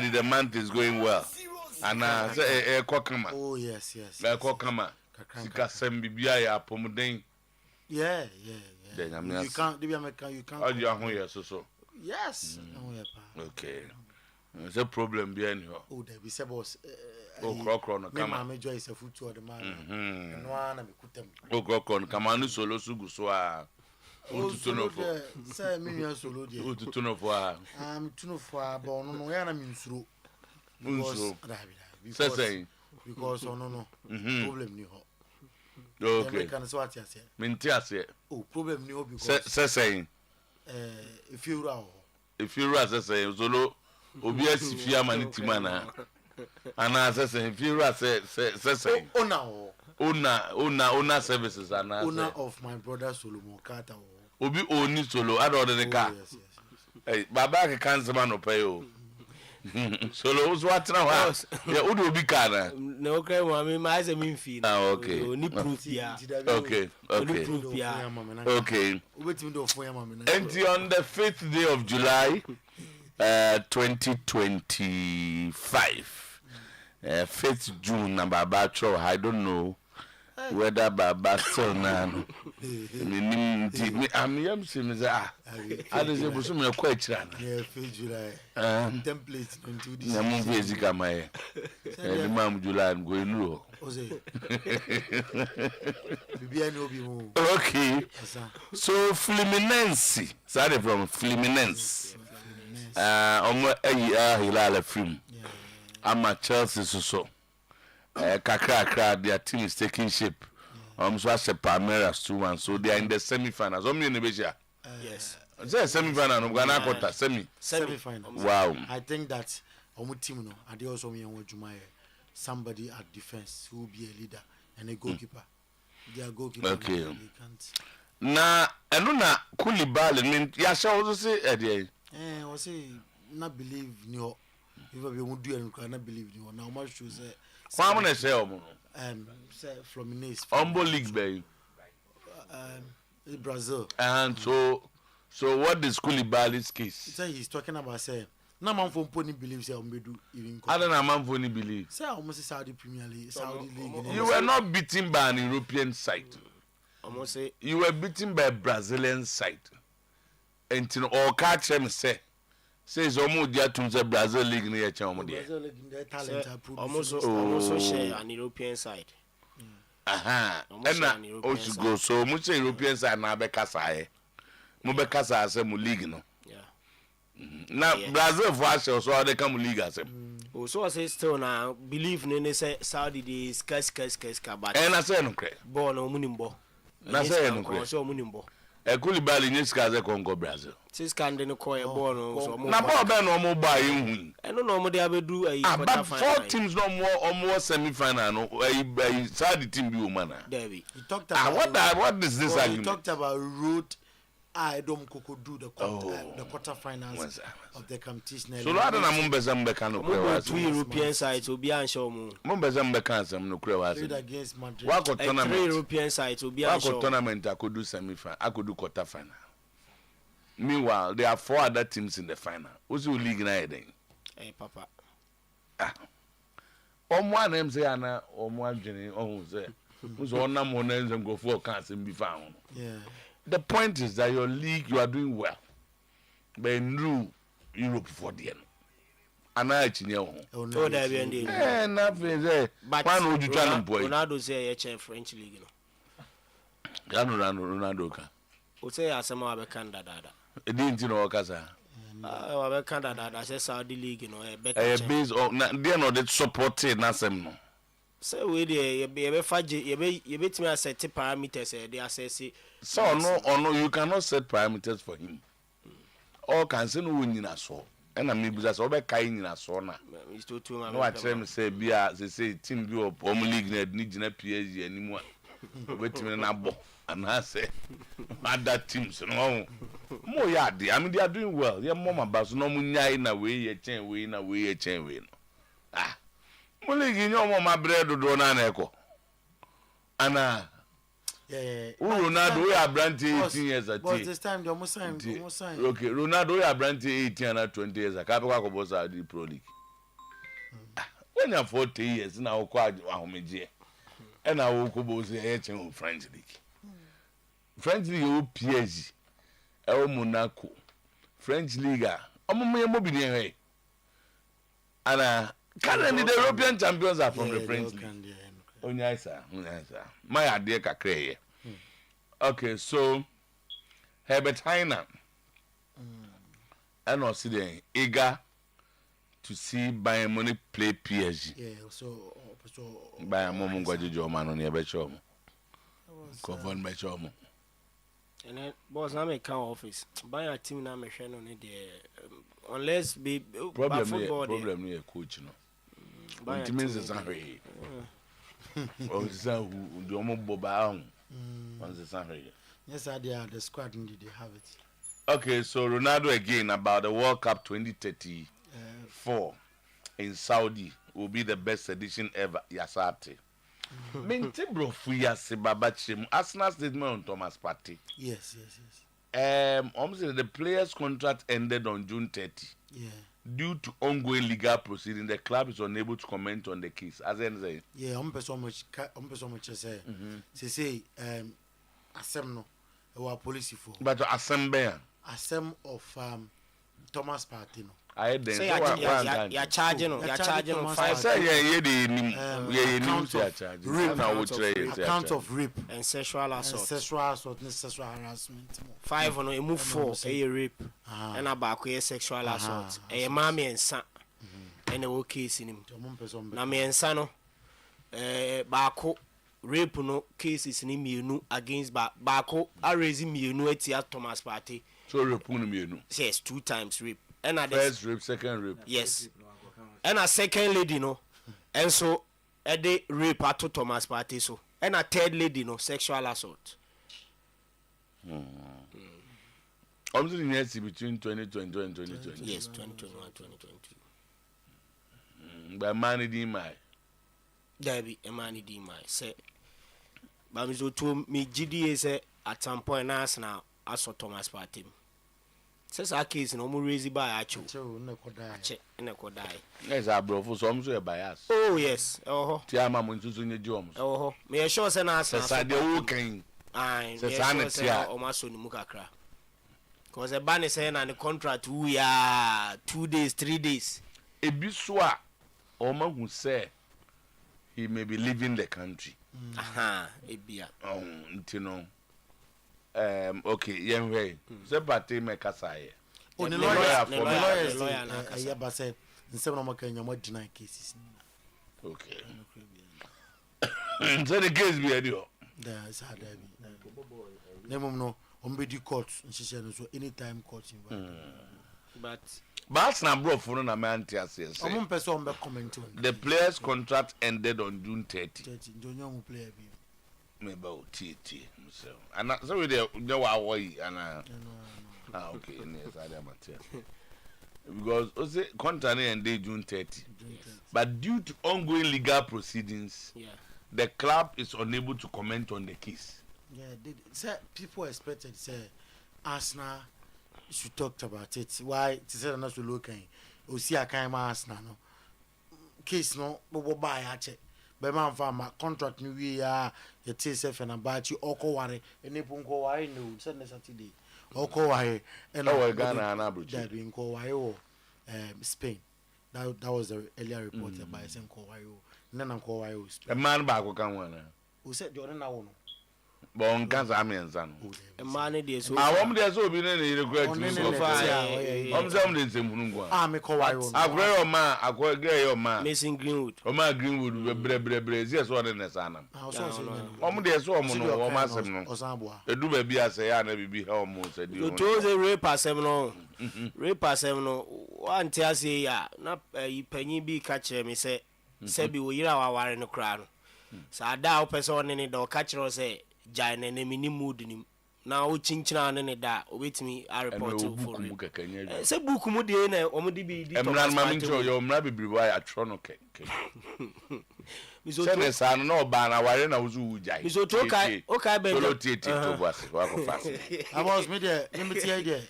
January the month is going well. And say kokama. Oh yes. Kokama. Sika sembibia ya pomuden. Yeah. You can't. You can't. Oh, you are so. Yes. Okay. There's a problem behind you. Oh, there be se boss. Krokro no kama. My major is a foot to the man. And one na bikutem. Krokro no kama no solo sugu so a. Ututunofo. Say me solo dey. Ututunofo a. Tunofo but no ya na minsuro. Because no problem ni ho. Okay. Can so what you say? Mintiase. Oh, problem ni ho because saying. If you say solo obi asifia manitima na. Ana say if you say Ona services and owner of my brother Solomon Carter. Obi oni solo adore the car. Yes. Hey, baba can man no pay o. Solo was what now? Yeah, Udo be kana. No okay, mama, my say mean fee. Ah, okay. Only proof ya. Okay. Only proof ya. Okay. Waiting do for mama. And on the 5th day of July 2025. 5th June number batro, I don't know whether Baba still now. I'm young sim I was able to make quite chan. Yeah, 5th July. Template into this. I'm busy come here. Mom July I'm going to. Okay. So Fluminense. Started from Fluminense. Hilal film. I'm at Chelsea so. Kakra, their team is taking shape. So I said Palmeiras 2-1, so they are in the semi-finals. Yes. It's semi-final. Semi-final. Wow. I think that our team no, I also want somebody at defense who will be a leader and a goalkeeper. They are goalkeeper. Okay. They can't. Na enuna Koulibaly mean ya sha also say I say not believe you. If we won't do anything, not believe you. Now much to say. How many say say Fluminense. Humble League bay. Brazil. And so what is Koulibaly's case? Say he's talking about say no man from Pony believes say do even. I don't know man for believe. Say almost Saudi Premier League, Saudi League. You were not beaten by an European side. Almost say you were beaten by a Brazilian side. And all catch them say almost dia to the Brazil League near Chamo there. Brazil League their talent almost share an European side. Aha. And also go so much European side na be kasa mo be kasa say mo league no. Yeah. Now Brazil for us so they come league as so I say still now believe ne say Saudi dey ska but and I say no cre. Ball no munimbo. Na say no cre. So munimbo. Koulibaly ni ska ze Congo Brazil. Siska ndे no call ball no so mo. Na ball be no mo buy hu. Eno no mo dey abedu but four teams no more semi final no Saudi team bi o mana. Derby. He talked about what is this argument? He talked about road I don't do the quarter finals of the competition. So rather than Mumbeza Mbeka no kura. Two European sides will be ansho mu. Mumbeza Mbeka ansam no kura was. Against Madrid. Wako tournament. Three European sides will be ansho. Wako tournament I could do semi-final. I could do quarter final. Meanwhile, there are 4 other teams in the final. Who's your league now then? Hey papa. One em say ana one jeni ohun say. Who's one na mo na nzem go for can be found. Yeah. The point is that your league, you are doing well. But in Europe for the end. And I actually know. Oh, there be ending. Nothing there. But Ronaldo say a French league. Ronaldo. O say asema abe Canada. E didn't know Okasa. Abe Canada, I say Saudi league, no. A base of they are not supported Nasem no. So we dey you bet me set parameters they assess it. So no you cannot set parameters for him. All can say no win na so. And I mean because obe kai na so na. No I tell me say bia say team bi of league na gina PSG animu. Wait me na bo and I say other teams no mo ya dey I mean they are doing well. Yeah mama bas no mo nyai na we chen we no. Muligi nyomo mabre dodo na eko. Ana. Yeah. Ronaldo we are brand 18 years at. But this time they almost sign. Okay, Ronaldo we are brand 18 and 20 years. Akape kwa kobosa di Pro League. when you 40 years now quite ahomeje and I will go to French league. French league PSG El Monaco French Liga mobile and currently the European champions are from the French league. Onyasa my idea kakre. Okay, so Herbert Heiner and also the eager to see Bayern Munich play PSG. Yeah, so Bayern Munich go jojo man on ebe chom. Cover me chom. And then boss na me can office. Bayern team na me hwe no ne de unless be problem no coach no. Bayern team is sorry. Oh, so do omo boba on. Once sorry. Yes, the squad they have it. Okay, so Ronaldo again about the World Cup 2034 in Saudi will be the best edition ever. Yasate. Minti bro fuya se babachim. Arsenal statement on Thomas Partey. Yes. Obviously the player's contract ended on June 30. Yeah. Due to ongoing legal proceedings, the club is unable to comment on the case. As I say. Yeah, so much say. Say Asem no our policy for. But Asem of Thomas Partey no. I then say you're charging 5. I say account of rape and sexual assault. And sexual harassment. 5 on a move 4 rape and about sexual assault. A mommy and son and a case in him. Na me and son Bako rape no cases in him against Bako are raising me at Thomas Partey. So rape no. Yes, 2 times rape. And first rape, second rape. Yes. And a second lady no. And so a day rape at Thomas Partey so. And a third lady no sexual assault. I'm saying yes between 2020 and 2020. Yes, 2021, 2020. By money di my. There be a money di my say. But me so to me GDA say at some point now I saw Thomas Partey. Says our case no more raised by Achu. Yes, I bro for some so bias. Oh yes. Oh. Tiama mun tutu nye joms. Oh. Me sure say na asa. Say the working. Ai. Me sure say o ma so ni mu kakra. Cause the ban is saying na the contract we are 2 days, 3 days. Ebi so a o ma hu say he may be leaving the country. Ebia. Oh, ntino. Okay, yenwe. Se Partey me kasa ye. Oh, the lawyer yeah, but say instead of making your deny cases. Okay. So the case be adio. There is hard to be. No, the court. She said so anytime court involved. But na bro for na man tia say. The player's contract ended on June 30. Don't player be. Me about TT so and so we there why and okay yes I am at because also contract ended June 30. But due to ongoing legal proceedings, the club is unable to comment on the case. Yeah, people expected say Arsenal should talk about it. Why to say not to look at o see a kind Arsenal no case no bo buy ache. But man for my contract new year the TSF and about you oko ware enipo nko ware no Sunday Saturday oko ware and Ghana and Abuja that we nko ware Spain. That was the earlier reported by some nko ware nana nko ware a man back can one who said Jordan na wono bon cancer amensan e man dey so awom dey so bi na dey regret so far om dey nsem ngwa me ko ware agre o ma agre o ma Mason Greenwood o ma Greenwood bre yes so dey nesa na om dey so om no o ma sem no edu ba bi ase ya na bibi ha om so di o to ze rape asem no wanti ase ya na panyi bi ka kire me se bi wo yira wa ware no kra no sa da o pese on ne do ka kire se jai na ne mini mood ni na o chinchina ne da o betimi a report for se book mu de na o mu di bi di emran ma mincho yo mra bibiri wa ya tro no ke se ne sa no ba na ware na wuzu jai so to o kai be to tete to boase wa ko fast about me there me tie there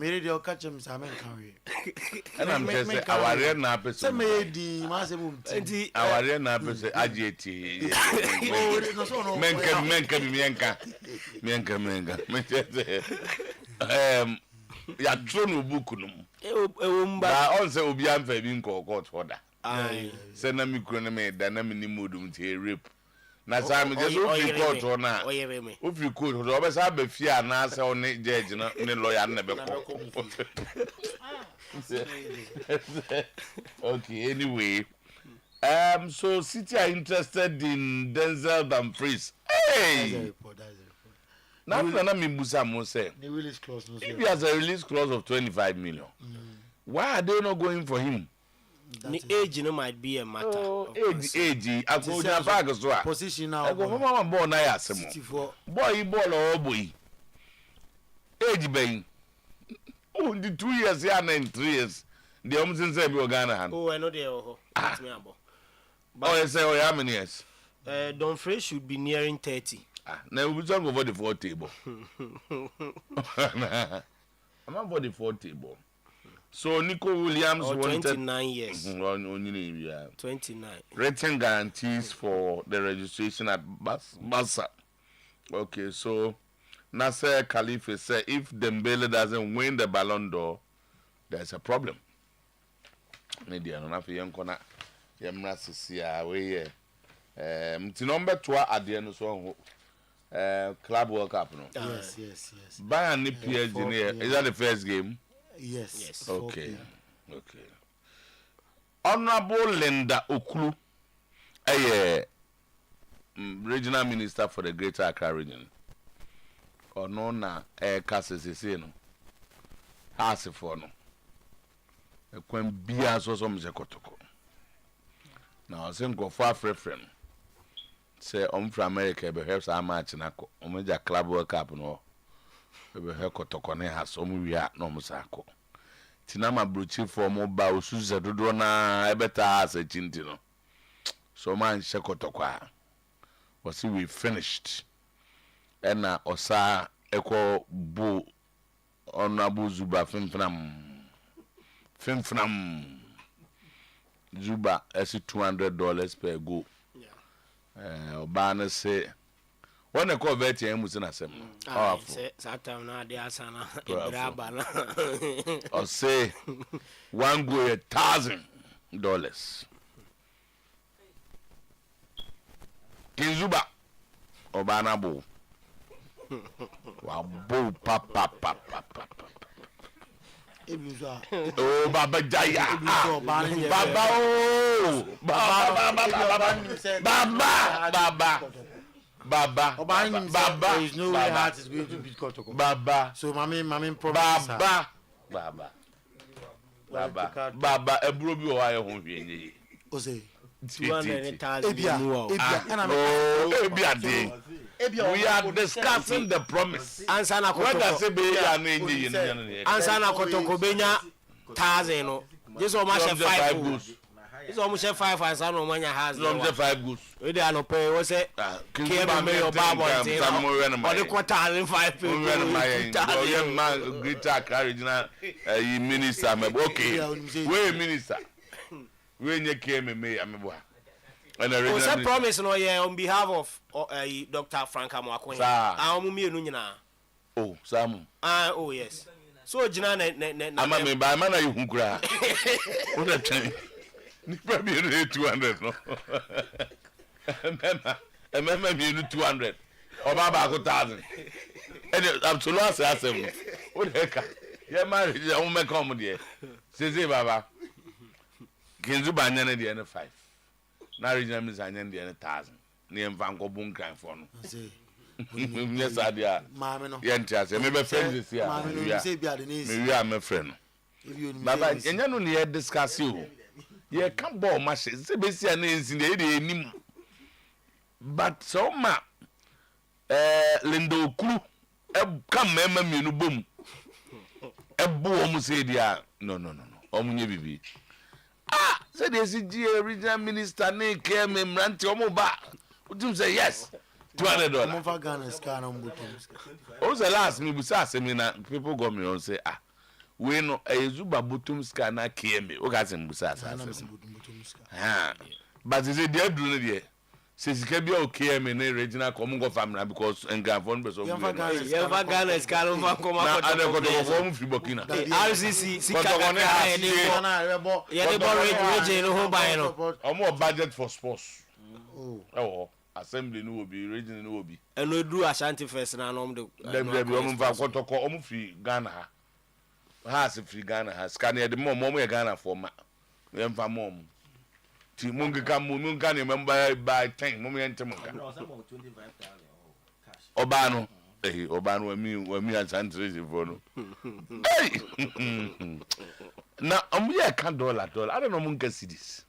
Mary de catch him some carry. And I'm just saying our real napes. Some made the maximum. Our real napes agiti. Menka. Ya tronu buku num. Ba on se obi amfa bi nko court order. Se na mi kuro na me da na me ni modum ti rape. Na sa me je so fi court ona. O fi court o be sa ba fi ana se o ne judge na ne lawyer na be ko. Okay, anyway. So City are interested in Denzel Dumfries. Hey. Now na me busa mo say. The release clause. If he has a release clause of 25 million, why are they not going for him? The age might be a matter. Oh, age. I go to back as well. Position now. I go mama born I asemo. Boy ball or boy. Age being. Oh, the 2 years here and 3 years. The almost say be Ghana. Oh, I know they are. Oh, you say how many years? Dumfries should be nearing 30. Now we talk over the 4 table. I'm about the 4 table. So Nico Williams wanted 29 years. 29. Written guarantees for the registration at Barca. Okay, so Nasser Khalifa said if Dembele doesn't win the Ballon d'Or, there's a problem. Maybe I don't know if you're going to see away. Number 2 at the end of so. Club World Cup, no? Yes. Bayern ni PSG, is that the first game? Yes. Okay. Honorable Linda Okulu, regional minister for the Greater Accra region. Ono na kasese no. Hase for no. Ekwen bia so mje kotoko. Na o se nkofo afrefre no. Say from America be help some match na ko omeja Club World Cup no be help kotoko ne ha so mu wia no mo sako tinama brochi for mo ba osuze dodo na ebeta asa chinti no so man she kotoko a was we finished and osa eko bu onabu zuba fimfram zuba esi $200 per go. Obana say when they call vet him was in a sem. Satam na de asana braba na. Or say one go $1,000. Kinzuba Obana bo. Wa bo papa. Oh, Baba Jaya. Baba, oh, Baba. There is no way heart is going to beat Kotoko. Baba. So, Mammy, promise. Baba. Ebrobi o ayo ho hwe Ose. 200,000. We are discussing the promise. Ansana Kotoko benya 1,000 no. This almost 5 goes. This almost 5 and some money has. No 5 goes. We dey no pay we say came me your babo thing. Or the 4,500 people. Greater original minister okay. We minister. We nye came me amebo. Oh, say promise no yeah on behalf of Dr. Frank Amwakwe. Amu mienu nyina. Oh, Sam. Oh yes. So jina na ama me ba ma na yu kura. What a thing. Ni probably 200 no. Emema me 200. Oba ba ko 1,000. And absolute say asem. What the heck? Yeah marriage o me come there. Say baba. Kinzu banya na there 5. Na regional minister anya there 1,000. Ni emfa nko bu nkran for no. Yes adia. Mama no. Ye ntia me be friend this year. Mama no say bia de nisi. Me wi am friend. Baba enya no ne discuss you. Ye kan ball match say be sia na nsi dey dey enim. But so ma Lindo Okulu come mema mienu bom. Ebo omu say dia no. Omu nye bibi. Say the CG regional minister na ke me mranti omu ba. Utim say yes. $200. Mofa Ghana scan on button. Oh, the last me busa say me na people go me on say we no Zuba Butum ska na KM o ga sem busa asase ha but is it there do there say sika bia o KM na regional commungo family because enga phone be so Yeva Ghana is Carlo Makoma ko form free Burkina RCC sika ya de bo region no ho ban no omo budget for sports assembly no will be region no will be and we do Ashanti first na no de dem be omo fa kotoko omo free Ghana ha se free Ghana ha scan e de mo ye Ghana for ma yem fa mom ti mungi ka munga ne member by 10 mo ye ntem ka obano obano wa mi Ashanti for no na omo ye ka dollar I don't know munga cedis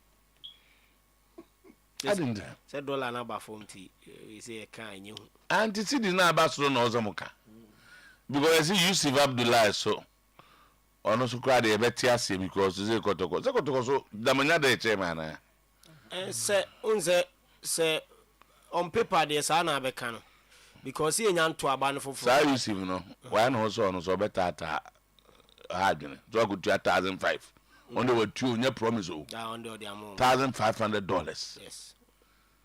I didn't say dollar na ba form ti we say kan nyu anti cedis na ba so na ozomuka because Yusuf Abdullah so ono so kra de beti ase because ze kotoko so damanya de chairman na say unze say on paper de sa na be kan because he nya nto aba no fofo sa Yusuf no why no so ono so beta ata hardene so go 2005 on the were two nya promise o on the amount $1,500 yes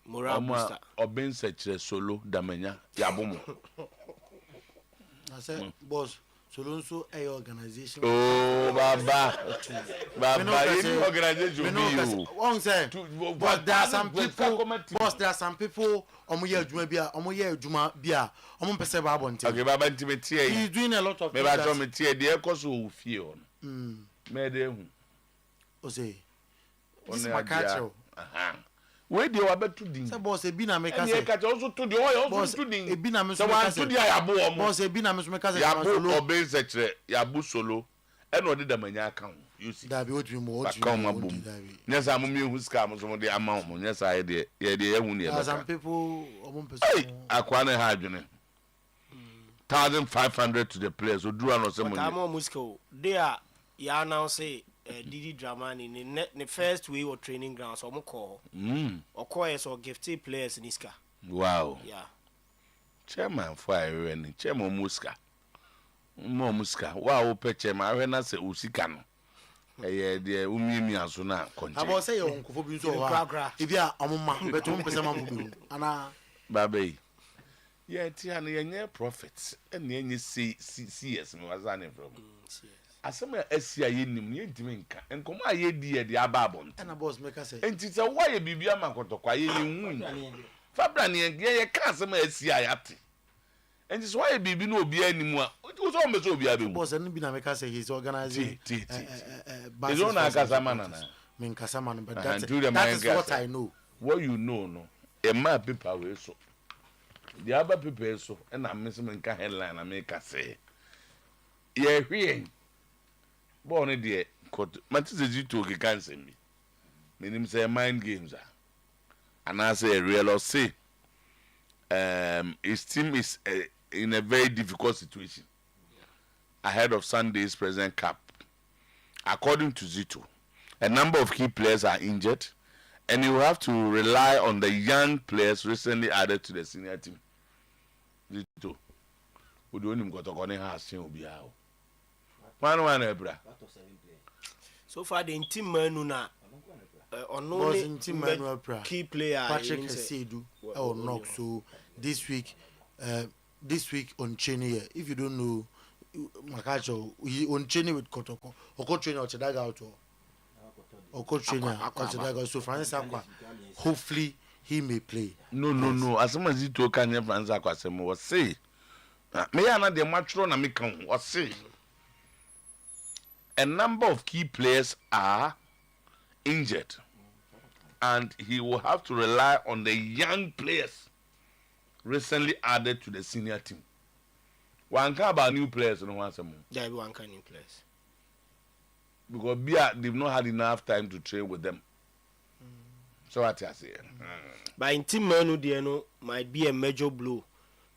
moral booster obin se kire solo damanya yabomo I said boss Solonso a organization. Oh, Baba, any organization but there are some people. Boss, there are some people. Juma bia. Pese babonte. Okay, Baba intimate. He's doing a lot of. Maybe I told me tie the koso fear. Mede hu. O say. This is my catcher. Where do you want to do? Say boss, ebi na make us. You catch also to the oil also to the. Ebi na me so make us. To the yabo. Boss, ebi na me make us. Yabo obey secretary. Yabo solo. Eno de damanya account. You see. Dabi o dream o dream. Yes, I'm me who scam some of the amount. Yes, I did. Yeah, the hu ne. Some people Hey, akwane ha adwene. 1,500 to the players. So do no some money. But I'm Musco. They are ya now say Didi Dramani in the first way or training grounds or call or choirs or gifted players in Iska. Wow. Yeah. Chairman fire and Chairman Muska. Mo Muska. Wow, Peche, my when say Usikano. Eh, dear Umi Asuna. I was say your uncle for so if you are a mama, but 1% Anna Baby. Yeah, Tiana, profits and then see yes, me was running from. Asema esia yenim ye dimenka enkomo aye die de ababon na boss make us say enti se wa ye bibia makotokwa ye hu fabra ne ye ka asema esia yate enti se wa ye bibi na obi animu a o so me so obi abemu boss no bi na make us say he's organizing is on akasama na men kasama no but that is what I know. What you know no e ma paper we so the other paper so and I miss me nka headline na make us say ye hwie born there matise jitu ke cancel me menim say mind games and I say real or say his team is in a very difficult situation ahead of Sunday's President Cup. According to Zito, a number of key players are injured and you have to rely on the young players recently added to the senior team. Zito we don't even got to go house obi a one ebra so far the team manu na only key player Patrick Esedu or knock. So this week on Cheney, if you don't know Makacho, he on Cheney with Kotoko or coach trainer or Chedaga out or coach trainer or Chedaga. So Francis Akwa, hopefully he may play. No as soon as he told Kanye Francis Akwa was say me ana de matro na me kan was say a number of key players are injured and he will have to rely on the young players recently added to the senior team. One can about new players no one some. There be one kind new players. Because they've not had enough time to train with them. So what I say. But in team Manu Diano might be a major blow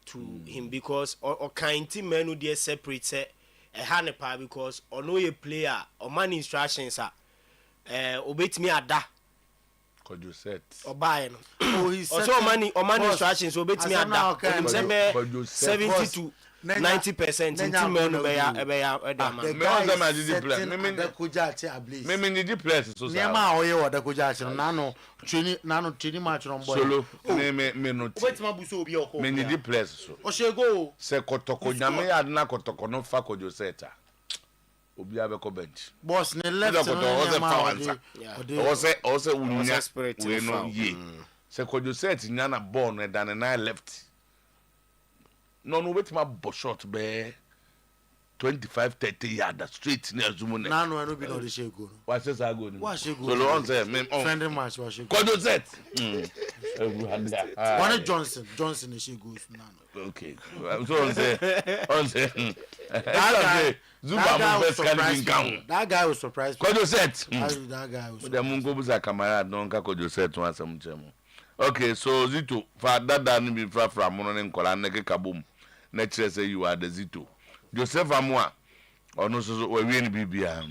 to him because or kind team Manu Dia separates a hanepa because or no a player or man instructions are obey me at that. Could you set or buy no? Oh, he's also money or man instructions obey me at that. 72 90% into men me place so nema oye wada ko ja chiro nano training match no boy solo me no wetima buso obi okọ me need place so o shego se kotoko nyame ya na kotoko no fa ko Joseta obi abeko bench boss ne left no o se unya we no ye se ko Joseta nya na ball no dan na left no wetima bo shot be 25-30 yards straight near Zumune. No be no the shego. What says I go? What shego? So on say me friendly match what shego. Kodo set. One Johnson the shego nano. Okay. So on say Zuma best can be down. That guy was surprised. Kodo set. That guy was. The mungo buza camera don ka Kodo set one some chemo. Okay, so Zito for that ni be fra mono ne nkola neke kabum. Na kire say you are the Zito. Joseph Amwa ono so we ni bibia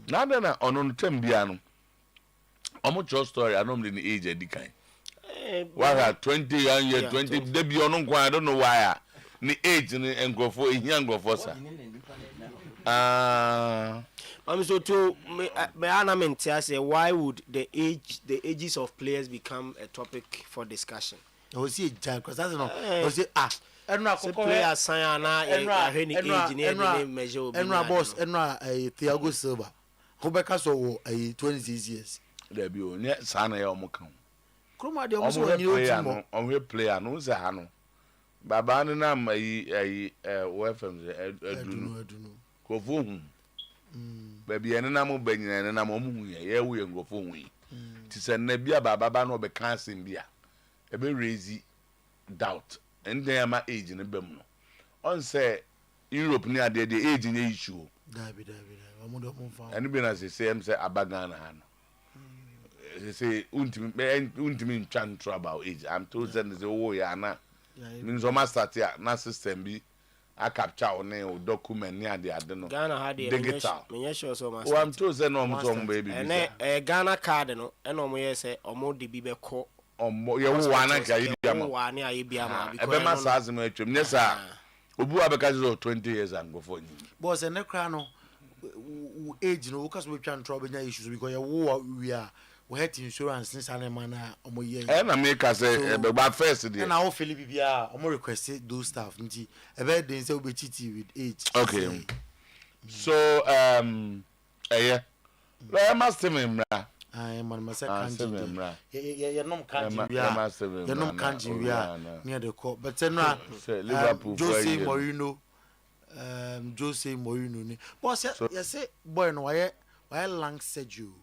na na ono ntem bia no omo true story anom the age edikan why 20 young year 20 debi ono nko I don't know why ni age ni engrofo ehia engrofo sa I'm so to me anament say why would the ages of players become a topic for discussion? O see because that's no o see enra kokko player sign na ahwe age ni measure obi enra boss enra Thiago Silva Rebecca so 26 years there be o ne sa na ya omokan kroma de omo ni o omo player no ze ha no baba ni na ayi WFM adunu kofo hu baby ene na mo banyina ene na mo hu ye wu ye ngofo hu ti se na bia baba na obeka asen bia e be raise doubt and they am age in the bem no on say Europe near the age in issue dabi amudo mo fa and be na say am say abagana ha no say untimi ntwan trouble age I'm told say oh ya na means o start ya na system bi a capture on o document near the no Ghana had digital me sure so oh I'm told say no mo baby and Ghana card no and o mo say omo de bi be ko omo ye wo wana ka yi bia ma wa na ayi bia ma because ebe ma sa azim atwem ne sa obu abeka zo 20 years and go for you boss and nekra no age no because we try trouble nya issues because ye wo we are we health insurance since anema na omo ye e na me ka say ebe ba first dey na wo feel bibia omo request those staff nti ebe dey say we cheat with age okay so yeah la master memra I man must kanji ye nom kanji wia ye nom kanji wia near the court but now Liverpool Jose Mourinho ni boss you say boy no why long Sergio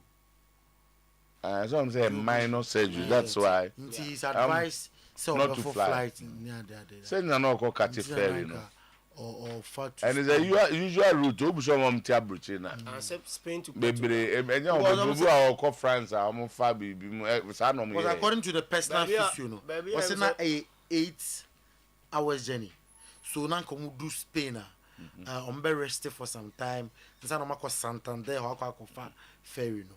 so I'm say minor surgery that's why his advice so not to flight near there say na no go catch ferry no or fat and it's a usual route obu so mom tia bruche na Spain to bebre enya obu a ko France a mo fa bibi mu sa no mo because according to the personal physio no was na a 8 hours journey so na come do Spain on be rest for some time nsa no makọ Santander ho akọ fa ferry no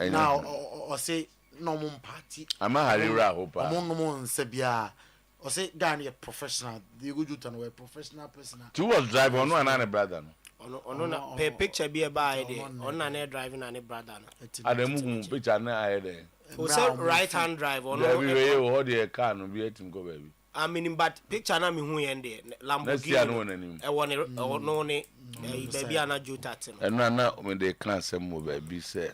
now or say no mo party ama harira hopa mo nse bia or say Ghana professional they go do a professional person two was driver no and brother no ono na picture be by there ono na driving and brother no ademu picture na aye there o say right hand drive ono we we o the car no be etim go baby I mean but picture na me hu yen there Lamborghini e won no ne baby ana Jota no eno na me dey class sem mo baby say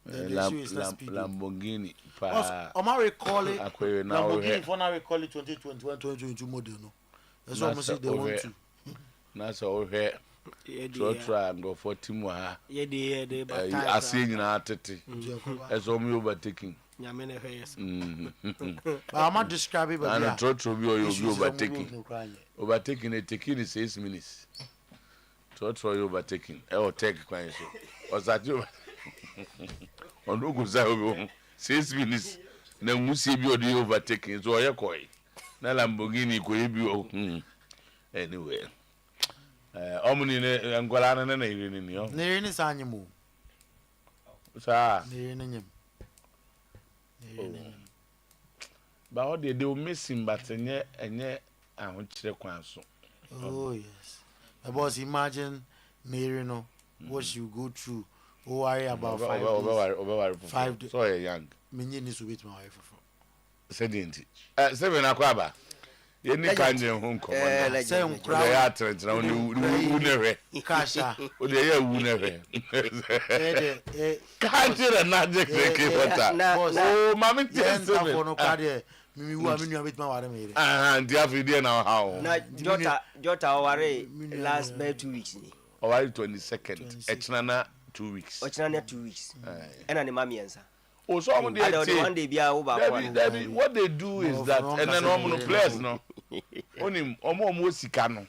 Lamborghini pa o ma recall it Lamborghini for now recall it 2021 2022 model no that's what say they want to na so he try and go for team ha ye dey but asie nyina tete eso me overtaking nyame na hwe yes I'm not describing but and trotro bi overtaking it taking 6 minutes trotro overtaking e o take kwan so o za jo on go za obi 6 minutes na musie bi o dey overtaking so ye koi na Lamborghini ko ye bi o anyway omuni ne ngwala na ire ni yo na ire ni sanyemo sa na ire ni nyem ba o dey missing but enye I want to so. Oh yes. Boss, imagine Mary no what she go through. Oh, worry about 5 days. So young. Many needs to wait my wife for. Said it. 7 aquaba. You need kanji home command. Say They are trent now. You never. Kasha. Oh, they are never. Can't you a magic water? Oh, mammy, yes, for no card. Me who am in with my water. And the after now how? Jota worry last by 2 weeks. Or 22nd. Echnana 2 weeks. Ochana 2 weeks. And an mammy answer. Oh, so one day be over. What they do is that, and then normal players no. Only almost Sicano.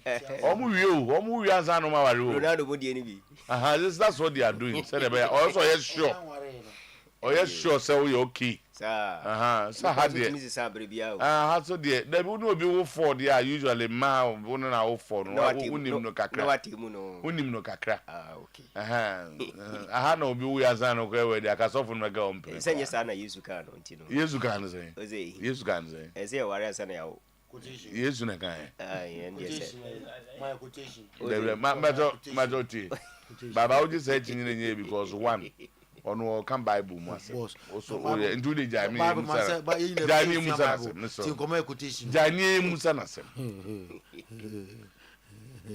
Omu as no matter. Ronaldo body any. That's what they are doing. Also, yes, sure. Oh, yes, sure. So we okay. So how dear. So dear. They would not be 4. They are usually ma one and our 4. No, no kakra. Unim no kakra. Okay. I had no be as I know where they are often my girl. Send your son a use to can. Yes, you can say. Yes, you can say. As a warrior son. Yes, you can. My quotation. Majority. Baba, I would just say because one. Ono kan Bible mu ase also into the Jani Musa Jani Musa so come quotation Jani Musa na sem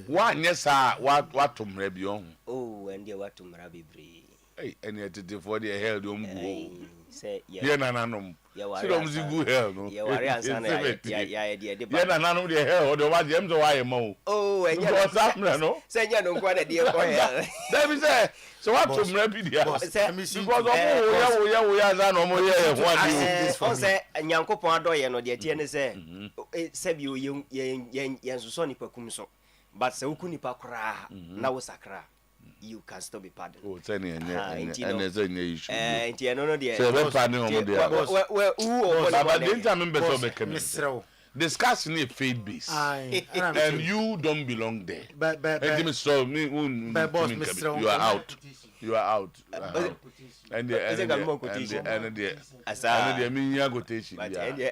wa nyesa what to mra bi on oh and dey what to mra bebre eh any attitude for the hell dey ombu say yeah nananom so dem zigu hell no yeah wari answer na ya dey yeah nananom dey hell or the wa dem so why mo oh and you what's no say nya no kwa na dey ko hell let me say so what to mra bi dia because we are no mo yeah one say nyankopon adoye no dey tie ne say say bi yen so ni pakum so but say ukuni pa kra na wo sakra you can still be pardoned. Oh, tell me, and there's a issue. No, dear. So, we're pardoned on the discussing a faith base. And you don't belong there. But you are out. You are out. And the mean quotation.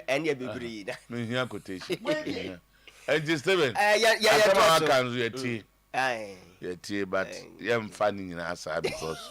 And you be breed. Mean quotation. And just seven. Yeah, but I'm finding in answer because.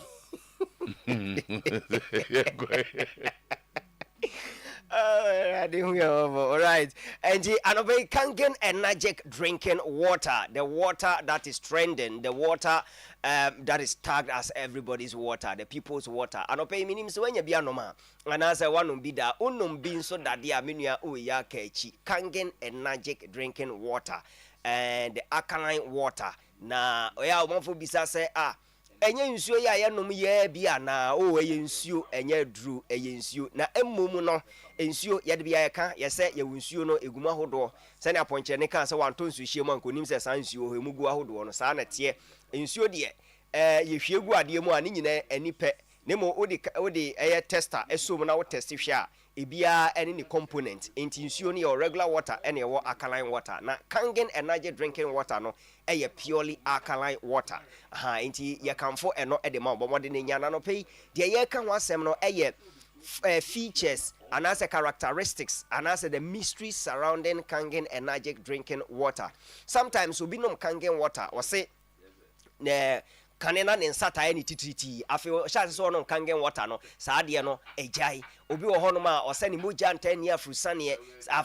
All right. And another Kangen energetic drinking water, the water that is trending, the water that is tagged as everybody's water, the people's water. And obey meaning so when you be a noma, and as a one be that unknown being so that they are minia uya kechi Kangen energetic drinking water and the alkaline water. Na oya omanfo bisa say enye nsuo ya ye nom ye bia na o enye nsuo enye dru enye nsuo na emmom no nsuo ye de bia ye ka ye se ye nsuo no eguma hodo se na ponche ne ka se wanto nsuo hie mu ankonim se san nsuo he mu gu ahodo no sa na tie nsuo de ye hwie gu ade mu ani nyina anipe nemo odi eye tester esom na wo test hwe a ebia any ni component enti nsuo no ye regular water ene ye alkaline water na Kangen energy drinking water no eye purely alkaline water enti ye kamfo eno e de ma obomode ne nya na no pei de ye ka ho asem no eye features and as a characteristics and as the mystery surrounding Kangen energy drinking water. Sometimes we be no Kangen water or say ne kanena ne nsata ya ni titriti afi chance so no Kangen water no saa de no ejai obi wo hono ma o sani moja ntani afrusane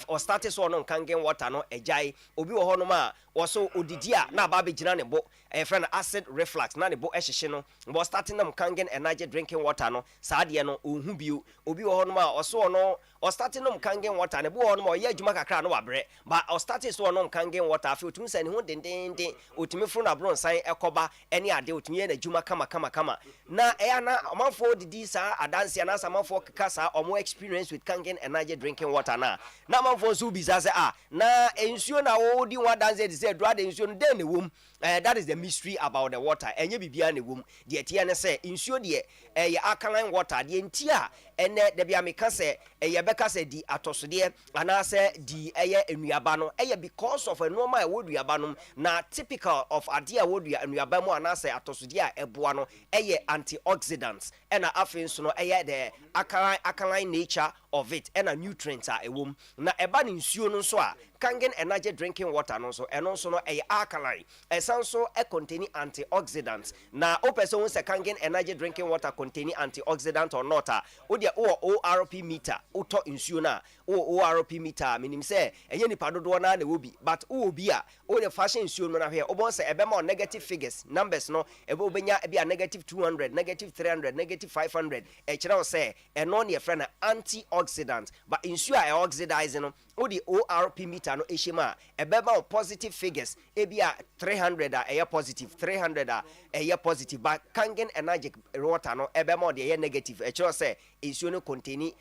o start so no Kangen water no ejai obi wo hono ma wo so odidi a na ba be gina ne bo friend acid reflux na ne bo ehyehye no bo starting nam Kangen energy drinking water no saa de no ohun bio obi wo hono ma o so no o starting nam Kangen water ne bo hono ma o ye adwuma kakra no wabre ba o starting so no Kangen water afi otumi sani ho dendenden otumi furu na bro nsan ekoba ene ade otumi ye na adwuma kama na eya na amanfo didi saa adanse na amanfo kaka omo experience with Kangen energy drinking water na amanfo so biza say na ensuo na wo di wa dance dey say dra de ensuo no dey ne wom that is the mystery about the water enye bibia ne wom de tie ne say ensuo de ye alkaline water de ntia ene de bia meka say ye beka say di atosode ana say di eye enuaba no eye because of normal e woduaba no na typical of ade a wodua enuaba mu ana say atosode a eboa no eye antioxidants ena afin so no eye the alkaline nature of it ena nutrients a ewom na eba ne nsuo no so a Kangen energy drinking water no so eno so no alkaline esan so containing antioxidants na o person who say Kangen energy drinking water containing antioxidant or not o de ORP meter uto nsuo na ORP meter minim say enye nipa dodo na na wobi but o obi a o de fashion nsuo no na hwe o bon say ebe ma negative figures numbers no ebe obenya ebe a negative 200 negative 300 negative 500 e kire o say eno ne friend antioxidant but nsuo a oxidize no o the ORP meter no eshima ebeba positive figures ebia 300 a positive 300 a positive but Kangen energy water no ebema de negative e kire say nsuo no contain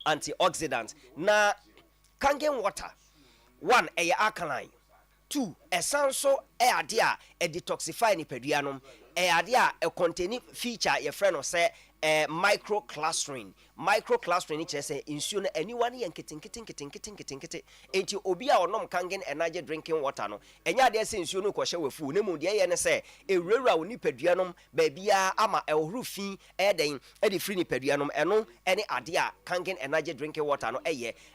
antioxidant na Kangen water one alkaline two esanso ade a detoxify ni paduanom ade a contain feature your friend no say microclustering ni kire say nsuo no anyone yen kitinkiti enti obi a onom Kangen energy drinking water no enya ade say nsuo no kwhye wafu nemu de ye ne say ewurawura oni paduanom ba bia ama ehuru fi eden e free ni paduanom eno ene ade a Kangen energy drinking water no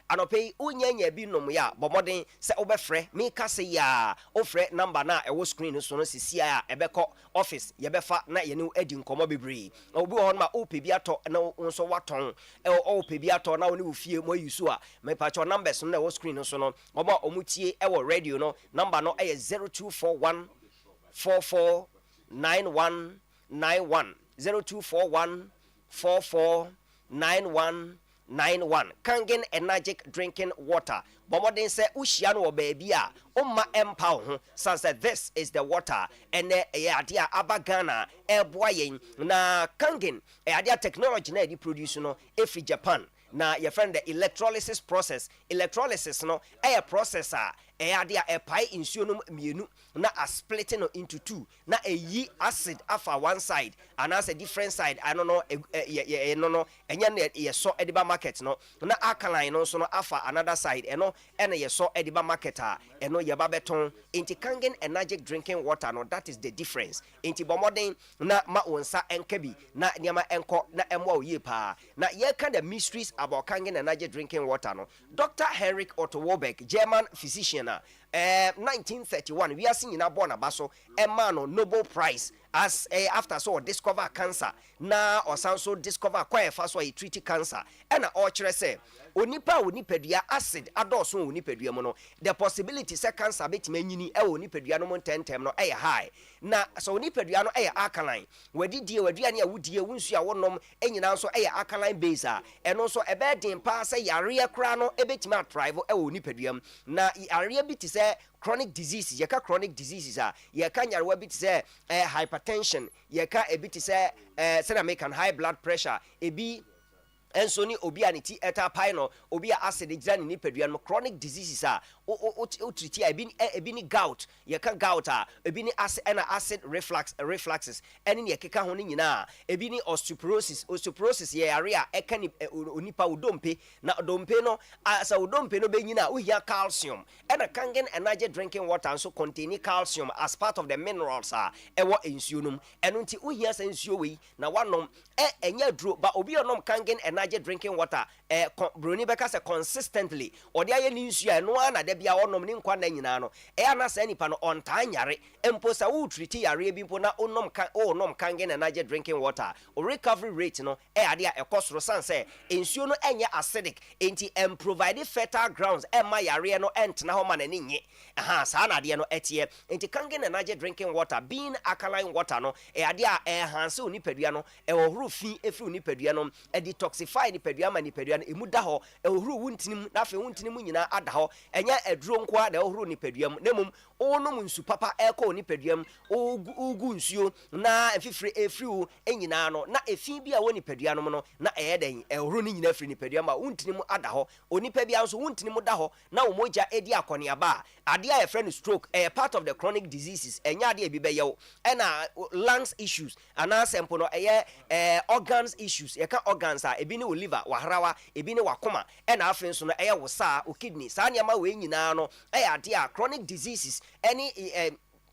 anope unyanya bi nom ya bomoden se obefre me ka se ya ofre number na ewo screen so no sisia a ebeko office yebefa na ye ne edi nkomo bebre obi ho ma ope bi ato na nso waton ope bi ato na oni ofie mo yusu a me pacho numbers no na ewo screen so no oba omutie ewo radio no number no 0241 449191 0241 449191 Kangen energetic drinking water bomodin say uhyia no baby a umma empa ho say this is the water and ade a abagana eboa yen na Kangen ade technology na di produce no efi Japan na your friend the electrolysis no a processor ade a pai nsuo no mienu na a splitting no into two na yi acid afa one side and as a different side I don't know no enya ye so ediba market no na alkaline no so no afa another side eno ye so ediba market eno ye ba beton inti Kangen energetic drinking water no that is the difference inti bomoden na ma onsa enkabi na niama enko na emwa oye pa na ye kind the mysteries about Kangen energetic drinking water no Dr. Henrik Otuo German physician 1931 we are seeing na born abaso emano Nobel Prize as after so discover cancer na osanso discover kwa fa so treat cancer and all chere say onipadua acid adoso onipadua mo no the possibility say cancer betima nyini onipadua no mo tentem no high na so onipadua no alkaline wadidie waduane a wudie wunsu a wonom enyina so alkaline base eno so ebe den pa say yare kra no ebetima thrive onipadua na yare bi ti say chronic diseases yeka chronic diseases yeka nyarewa bi ti say hypertension yeka ebi ti say American high blood pressure ebi enso ni obi aniti eta pai no obi acid gira ni padua no chronic diseases o treat ebi ni gout ye ka gout ebi ni acid refluxes eni ne keka ho ni nyina ebi ni osteoporosis ye area eka ni onipa odompe na odompe no asa odompe no be nyina o hia calcium ena Kangen energy drinking water so contain calcium as part of the minerals ewo ensuo num eno nti o hia san ensuo we na wanom enya duro ba obi onom Kangen energy drinking water broni beka say consistently odi aye ni nsuo eno na da bia onom ni nkwa na nyina no na sa nipa no onta nyare empo sa wo treat yare bi mpo na onom Kangen energy drinking water o recovery rate no ade a ekosoro san say nsuo no enye acidic enti provide fertile grounds ma yare no entna ho ma na ni nye sa na ade no etie enti Kangen energy drinking water being alkaline water no ade a enhance onipadua no ohuru fi efri onipadua no detoxify onipadua ma onipadua no emu da ho ohuru wuntinim na fe wuntinim nyina ada ho enya eduro nkwa da ohuru onipadua mu nemum onum nsu papa eko onipadua mu ugu nsuo na efifre efriu enyina no na efi bia woni padua no no na eyeden ohuru ni nyina fri onipadua ma wuntinim ada ho onipa bia nso wuntinim da ho na omoja edi akoniaba ade a friend stroke part of the chronic diseases enya ade bi beyew na lungs issues ana sempo no organs issues yeka organs ebi ni liver wahrawa ebi ni wakoma na afen so no wosa o kidney sa nyama we nyina no ade a chronic diseases any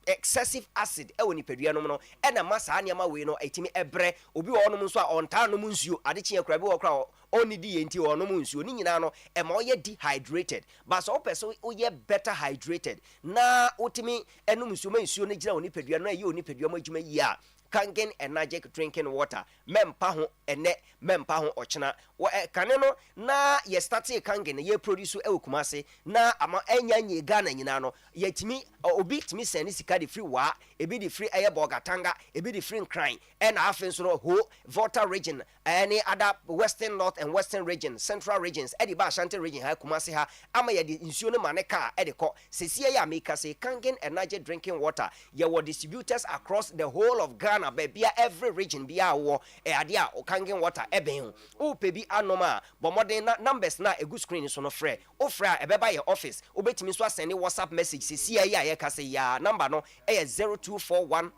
excessive acid e woni padua no no e na ma saa niam we no etimi ebre obi wo no so a onta no nsuo ade kye kra bi wo kra oni di enti wo no nsuo ni nyina no e ma oye dehydrated but so person oye better hydrated na otimi enum nsuo ma nsuo no gira woni padua no aye woni padua ma adwuma yi a Kangen Energetic Drinking Water mempa ho ene mempa ho ochena wo kane no na ye start Kangen ye produce e Kumase na ama enya nye Ghana nyina no ye timi obi timi send sika de free wa ebi de free eye Bogatanga ebi de free Crime and afen so no ho Volta region any other western north and western region central regions e de ba Ashanti region ha Kumase ha ama ye de nsuo no maneka e de ko sesie ya make say Kangen Energetic Drinking Water ye were distributors across the whole of Ghana bia every region bia wo ade o Kangen water eben o pebi anoma bomodern numbers na egu screen so no frɛ o frɛ ebeba your office obetimi so send WhatsApp message sisi ya ye ka say ya number no 0241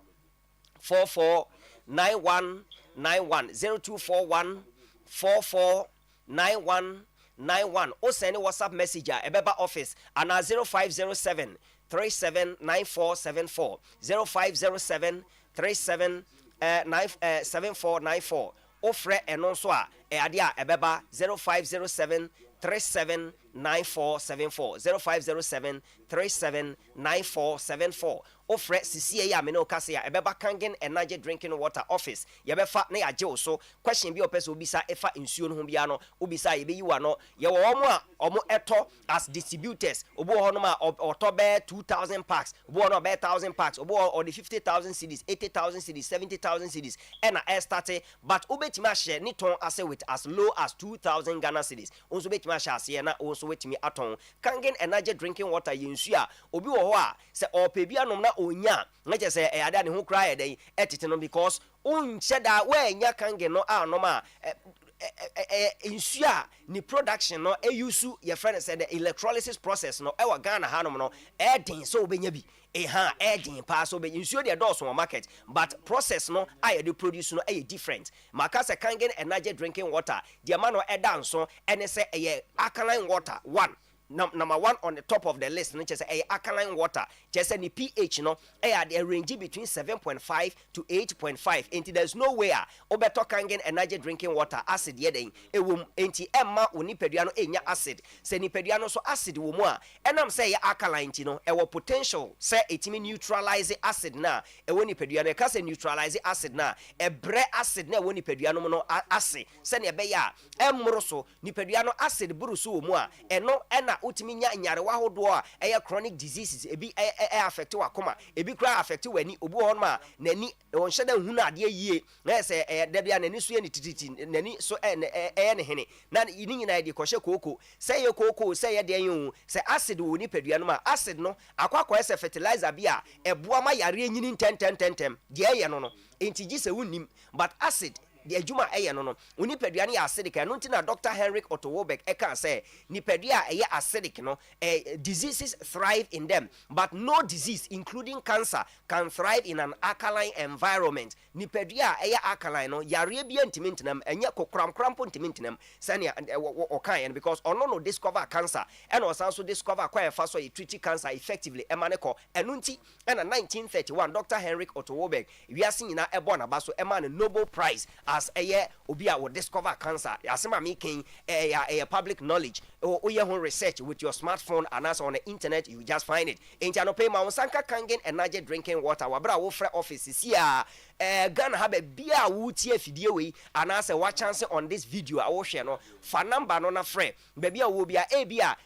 449191 0241 449191 o send WhatsApp message ebeba office and 0507 379474 0507 377494 ofre eno so a ade a ebeba 0507 379474 0507 379474 ofre sisie ya me no kase ya ebeba Kangen Energy Drinking Water Office ye befa na ya je so question bi opese obisa efa nsuo no ho bia no obisa ye beyi wa no ye wo omo eto as distributors obo ho no ma oto be 2000 packs obo no be 1000 packs obo or the 50,000 cedis 80,000 cedis 70,000 cedis and I started but obetima share ni ton ase with as low as 2,000 Ghana cedis onso betima share ase na onso wetimi aton Kangen Energy Drinking Water ye nsu a obi wo ho a se opebia nom na onya na je se ade ne ho kra ye den etete no because unche da we nya Kangen no anom a nsu a ni production no use your friend said the electrolysis process no e wa Ghana hanom no den so obenya bi den pa so be nsuo de dose on market but process no aye de produce no aye different makasa Kangen Energy Drinking Water the man no edanso ene se alkaline water number 1 on the top of the list which is alkaline water just any pH no they range between 7.5 to 8.5 and there's no way obeto Kangen Energy Drinking Water acid yeden ewom enti emma onipadua no enya acid se nipadua no so acid wo mu a enam say alkaline ti no ewo potential say etimi neutralize acid na ewo nipadua no ka say neutralize acid na ebre acid na ewo nipadua no no acid se ne be ya emmoro so nipadua no acid buru so wo mu a eno ena utimi nya nyarewa hodo a chronic diseases ebi affect wakoma ebi kra affect wani obu hon ma nani won hyeda hunu ade yie na se da bia nani so ye ni tititi nani so ne hene na ni nyina de kohye koko se ye koko se ye de yin se acid wo ni padua no ma acid no akwakwa se fertilizer bia eboa ma yare nyini tentem de ye no entigi se wunnim but acid the adwuma no onipadua ne acidic no ntina Dr. Henrik Otuo Acheampong say nipadua acidic no diseases thrive in them but no disease including cancer can thrive in an alkaline environment nipadua alkaline no yare bia ntimintinam enye kokramkrampo ntimintinam sane okan because ono no discover cancer and also discover kwa fa so treat cancer effectively emaneko enunti na 1931 Dr. Henrik Otuo Acheampong wiase nyina ebo na baso emane Nobel Prize as obi a will discover cancer asema making a public knowledge or your own research with your smartphone and as on the internet you just find it ain't no pay ma sanka Kangen Energy Drinking Water wabra wo frɛ office here Ghana have a bia wo tie fidie we and as a watch chance on this video I will share no fa number no na frɛ baby a wo bia bia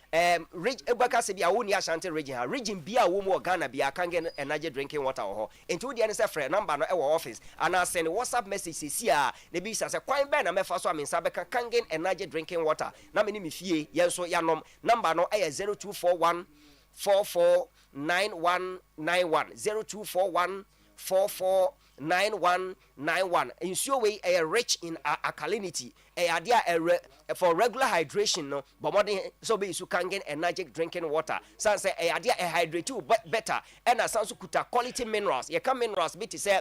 rich ebaka se bia wo ni Ashanti region bia wo mo Ghana bia Kangen Energy Drinking Water ho into the answer frɛ number no e wo office and I send WhatsApp message here ne bi say kwan ben na mefa so amensa beka Kangen Energy Drinking Water na me ni me fie yenso yanom number no 0241 449191 0241 449191 9191 nsuo we rich in alkalinity idea for regular hydration no but modern so be su kangen energetic drinking water sans idea hydrate you better and sans kuta quality minerals ye can minerals bit say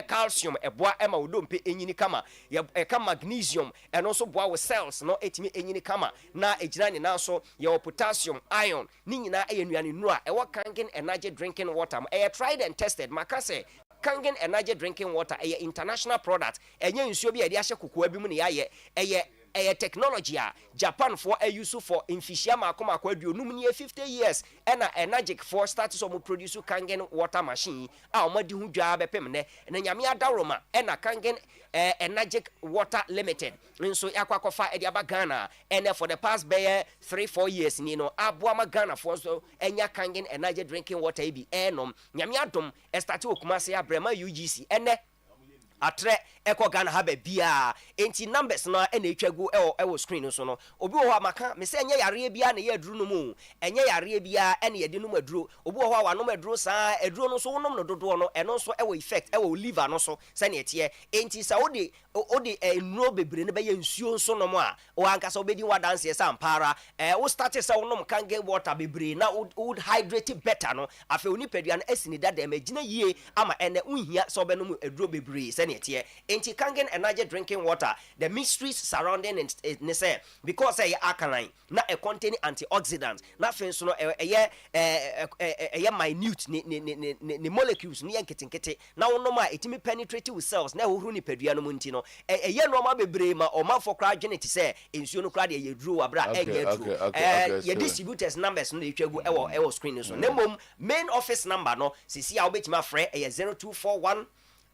calcium eboa ema wodompe enyini kama ye ka magnesium and also boa with cells no etimi enyini kama na ejina ni na so ye potassium iron ni nyina enuane nura e wa kangen energetic drinking water tried and tested makase Kangen energy drinking water a international product enye nsuo bi e de ahye kokoa bi mu ne yaye eye technology a Japan for a use for infishia makoma kwa aduonum ne 50 years ena energic for start so mo produce Kangen water machine a o madi hu dwa bepem ne na nyame adaroma ena Kangen Energic Water Limited nso yakwakofa e de aba Ghana ene for the past 3-4 years ni no aboama Ghana for so enya Kangen energy drinking water bi enom nyame adom e start okumase ya brema UGC ene atre eko Ghana ha ba bia enti numbers na ena etwagu ewo screen so no obi wo ho amaka me se enye yare bia na ye aduru no mu enye yare bia ena ye de no maduro obi wo ho wa no maduro sa aduro no so wonom no dodo no eno so ewo effect ewo liver no so se na etie enti sa odi enuro bebre ne be ye nsuo so no mo a wo anka so obedi wa dance sa ampara wo start sa wonom Kangen water bebre na would hydrate better no afi oni padua na asini dada emagina yie ama ene unhia so be no mu aduro bebre se na etie enti Kangen energy drinking water the mysteries surrounding it ne say because alkaline na e contain antioxidants na fenso no minute ni molecules ni yanketenkete na wonom a etimi penetrate with cells na wohuru ni padua no munti no no ma bebre ma o ma for kra dwene ti say ensuo no kra de ye duro abra duro ye distributors numbers no etwagu ewo screen so na mom main office number no sisi a obetima frɛ 0241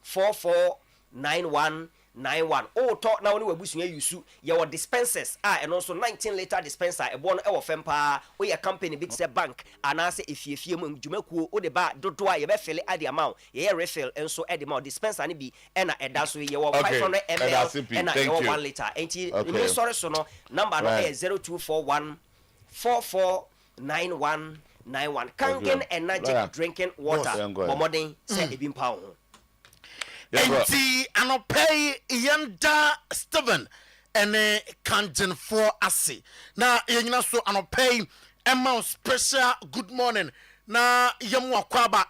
449191 oh talk now we busua yusu your dispensers and also 19 liter dispenser e bon e wo fempa we your company big say bank anase efiefie mu dwumakuo o de ba dodo a ye be fill ade amount ye refill enso ede ma dispenser ne bi e na eda so ye wo 500 ml and ye wo 1 liter enti me sorry so no number no 0241 449191 Kangen energy drinking water modern say e bi mpa ho enti anopay yanda Steven ene Kangen for ase na yenyina so anopay emma special good morning na yemu akwaba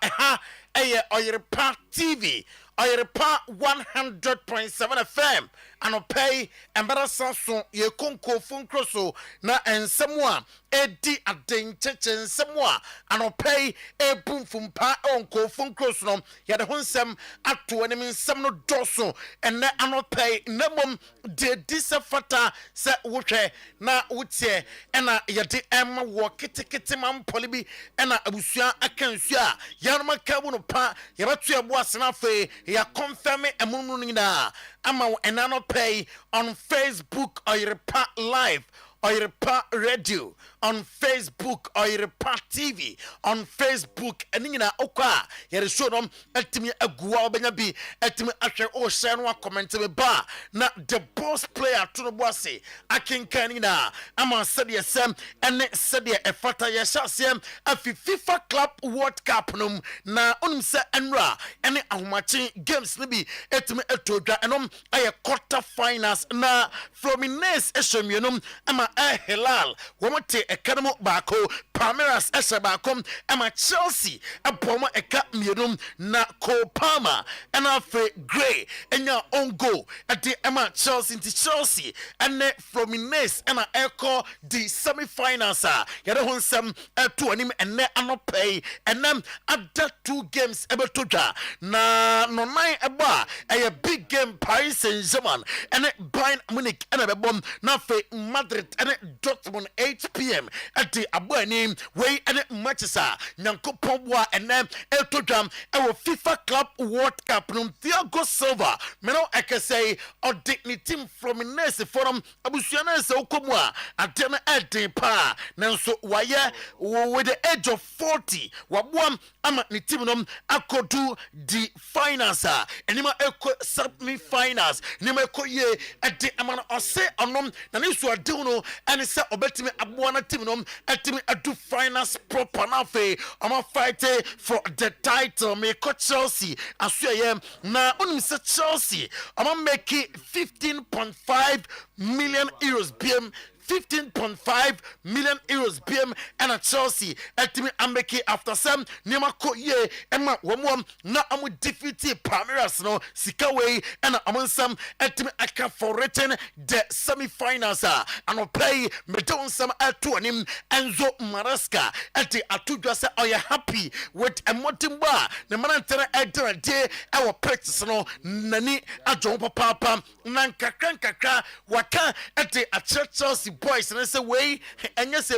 Oyerepa TV Oyerepa 100.7 FM anopay embarasa so ye konko funkroso na ensemwa edi adencheche ensemwa anopay ebumfumpa onko funkroso no ye de honsem ato enim nsem no doso ene anopay nemom de disafata se wohwe na wotie ena ye de emma wo kitikiti mam polibi ena abusua akansu a yanoma kabu no pa ye batu ebo asena fe ya confirm emunu nyina ama enano pay on Facebook Oyerepa live Oyerepa radio on Facebook Oyerepa TV on Facebook enina okwa yere show no etimi agua obenya bi etimi ahwe o share no comment me ba na the boss player to no boss akenkan na ama said yesem ene said ye efata ye hyasem afi FIFA Club World Cup num na onum se enra ene ahomachi games ne bi etimi etodwa enom aye quarter finals na Fluminense eshemienum ama Hilal womote ekademo bako Palmeiras eshabakom ama Chelsea aboma eka mienum na Kopama ena fe Gray enya ongo ade ama Chelsea nti Chelsea ene Fluminense ena eko di semi-finals yade honsem eto anim ene anopay enem ada 2 games ebetodwa na nonai eba eye big game Paris Saint-Germain ene Bayern Munich ene bebom na fe Madrid ene Dortmund 8 p.m. at the Abani way and matches Nyankopon boa and then Eltodam our FIFA Club World Cup num Thiago Silva meno I can say or dignity from Nese forum Abusiana so komwa atema eden pa nanso waye with the age of 40 wabwam ama ni team nom akodu the finals enima eko semi finals nima eko ye ade amana ose onom na niso ade no ene se obetimi aboa na team nom atimi adu to finance proper now fe I'm fighting for the title me ko Chelsea asuyem na onim se Chelsea I'm making 15.5 million euros BM 15.5 million euros BM and a Chelsea ultimate Ambeki after some Nimako ye Emma Womwom na amu defeated Palmeiras no Sikaway and among some ultimate account for written the semi-finals and will play Medon some Atuanim Enzo Maraska at the Atuja say are you happy with a motimba the manantera edra day our practice no nani ajon papa nanka kakra waka at the Chelsea boys and I say way and yes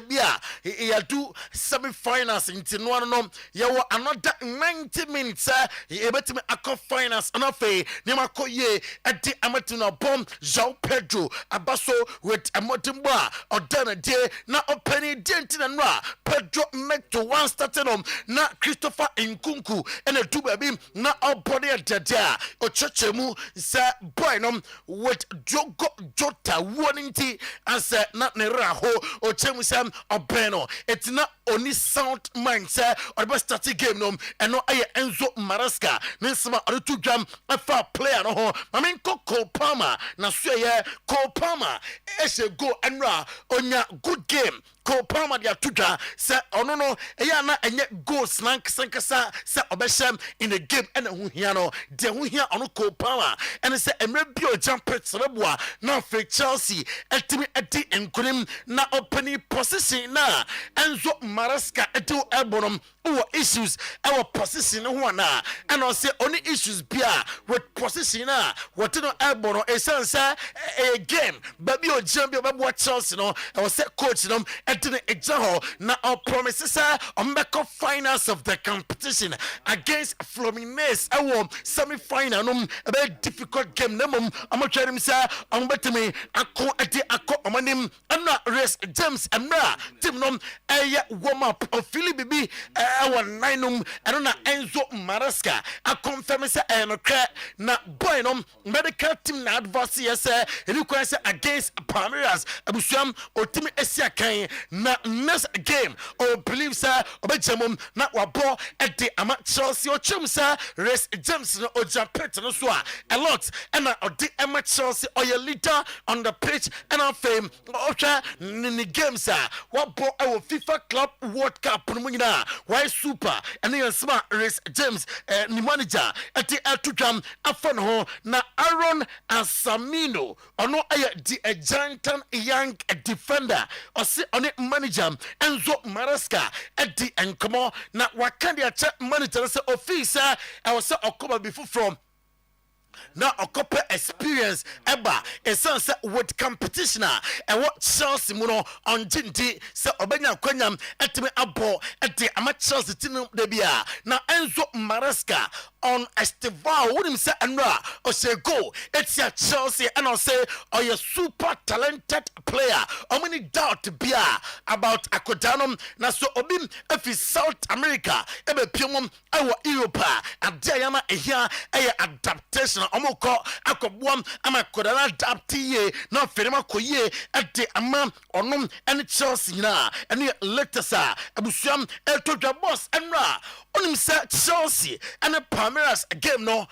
ya do semi-finals into no ya another 90 minutes he able to make finals and afe Nimako ye at the Amatuna bomb João Pedro Abaso with a motimba or done a day na opening dent and ra Pedro make to one starting na Christopher Nkunku and a two baby na our body at the day or churchemu sa boy with Jogo Jota warning tea as not Neraho or Chemusam or Beno. It's not only sound mindset or best starting game and no Enzo Maraska. Nisma or two jam a far player no. I mean Cole Palmer na suya Cole Palmer go and ra on your good game. Cole Palmer dia tuja say oh no eya na enye goal slank sankasa say obesham in the game and hu hia no de hu hia ono Cole Palmer and say emre bio jump seleboa na fe Chelsea etimi edi enkunim na opening position na Enzo Maraska edu elbonom issues our position ho na and I say only issues bia with position na what no elbow no e sense a game baby o jambia baby Chelsea no I was say coach no didn't example now our promises on back of finals of the competition against Fluminense our semi-final a very difficult game I'm not trying to say I'm better me ako amanim I'm not race James I'm not team warm up of Philip BB our 9 and on Enzo Maraska I confirm say no crack na boy medical team na advance yes request against Palmeiras abusuam o team Asia kan na next game or believe sir obejamum na wabo at the Chelsea or Chumsa race James no ojapet no so a lot and the Chelsea or your leader on the pitch and our fame ocha ni games what ball our FIFA Club World Cup no nyina why super and then smart race James ni manager at the Atujam afon ho na Aaron Asamino ono the giant young defender or see on it manager Enzo Maraska Eddie and come on now what can they check manager say officer I was so come before from now a couple experience eba a sense with competition and what Chelsea muno on Jinti so obenya kwanyam etime abo ede Chelsea tinu de bia now Enzo Maraska on Esteval wouldn't say anra or say go it's your Chelsea and I'll say or your super talented player how many doubt bia about Akodanum na so obim if is South America ebe piomum our Europa and Diana here a adaptation omoko akobwam amakodana adapt ye na ferema koye ade ama onum and Chelsea na and latest abusuam eltodwa boss enra onim say Chelsea and Palmeiras game no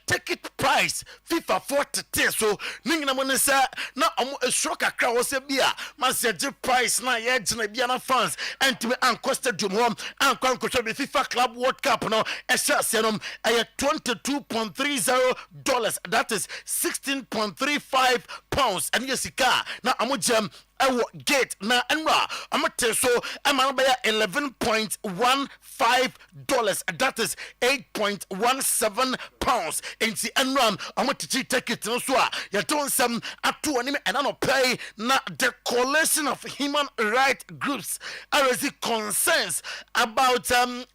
ticket price FIFA 40 so ningina mo ne say na omo esro kakra wo se bia message price na ye gina bia na fans and me ancosta dum home ankwan ko be FIFA Club World Cup no esase no $22.30 that is 16.35 pounds and yesika na amojam gate na enra amate so amanabaya $11.15 that is 8.17 pounds in the enram amate ticket no so ya don some atu anim and no pay na the coalition of human rights groups are concerns about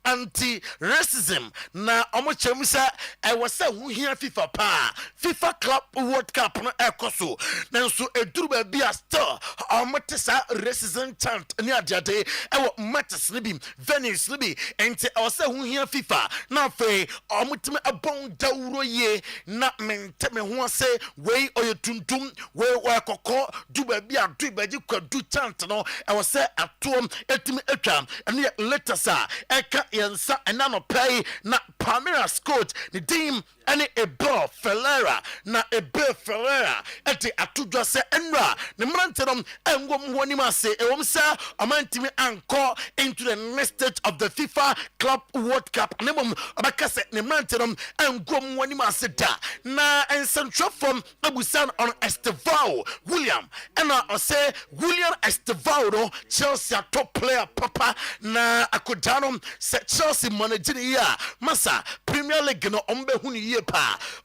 anti-racism na omochemusa I was say who here FIFA Club World Cup no ekoso na so eduru ba bia still Omatesa racism chant near Jade, our matches libby, Venice libby, and say also who here FIFA. Now, Fay, Omutim a bone dauro ye, not men tell me who say, way or your tuntum, where work or call, do baby, do baby, you could do chant, no, I was say at home, etime etram, and yet let us, Eka Yansa, and none pay, not Palmera Scott, the team. Any a ball Ferreira na a bell Ferreira at the Atudra se Enra the Manterum and Womwanima say Omsa Amantimi anchor into the next stage of the FIFA Club World Cup Nemum Abacase the Manterum and Gomwanima Seta na and central from Abusan on Estevao William and I say William Estevao Chelsea top player Papa na Akodanum set Chelsea Managerial Massa Premier League no Ombe Huni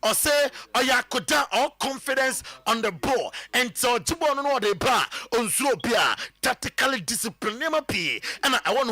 or say Oyakoda all confidence on the ball and so Jibon no de bra on Slopia tactically disciplined P and I want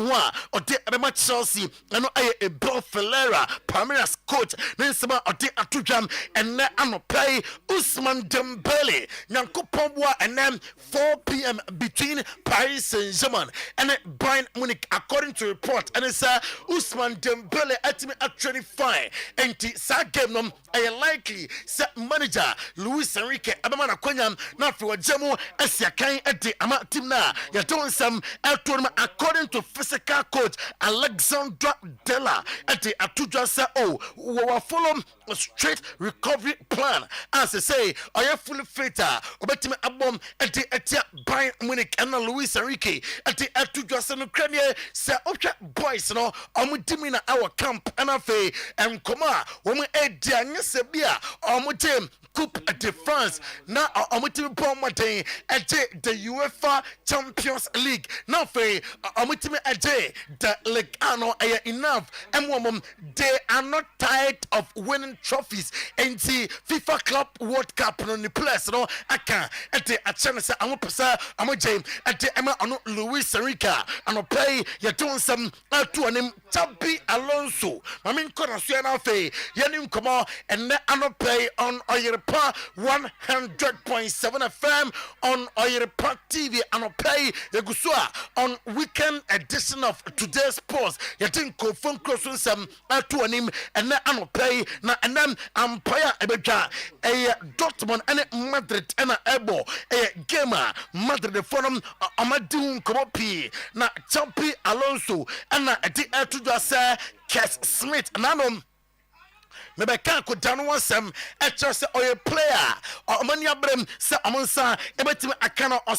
or de Chelsea and a ball Ferreira Palmeiras coach Nensama or de Atujam and then I'm play Usman Dembele Nyanko Pomwa and then 4 p.m. between Paris Saint-Germain and Bayern Munich according to report and it's Usman Dembele at me at 25 and the game I likely set manager Luis Enrique Abamana Kwanyam not for Jamo as ya kind at the Amatimna. You're doing some according to physical coach Alexandra Della at the Atuja say, oh, we will follow a straight recovery plan. As I say, I am fully fit. Obetim Abom at the Etia Bayern Munich and Luis Enrique at the Atuja Ukraine say, okay, boys, no, I'm with our camp and I say, and come on, woman. Dianya Sebia, Omotem, Coupe de France, now Omotim Pomatin, the UEFA Champions League. Now, Fay, Omotim Ade, the Legano, enough, and woman, they are not tired of winning trophies. And the FIFA Club World Cup on the place, no, I can't. At the Achana, I'm a pasa, I'm a James, at the Emma Luis Enrique, and I'll play, you're doing some to an Chabi Alonso. I mean, Conasuana Fay, Yanim come on, and then I'm play on Oyerepa 100.7 FM on Oyerepa TV, and I'll play the Gusua on weekend edition of Today's Sports. You think Kofun Crossing some to an him, and then I'm play now, and then I'm Paya Ebeja, a Dortmund and Madrid and a Ebo, a gamer, Madrid the forum, Amadou Kopi, na Champi Alonso, and a to just say, Cass Smith, and maybe can't go down one some just or a player or money abram say amonsa ebetim akana or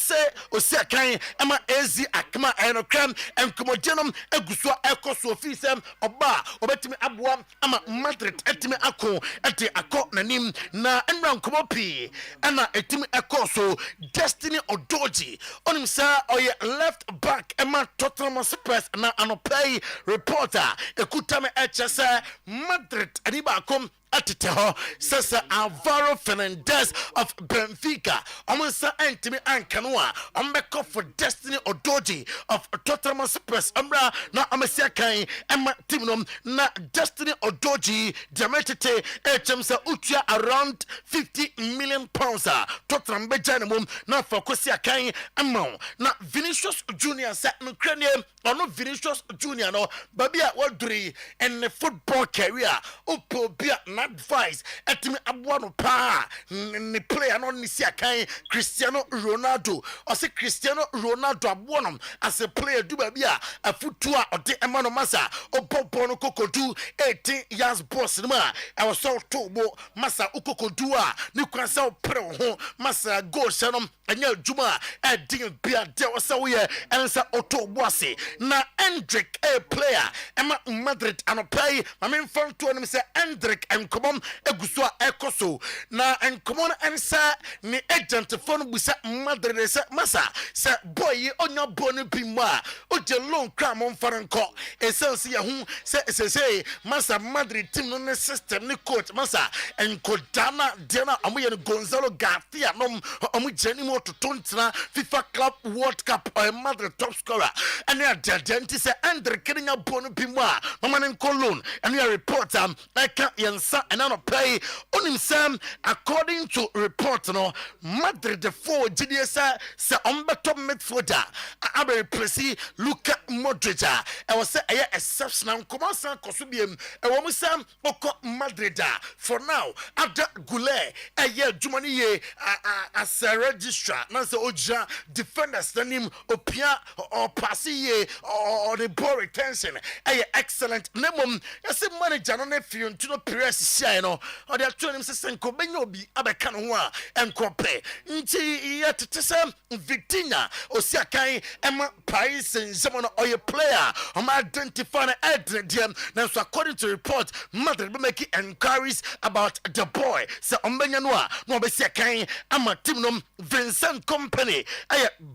say kan ema ezi akama and cram and comogenum egusua ekoso fisem oba obetim aboa ama Madrid etimi ako eti akọ nanim na enran komopi ana etimi ekoso Destiny Odoji onim say oye left back ema Tottenham Spurs na anopay reporter ekutame say Madrid aniba come at the says Alvaro Fernandez of Benfica. Omonsa Antimi Ankanoa. Ombeko for Destiny Odoji of Tottenham Spurs. Umbra na Amesia Kai Emma Timnum na Destiny Odoji Demetite Echemsa Utia around 50 million pounds. Tottenham Bejanimum na for Kosia Kai Emma na Vinicius Junior set in Ukraine or no Vinicius Junior no Babia Wadri and the football career Upo Bia advice etimi abuano pa ni player no ni sia kan Cristiano Ronaldo or say Cristiano Ronaldo abuano as a player do bia afutua ode emano masa obobo no kokodu 18 years boss no ma I was so tobo masa ukokodu a ni kwansa pre ho masa goal shanom anya juma edin bia de wasa we ensa otobo ase na Endrick a player Emma Madrid anopay I mean fun to him say Endrick and come on egusua ekoso na enkomon ensa ni agent phone busa Madrid se masa se boy onya bonu bimwa oje loan kra mon faranko esense ya hu se masa Madrid team no ne system ni coach masa enkodana dena amoye no Gonzalo Garcia no amu jeni mo to tontra FIFA Club World Cup or Madrid top scorer and ya identity se Andre kenya bonu bimwa mama ne kolon and ya report eka yensa enano pay onim sam according to report no Madrid the 4 GDS se ombeto midfielder abe replace Luka Modric e was say exceptional commence kosubiem e wo musam boko Madrid for now ada Goulet eye djumani ye as a registrar na se oja defenders nanim opia or pass ye or the ball retention excellent nemum yesi manager no nefi ntuno press sia no or they tell him say nko benyo obi abeka no ho a enkope nti yetete Vitinha osiakan ema Paris Saint-Germain or a player identify them now so according to report Madrid be making inquiries about the boy say ombenya no be siakan ama team no Vincent company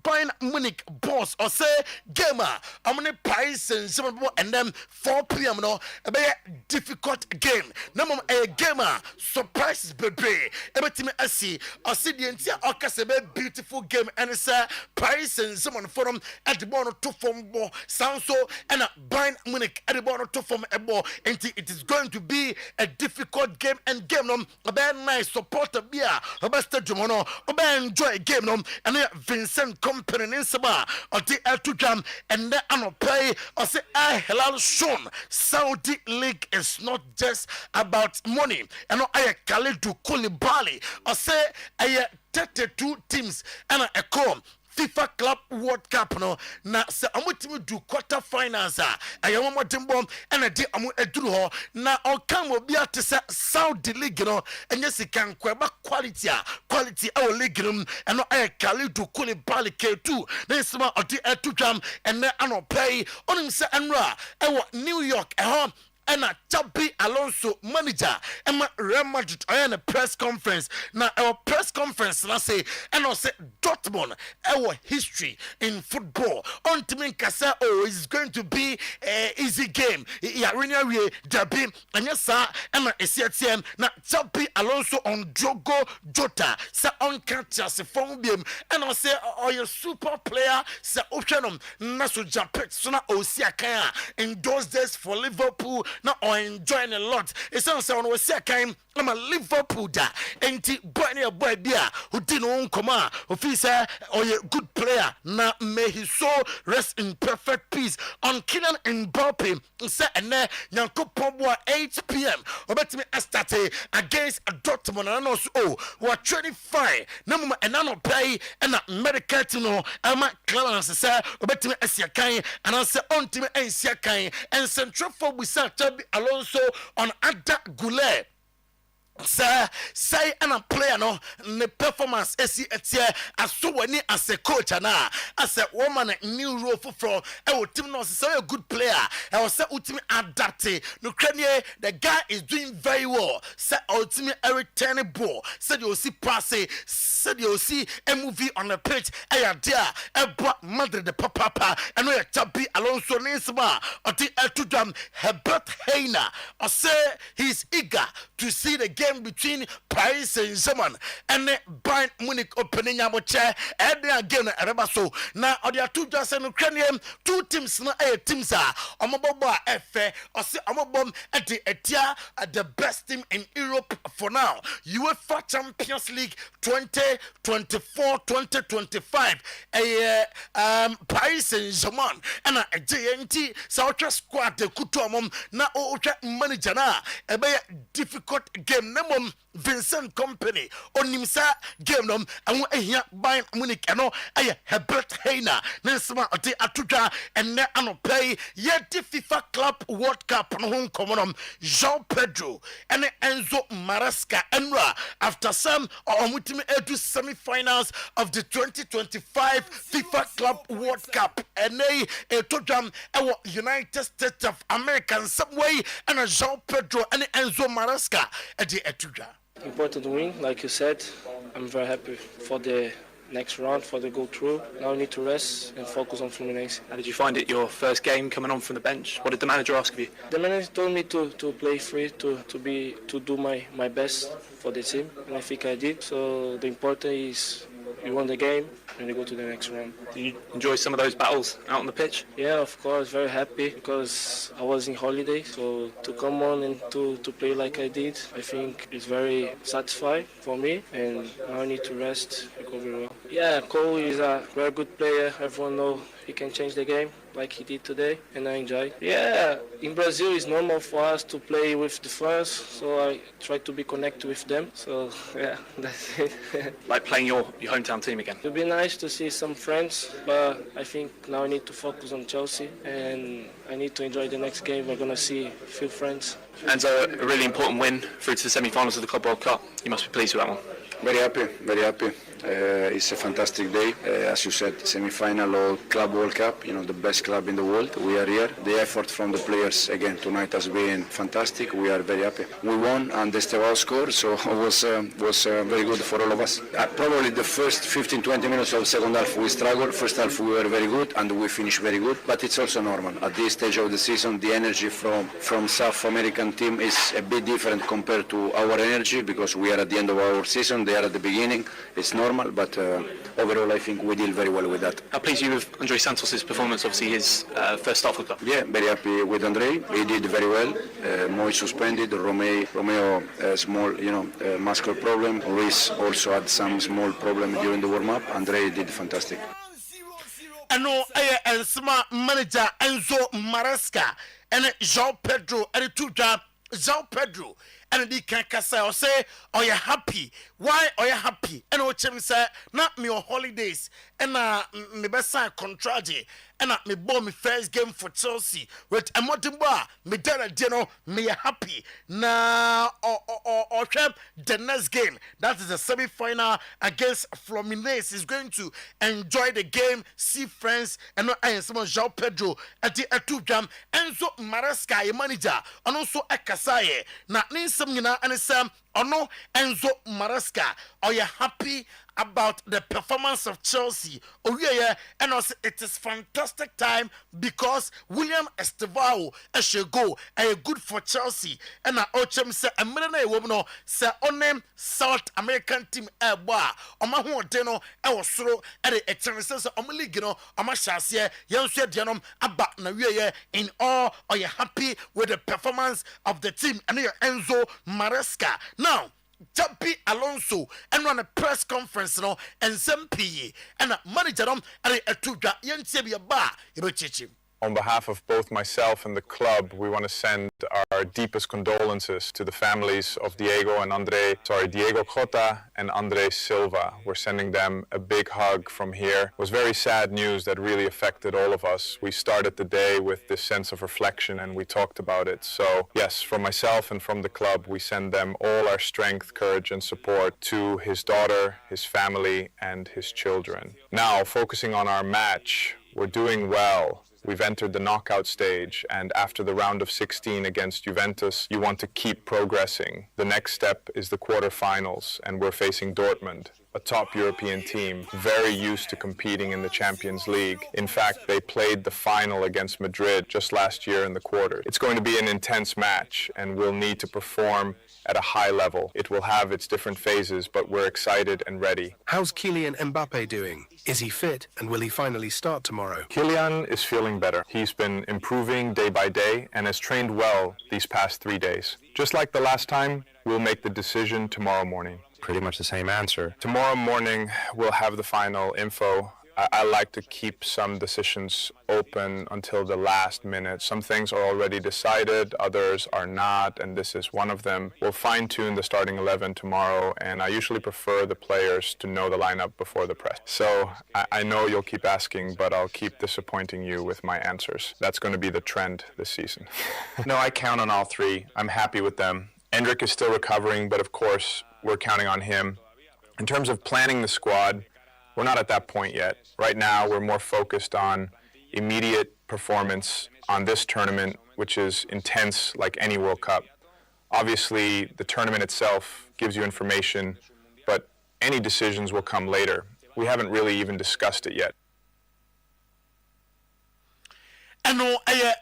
Bayern Munich boss or say gamer amne Paris Saint-Germain and them 4 p.m. no a be difficult game no a gamer surprises bebe ebetimi asi or see the entire okase be beautiful game and say Paris Saint-Germain forum at the ball to form ball sound so and Bayern Munich at the ball to form a ball and it is going to be a difficult game and game no a very nice supporter beer a best stadium no a enjoy a game no and Vincent company in Saba or the to jam and then I play or say Hilal Shon Saudi League is not just about money and I Khalidou Koulibaly or say 32 teams and a come FIFA Club World Cup no na se amutimi do quarter finals ayawo modimbo and de amu eduru ho na okan obi atese Saudi League no enye sikan kweba quality our league no eno Khalidou Koulibaly K2 na isma odi etudwam ene anopay onim se enra ewo New York and a Chabi Alonso manager and Real Madrid on a press conference. Now our press conference na say and I say Dortmund our history in football. On to me kasa it's going to be a easy game. Ya we derby and yes sir and a na Chabi Alonso on Drogo Jota sa on catch as a phone beam and I say your super player sa optionum naso japet sona Osiakaya in those days for Liverpool. Now I enjoying a lot. It sounds like we say kind I'm a Liverpool da. Enti boy beer who didn't come on. Officer or a good player. Now may his soul rest in perfect peace. On Kylian Mbappe say and there Yanko Pomboa 8 p.m. Obet me estate against a Dortmund and also we're 25. No and I don't pay and a medical to know I'm a Clarence say obet me Esiakai and I say on to me Esiakai and Central for we Chabi Alonso on Ada Goulet. Say and a player no the performance as so when as a coach and as a woman new role for a team no say a good player I was say ultimate adapted no the guy is doing very well say ultimate a returning ball said you see pass said you see a movie on the pitch there a brought Madrid the papa and we Chabi Alonso Nisma or the Etudam Herbert Heiner or say he's eager to see the game between Paris Saint-Germain and Bayern Munich opening up chair and again so now there are two just in Ukrainian 2 teams na teams are omobobo efe or say omobom at the best team in Europe for now UEFA Champions League 2024-2025 Paris Saint-Germain and a JNT South squad the kutomom na o manager na a difficult game nemom Vincent company onimsa game nom and here Bayern Munich no Herbert Heiner Nesma ati atuja and ne anopay yet FIFA Club World Cup no home common Jean Pedro and Enzo Maresca Enra after some omutimi edu semi-finals of the 2025 FIFA Club World Cup and a tojam United States of America in some way and Jean Pedro and Enzo Maresca at the etuja. Important win, like you said. I'm very happy for the next round, for the go through. Now we need to rest and focus on Fluminense. How did you find it, your first game coming on from the bench? What did the manager ask of you? The manager told me to play free, to do my best for the team, and I think I did. So the important is you won the game and you go to the next round. Do you enjoy some of those battles out on the pitch? Yeah, of course, very happy because I was in holiday, so to come on and to play like I did, I think it's very satisfying for me, and now I need to rest, recover well. Yeah, Cole is a very good player. Everyone knows he can change the game like he did today, and I enjoy. Yeah, in Brazil it's normal for us to play with the fans, so I try to be connected with them. So yeah, that's it. Like playing your hometown team again? It would be nice to see some friends, but I think now I need to focus on Chelsea, and I need to enjoy the next game. We're going to see a few friends. And a really important win through to the semi-finals of the Club World Cup. You must be pleased with that one. Very happy, very happy. It's a fantastic day. As you said, semi-final of Club World Cup, the best club in the world. We are here. The effort from the players again tonight has been fantastic. We are very happy. We won and the Estevao scored, so it was very good for all of us. Probably the first 15-20 minutes of the second half we struggled. First half we were very good and we finished very good, but it's also normal. At this stage of the season, the energy from South American team is a bit different compared to our energy because we are at the end of our season. They are at the beginning. It's normal, but overall I think we deal very well with that. How pleased are you with Andre Santos' performance, obviously his first start for the club? Yeah, very happy with Andre. He did very well. Moy suspended, Romeo small, muscular problem. Ruiz also had some small problem during the warm-up. Andre did fantastic. Ano and Sma manager Enzo Maresca and João Pedro and João Pedro and the Kankasa or say, are you happy? Why are you happy? And what you say, not me on holidays, and me best sign contract, and me bought me first game for Chelsea with a Motimba, me done me happy. Now, or the next game, that is the semi-final against Fluminense, is going to enjoy the game, see friends, and not some João Pedro at the Atugam, Enzo Maresca, manager, and also Ekasaye. Now, and Sam, no Enzo Maresca, are you happy about the performance of Chelsea? Oh yeah, and also it is fantastic time because William Estevao should go good for Chelsea. And I Ochem say a million woman say on them South American team bar on my home deno was throw at the exercises of my league, on my chassis, young said Janum about na in all. Are you happy with the performance of the team? And you're Enzo Maresca now. Chappy Alonso and run a press conference and some PE and manager and a tuga Yansebia bar. On behalf of both myself and the club, we want to send our deepest condolences to the families of Diego Jota and Andre Silva. We're sending them a big hug from here. It was very sad news that really affected all of us. We started the day with this sense of reflection and we talked about it. So yes, from myself and from the club, we send them all our strength, courage and support to his daughter, his family and his children. Now, focusing on our match, we're doing well. We've entered the knockout stage, and after the round of 16 against Juventus, you want to keep progressing. The next step is the quarterfinals, and we're facing Dortmund, a top European team, very used to competing in the Champions League. In fact, they played the final against Madrid just last year in the quarter. It's going to be an intense match, and we'll need to perform at a high level. It will have its different phases, but we're excited and ready. How's Kylian Mbappe doing? Is he fit, and will he finally start tomorrow? Kylian is feeling better. He's been improving day by day and has trained well these past 3 days. Just like the last time, we'll make the decision tomorrow morning. Pretty much the same answer. Tomorrow morning, we'll have the final info. I like to keep some decisions open until the last minute. Some things are already decided, others are not, and this is one of them. We'll fine-tune the starting 11 tomorrow, and I usually prefer the players to know the lineup before the press. So I know you'll keep asking, but I'll keep disappointing you with my answers. That's going to be the trend this season. No, I count on all three. I'm happy with them. Endrick is still recovering, but of course, we're counting on him. In terms of planning the squad, we're not at that point yet. Right now, we're more focused on immediate performance on this tournament, which is intense like any World Cup. Obviously, the tournament itself gives you information, but any decisions will come later. We haven't really even discussed it yet. Eno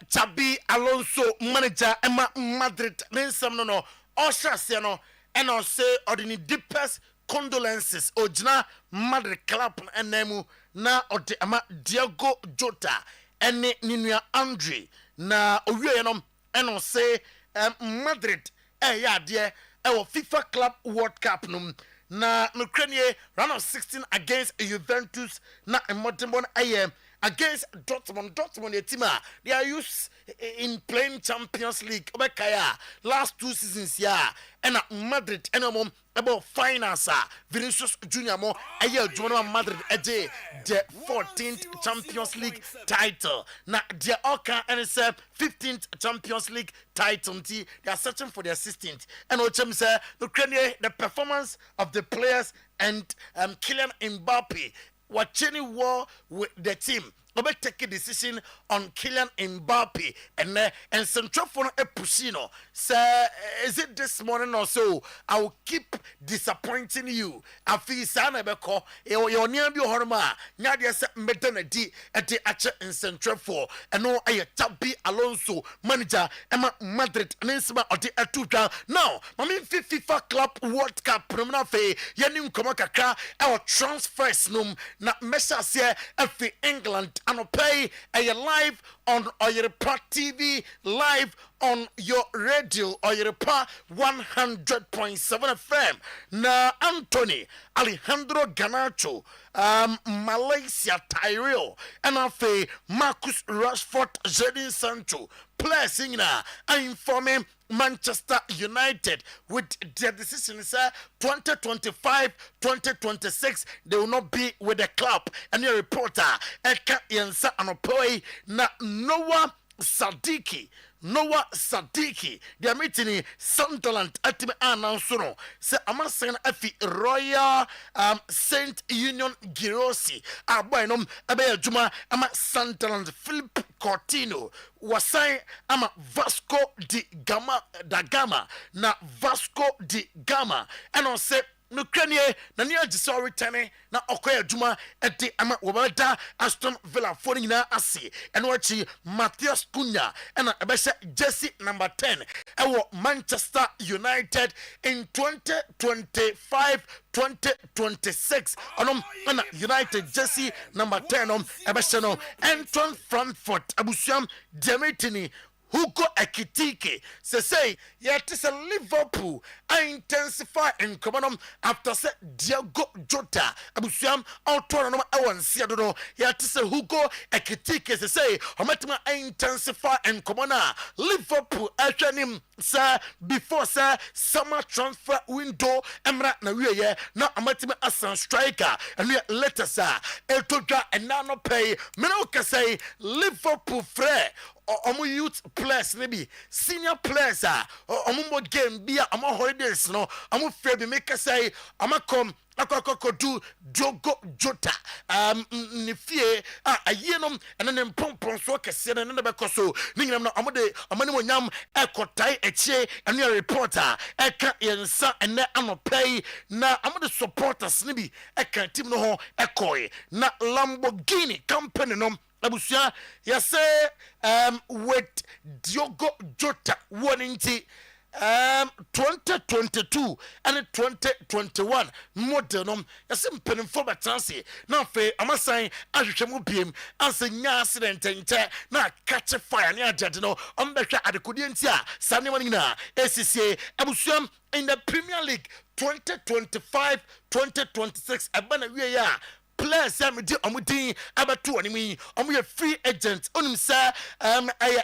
Chabi Alonso manager Emma Madrid Nensam no Osha Siano and I say or the deepest condolences ojina Madrid club enemu na ode ama Diego Jota ene ninua Andre na owie no eno say Madrid ya de FIFA Club World Cup num na Ukraine round of 16 against Juventus na Modern against Dortmund a team they are used in playing Champions League last 2 seasons here and Madrid and about finance Vinicius Junior mo Madrid the 14th Champions League title na the Oka and it's 15th Champions League title they are searching for their 16th and Ochem say the performance of the players and Kylian Mbappe watching war with the team. Obe take a decision on Kylian Mbappe and Central for a Pusino. Sir, is it this morning or so? I will keep disappointing you. I feel sana beko. Your near be horma. Nadia set meternity at the Ache in Central for and no a Tabi Alonso manager Emma Madrid and Insima or the Atuta. Now, Mami FIFA Club World Cup Promna Fe Yanim Komakaka our transfers num na message here at England. And pay a live on Oyerepa TV, live on your radio, Oyerepa 100.7 FM. Na Anthony Alejandro Ganacho, Malaysia Tyrell, and Afe Marcus Rashford, Jadon Sancho, playing now. I informing Manchester United with their decision 2025-2026 they will not be with the club and your reporter Eka Yensa Anopoi na Noah Sadiki they are meeting Sunderland at me announce say amasen afi Royal Saint Union Girosi aboinom abe juma ama Sunderland Philip Coutinho wasai ama Vasco da Gama na Vasco da Gama and on say Nukrenie na ni agisa returning na okoya juma edi ama wabada Aston Villa for na ase and wachi Matthias Cunha and abesha jersey number 10 ewo Manchester United in 2025-2026 on United jersey number 10 abesha no Anton Frankfurt abusiam Demetini Hugo Ekitike say yet is a Liverpool I intensify in common after say Diego Jota abusiam autonomo awan siadono yet is a Hugo Ekitike say ometima I intensify in common Liverpool achanim sir before sir summer transfer window emra na wiye na ometima asan striker and we later sir etoja and now pay me no say Liverpool free omo youth players maybe senior players omo game bia omo holidays no omo fair be make say omo come akokodu Diogo Jota ni fie ayenom ene ne mpompon so kese ne ne bekoso ningram na omo de omani monyam ekotai echie ene reporter eka yensa ene anopay na omo de supporters ne bi eka team no ho ekoi na Lamborghini company no abusia say with Diogo Jota warning 2022 and 2021 model yasim penfo batanse na fe amasan ahwehwemu biem anse nya accident nte na catch fire ne agade no ombehwa adekodie ntia sane wani na ACC abusuam in the Premier League 2025-2026 abana wie ya players am di omudin abatu onimi omu free agent onim say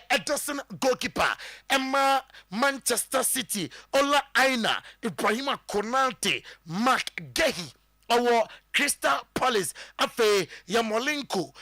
Ederson goalkeeper Emma Manchester City Ola Aina Ibrahima Konate Mark Gehi our Crystal Palace afe Yamolenko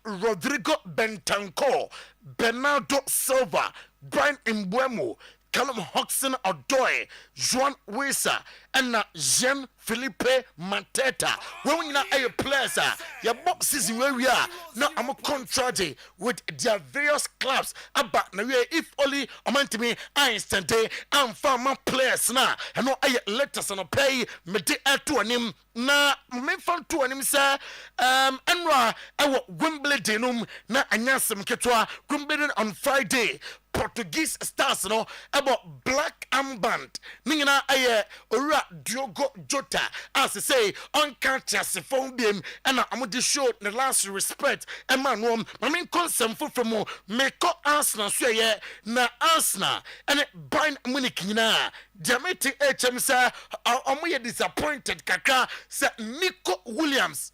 Rodrigo Bentancur Bernardo Silva Brian Mbeumo Callum Hudson-Odoi, Joan Wissa, and Jean-Philippe Mateta. When we now are players, your box season where we are, now I'm a contract with their various clubs. About now, if only a man to me, I instantly, I'm for my players now. And no, I let us on a pay, me to an him. Na me fan to anim sir enra I Wimbledon na anyasem ketwa Wimbledon on Friday Port Portuguese stars no about black armband ningina aye ora Diogo Jota as say on catches phone beam and amudi show the last respect e man no I mean consent from me ko Arsenal so ye na Arsenal and bind Munich nyina Jamaica HM say omoye disappointed kakra say Nico Williams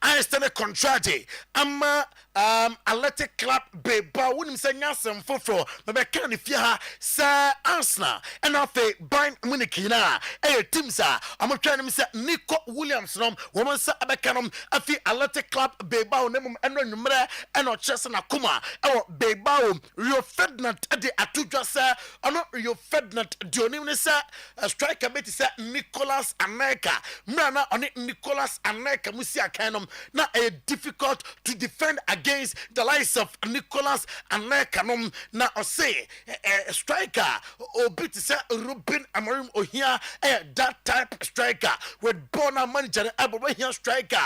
I stand a contract. I'm athletic club beba wouldn't say nyasem foforo but be kan fia sir Arsenal and afa bind Munikina team sir I'm trying to say Nico Williams no woman sir abekanom afi athletic club beba onemum eno nwumre eno chese na kuma beba Rio Ferdinand de atudwa sir ono Rio Ferdinand dionim ne sir striker beti sir Nicolas Anelka mrana oni Nicolas Anelka musia kanum na difficult to defend against the likes of Nicolas Anelka na say striker obiti say Ruben Amorim ohia that type striker with Bona manager here striker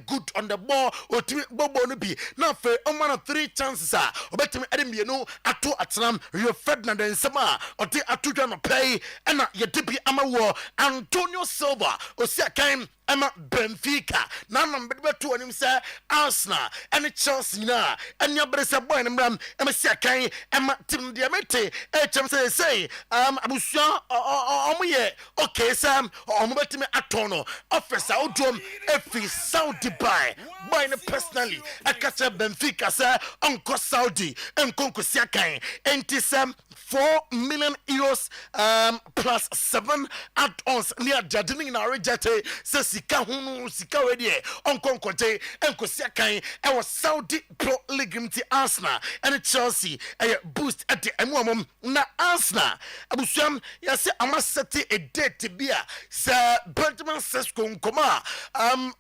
good on the ball otimi bobo no bi na fe o 3 chances obetimi edem no ato atenam Rio Ferdinand nsema oti atudwa no pay na yedibi amawo Antonio Silva osiakan Emma Benfica na number 2 anim say Arsenal and Chelsea na and your brother boy nambram Emma siakan Emma team diamete HM say abusia omoye okay sam omobetimi atono officer odom efi Saudi buy personally akacha Benfica say onko Saudi enkonko siakan entisam 4 million euros plus 7 add-ons near Jardini na rejete se sika hunu sika wedi onkonkote enkosiakan e was Saudi Pro League mti Arsenal and Chelsea boost at the emomom na Arsenal abusuam ya se amasete a date bia se Benjamin Sesko nkoma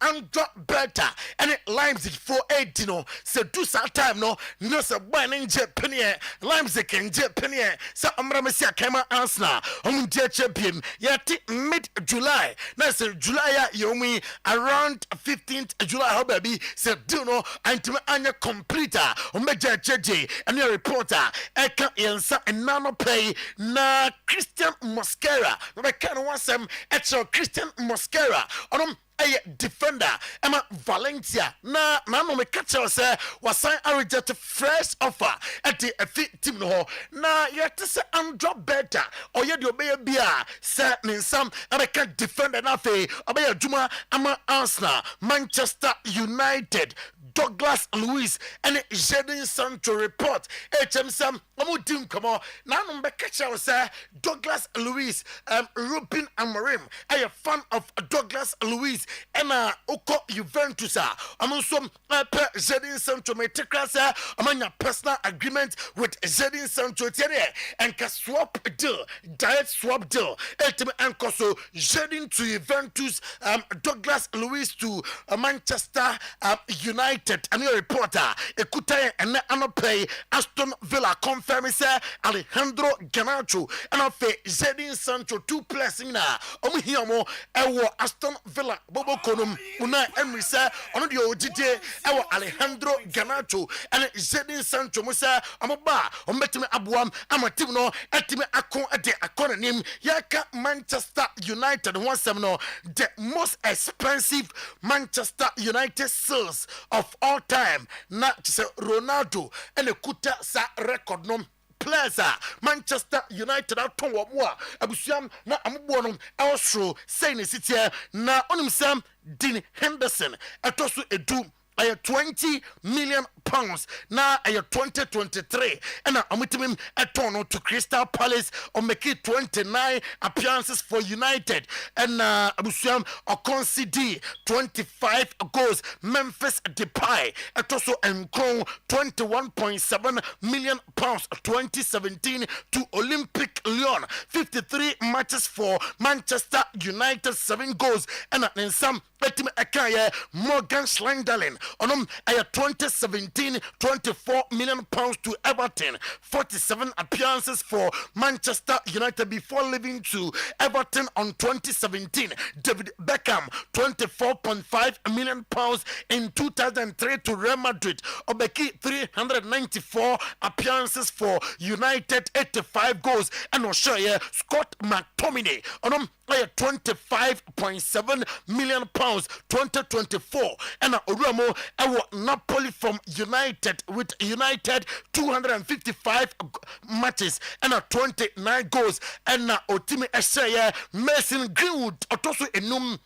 andra better and Leipzig 480 no se do sa time no se boy nje penny Leipzig nje penny se amra mesia kema Arsenal omdie champion yati mid July na se July yomi around 15th July how baby se do no antime anya completer omeja cheje and your reporter eka yensa enano pay na Christian Mosquera no can wasem echo Christian Mosquera onom defender Emma Valencia na no me catch us was I reject fresh offer at the team no na yet say I'm drop better or you obey bia say some I can defend enough obey juma ama Arsenal Manchester United Douglas Luiz and Jadon Sancho report HM Sam amudim come on na no me catch us Douglas Luiz Ruben Amorim a fan of Douglas Luiz Emma Oko Juventus amonso per Jadon Sancho me tekrasa amanya personal agreement with Jadon Sancho tiere and ka swap deal direct swap deal etim enkoso Jadon to Juventus Douglas Luiz to Manchester United and your reporter ekuta and anopay Aston Villa confirm say Alejandro Garnacho and of Jadon Sancho 2 plus na omuhiamo ewo Aston Villa bobo konum una Emery say ono de odide ewo Alejandro Garnacho and Jadon Sancho musa amoba ometime aboam amatim no etime akon de akonanim yaka Manchester United one no the most expensive Manchester United sales of all time na Ronaldo and ekuta sa record no players Manchester United aton wo mo abusuam na ambo no elsro say ne sitia na onim sam Dean Henderson atoso edu 20 million pounds na 2023 and amutimim etono to Crystal Palace or make it 29 appearances for United and abusuam concede 25 goals Memphis Depay etoso enkron 21.7 million pounds 2017 to Olympic Lyon 53 matches for Manchester United 7 goals and in some Morgan Schneiderlin Onum a 2017 24 million pounds to Everton, 47 appearances for Manchester United before leaving to Everton on 2017. David Beckham, 24.5 million pounds in 2003 to Real Madrid. Obeki, 394 appearances for United, 85 goals. And O'Shea, Scott McTominay, on 25.7 million pounds 2024. And Oramo, Napoli from United with United 255 matches and 29 goals. And Otimi Esaya, Mason Greenwood, Otoso Enum,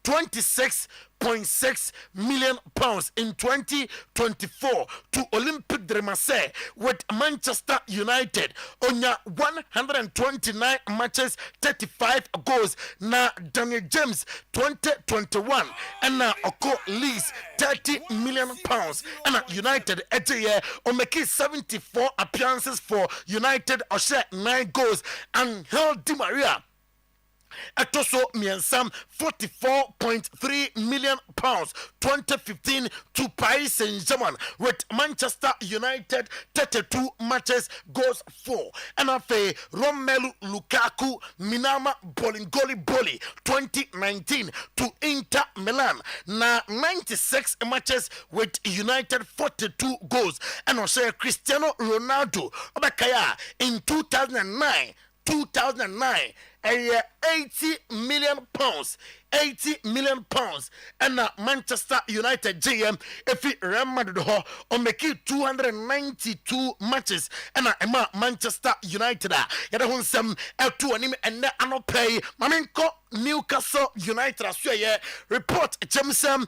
26.6 million pounds in 2024 to Olympique de Marseille with Manchester United. Onya 129 matches, 35 goals. Na Daniel James 2021 and na Oko Lees 30 million pounds. And United Ejeye Omeki 74 appearances for United. Oshe 9 goals. And Hel Di Maria Atoso Miensam 44.3 million pounds 2015 to Paris Saint-Germain with Manchester United 32 matches, goals 4. And after Romelu Lukaku Minama Bolingoli Boli 2019 to Inter Milan na 96 matches with United 42 goals. And also Cristiano Ronaldo Obakaya in 2009 80 million pounds, 80 million pounds. And Manchester United GM if he Real Madrid or make it 292 matches. And Manchester United yada hun some to anim and no pay Maminko Newcastle United as report Jamesam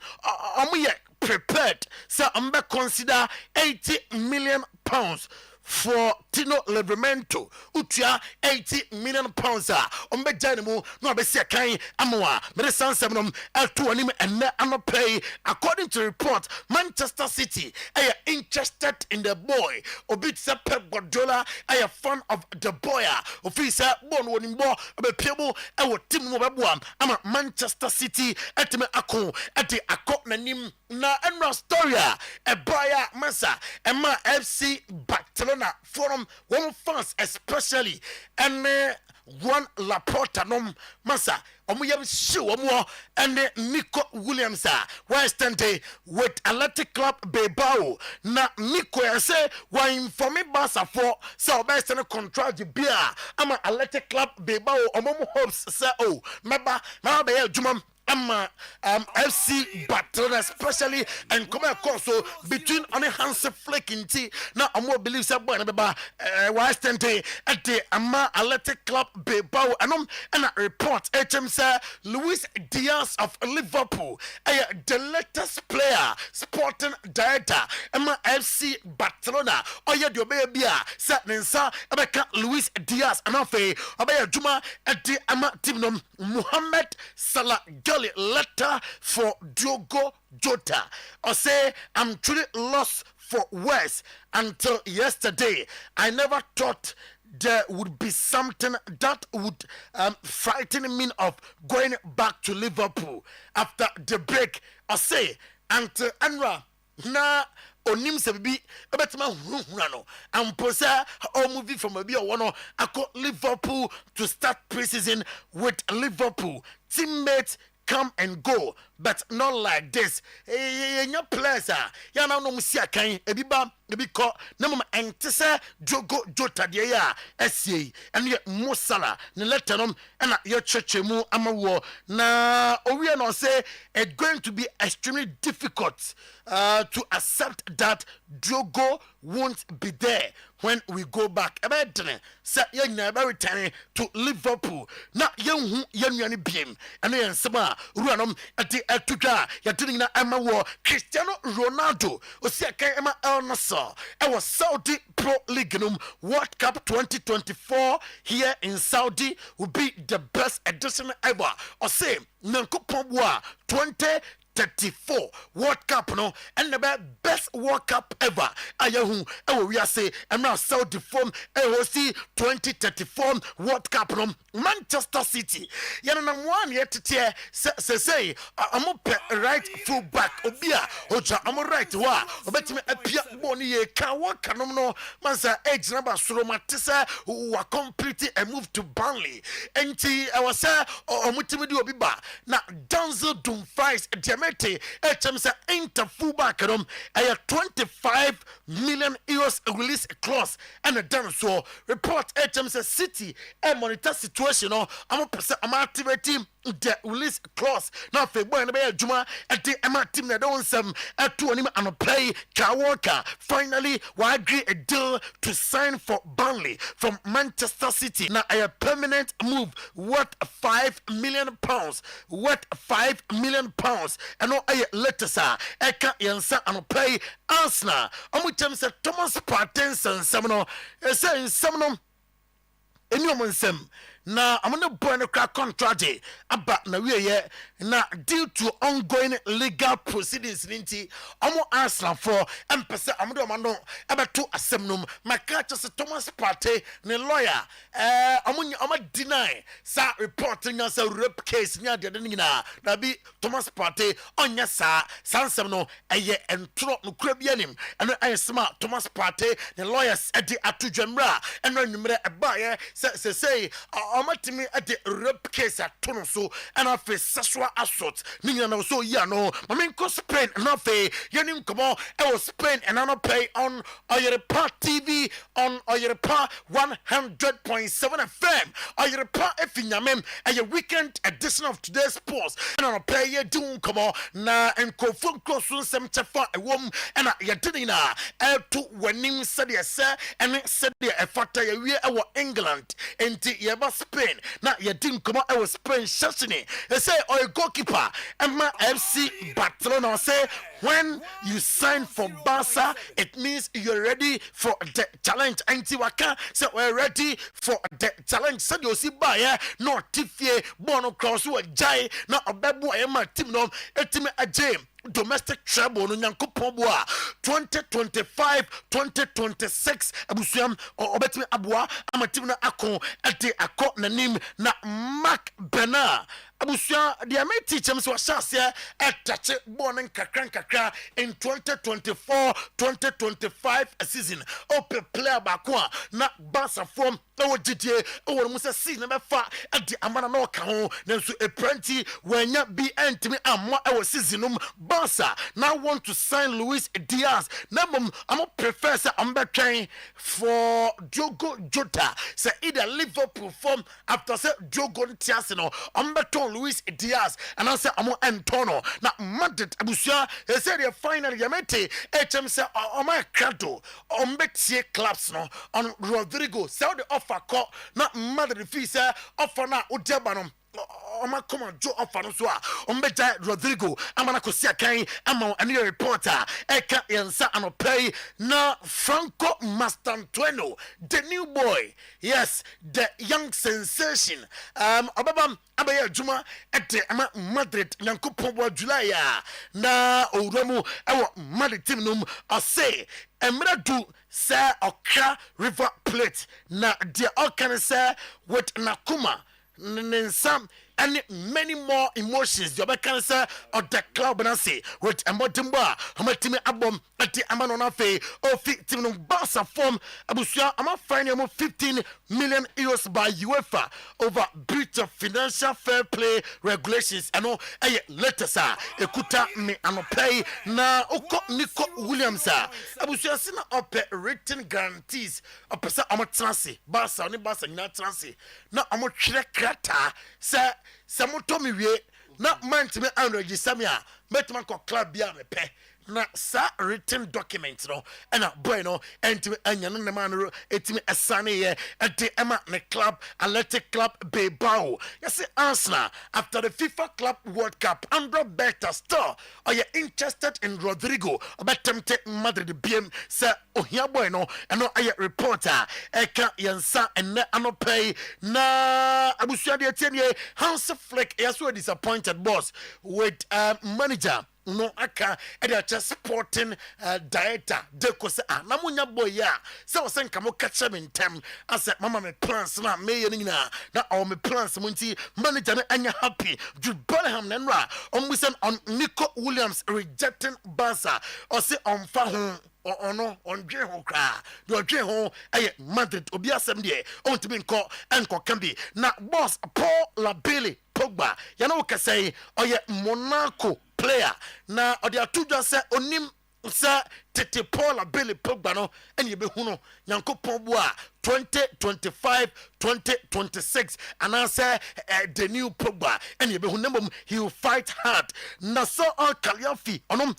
prepared so consider 80 million pounds for Tino Livramento, Utia 80 million pounds. Ombe Janimo, no Bessia Kai, Amoa, Medesan Seminum, L2 and no pay. According to report, Manchester City are interested in the boy. Obitsa Pep Guardiola are fan of the boy. Officer Bon Wonimbo, Abepebo, our team Mobabwam. I'm Manchester City at me Ako at the Akotnanim na Enra Storia, a buyer Massa, Emma FC Barcelona forum one fans especially and one Laporta nom Massa. Omuyam show more and Nico Williams Western Day with Athletic Club Bilbao. Na Nico say why inform me Barca for so best and contract the beer. I'm a Athletic Club Bilbao. Omomo hopes say oh meba jumam. FC Barcelona especially and come also between on a hands flick in tea. Now I more believe that boy Western Day at the Athletic Club Bilbao and a report HM Luis Diaz of Liverpool the latest player sporting director FC Barcelona the baby Satnensa Luis Diaz and Obey Juma at the team Mohamed Salah letter for Diogo Jota. I say I'm truly lost for words until yesterday. I never thought there would be something that would frighten me of going back to Liverpool after the break. I say until Anra na onim se bibi ebetima hunhurano amposa o movie from abi owono akọ Liverpool to start preseason with Liverpool teammates come and go, but not like this. Your players ya na no musia kan ebiba ebiko na mama entese Diogo Jota de ya esie and ye Mosala ne letterom na ye chechemu amawo na owie no say it's going to be extremely difficult to accept that Diogo won't be there when we go back. Ebedene say ye never return to Liverpool. Na ye hu ye nuane biem and ye nsema ruanom ati atudwa ye dini na amawo Cristiano Ronaldo osia kan ema El Nassr it was Saudi Pro League World Cup 2024 here in Saudi will be the best edition ever. Or say Nankopon 20 2034 World Cup no and the best World Cup ever ayahu we are say I'm now Saudi form see 2034 World Cup no Manchester City yana na one yet say I'm right full back obia oja I'm right wa obetime apia boni ye kan wa kanom no mansa age number soromatisa who are completely a move to Burnley enti I was say omutimi di obi ba na Danzo Dumfries Diamete HMS Inter fullback a 25 million euros release clause and a done so report HMS City and monitor situation I'm activating the release clause now for boy and be juma at the team that don't some to him and play Kawaka finally we agree a deal to sign for Burnley from Manchester City now a permanent move worth £5 million worth £5 million and no a letter sir eka yansa and play Arsenal amutem say Thomas Partey Semono say Semono enyomonsem na amana boy no crack contract aba na we na due to ongoing legal proceedings ninti omo Arsenal for empese amdo amano abeto asemnum makacha se Thomas Partey ne lawyer omo deny sa reporting as a rape case nya de nyina na bi Thomas Partey onya sa sansem no eye entro no kura bianim eno ayesema Thomas Partey ne lawyers edi atudwamra eno nwumre eba say omatimi at the rape case at Tonoso and of a sexual assault. Nina so yano, Maminko Spain and of a Yanim Como, I was Spain and I pay on Oyerepa TV on Oyerepa 100.7 FM. Oyerepa Efinyamem, a weekend edition of today's sports. And I'll pay ye doom come na and Kofun Crosun Sem Chafa a woman and Yadina to Wenim said yes, and said a factor our England and Yaba Spain. Now you didn't come out with Spain Shashini. They say or goalkeeper Emma FC Barcelona say when you sign for Barca, it means you're ready for the challenge. Antiwaka say we're ready for the challenge. Said you see by no Tifie Bono Cross who jai na obebu Emma team no etime ajem. Domestic trouble no nyankopon boa 2025-2026 abusuam obetime aboa amatim na akon ade akọ nanim na Mark Bernard abusuam the teach him so shase etache born kakra in 2024-2025 season open player bakwa na Barca from OGTA or musa see na befa ade amana na oka ho nanso epranti wanya bi entimi amma e seasonum Barca now want to sign Luis Diaz. Namum, I'm a professor. I'm between for Diogo Jota. Say either Liverpool form after say Diogo Tiasino. I'm between Luis Diaz and I say I'm Antonio. Now Madrid Abusia. He said the final Yamete. HM say my crado. Betie clubs no on Rodrigo. Say the offer call. Not Madrid fee say offer na Udiabanum. Oma come on Joe offer no so ombeja Rodrigo amana kosia kan ama ani reporter eka yansa anopay na Franco Mastantueno the new boy, yes, the young sensation ababam abaya juma ete ama Madrid nyankopon bo July na owramu ewo Madrid team num ose emra du say Okra River Plate na the all say with Nakuma some and many more emotions. The other cancer of the club and I say with a motimba, Hamatimi Abom at the Amanonafe or 15 Barca form Abusia. I'm finding 15 million euros by UEFA over breach of financial fair play regulations. I know a letter, sir. Ekuta me and pay na Oko Nico Williams. Abusia sina up written guarantees of person Amatransi, Barca, only Barca, not Transi. No, I'm a krata, sir. Samotomi we not man to me and register me. Metman ko club bia me pe na sa written document no ena boy no entimi anya no man no etimi esane ye ede ema ne club Athletic Club Bilbao. Yes, Arsenal after the FIFA Club World Cup, Andrew Berta still are you interested in Rodrigo? About tempted Madrid BM sir ohia boy no and no I reporter eka yansa and no pay na abusuade etienne Hans Flick is so disappointed boss with manager no aka just sporting director de ko se na munya boy ya se o sen kamo catch me ntem as mama me plans na me ye na all me plans munti manager na anya happy Jude Bellingham na nra on Nico Williams rejecting Barca or say on fa ho ono on dwe ho kra do dwe ho Madrid obi asem de on to be enko kambi na boss Paul Labile Pogba ya no ka say oye Monaco player na odi atudwa se onim se tete Paul Labile Pogba no eni be hu no Nyankopon bo a 2025-2026 and I say the new Pogba eni be hu nemom he will fight hard na so Alkaline onom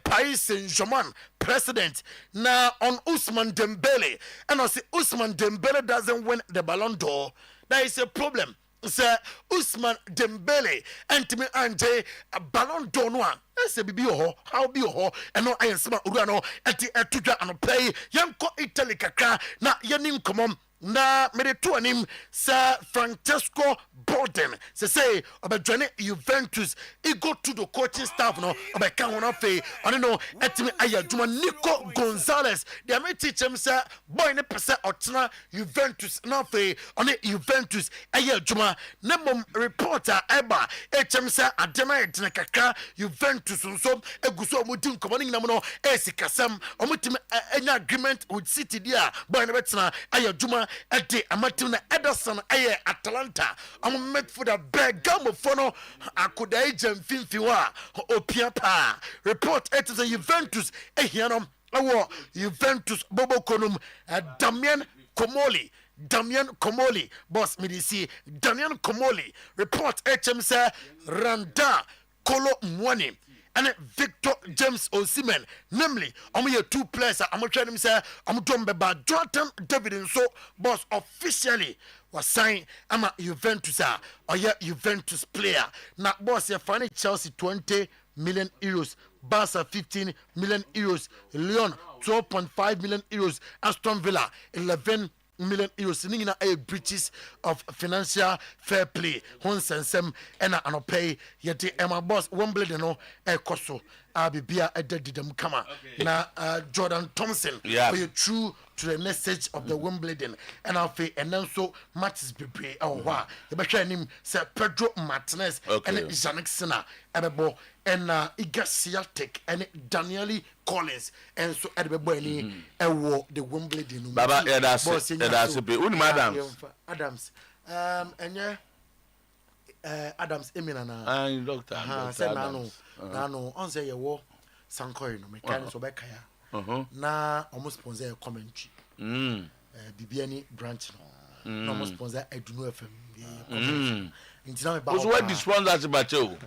Paris Saint-Germain president na on Ousmane Dembele and I say Ousmane Dembele doesn't win the Ballon d'Or, that is a problem. Sir Ousmane Dembele antimi ante Ballon d'Or no a ese bibi ho how bi ho eno ayensema uru no enti etudwa anopay yanko Italy kakra na yanin komom na meretu anim Sir Francesco Borden say obadwane Juventus e go to the coaching staff no obeka hono fe ono no etimi ayaduma Nico Gonzalez the me teach him say boy ne pese otena Juventus na fe ono Juventus ayaduma na mom reporter eba echem say adema etena kakra Juventus so eguso omudin komoni na no esikasam omutimi enya agreement with City dia boy ne betena ayaduma ede amatim na Ederson aye Atalanta met for the Bergamo fono akoda agent finfiwa opia pa report it is a Juventus ehianom awo Juventus bobo konum Damian Comoli boss midisi Damian Comoli report HM say Randa Kolo Mwani and Victor James Osimhen, namely, only two players. I'm trying to say, I'm doing by Jonathan David and so boss officially was signed. I'm a Juventus or Juventus player. Now, boss, you find Chelsea 20 million euros, Barca 15 million euros, Lyon 12.5 million euros, Aston Villa 11 million euros singing a breaches of financial fair play honsensem ena anopay yete ema boss Wimbledon no e koso abibia ededidem kama na Jordan Thompson for you true to the next stage of the Wimbledon and afi and then so matches bebre ehwa e be hwa nim se Pedro Martinez and Jannik Sinner ebebo and Igasiatek and Danieli Collins and so edebebo ani ewo the Wimbledon baba that's be uni Adams enye Adams Eminana doctor say nano on say yewo sankoi no mechanic so be kaya na almost sponsor commentary bibiani branch no almost sponsor Eduno FM intina me ba so what the sponsors about you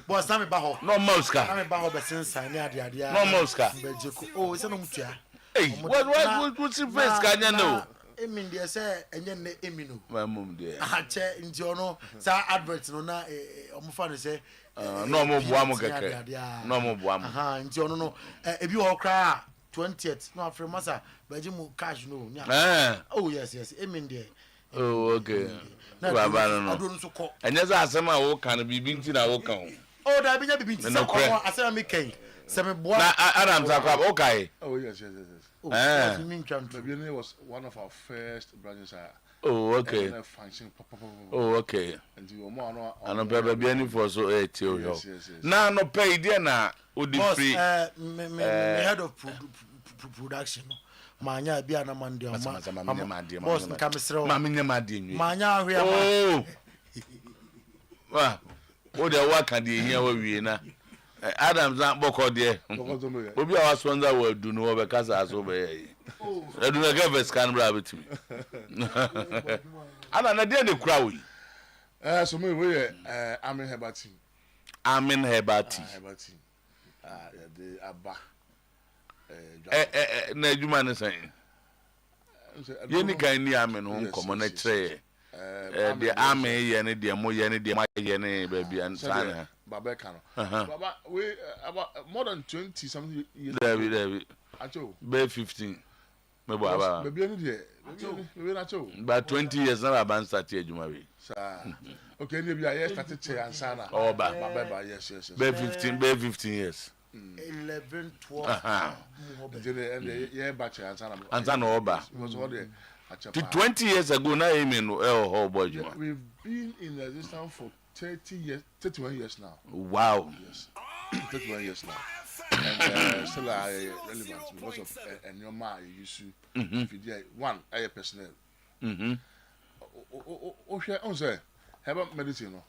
boss na me ba ho no Mosca na me ba ho be sensan ni ade no Mosca oh se no mutua hey what face kanya no emin dey say enye ne emino my mom dey che nti ono sa advert no na omofa no say no mo boa mo keke no mo boa mo nti ono no ebi ho kra 20th no afre masa baji mu cash no oh yes emin dey oh okay baba no enye za asema wo kan bibi nti na wo kan oh da binya bibi nti sa asema me kan se me boa na Adam Zakwa okay oh yes oh Benin was one of our first branches. Oh, okay. Oh, okay. And you more no Benin for so 8 years. Now no pay there na odi free. Me head of production. Manya bia na mande o boss nka mesre o manya made nwi manya ahwe oh wa o de wa kan de hia wa wie na Adam zan boko de obi a wa sponsor wa du no be kasa aso be edu na give scan bra betimi ana na de kura we so me we Amin Hebati the Abba. Na adwuma ne sɛn yɛni kan ni ame no nkɔmmɔ no kyerɛ deɛ ame yɛ ne deɛ mo yɛ ne deɛ ma yɛ ne baabi ansana Baba Kano. Baba, we about more than 20 something years. David. Acho. Be 15. Me baba. Baby any there. Baby acho. But 20 years na baba start here juma we. Sir. Okay, maybe I started che ansana. Oh ba. Baba, yes. Be 15 years. 11, 12. And yeah, batch ansana. Ansana oba. Was all there. 20 years ago na amen whole boy juma. We've been in existence for 31 years now. Wow. Yes. 31 years now. And still relevant because of and your man you used to one personnel. Say herbal medicine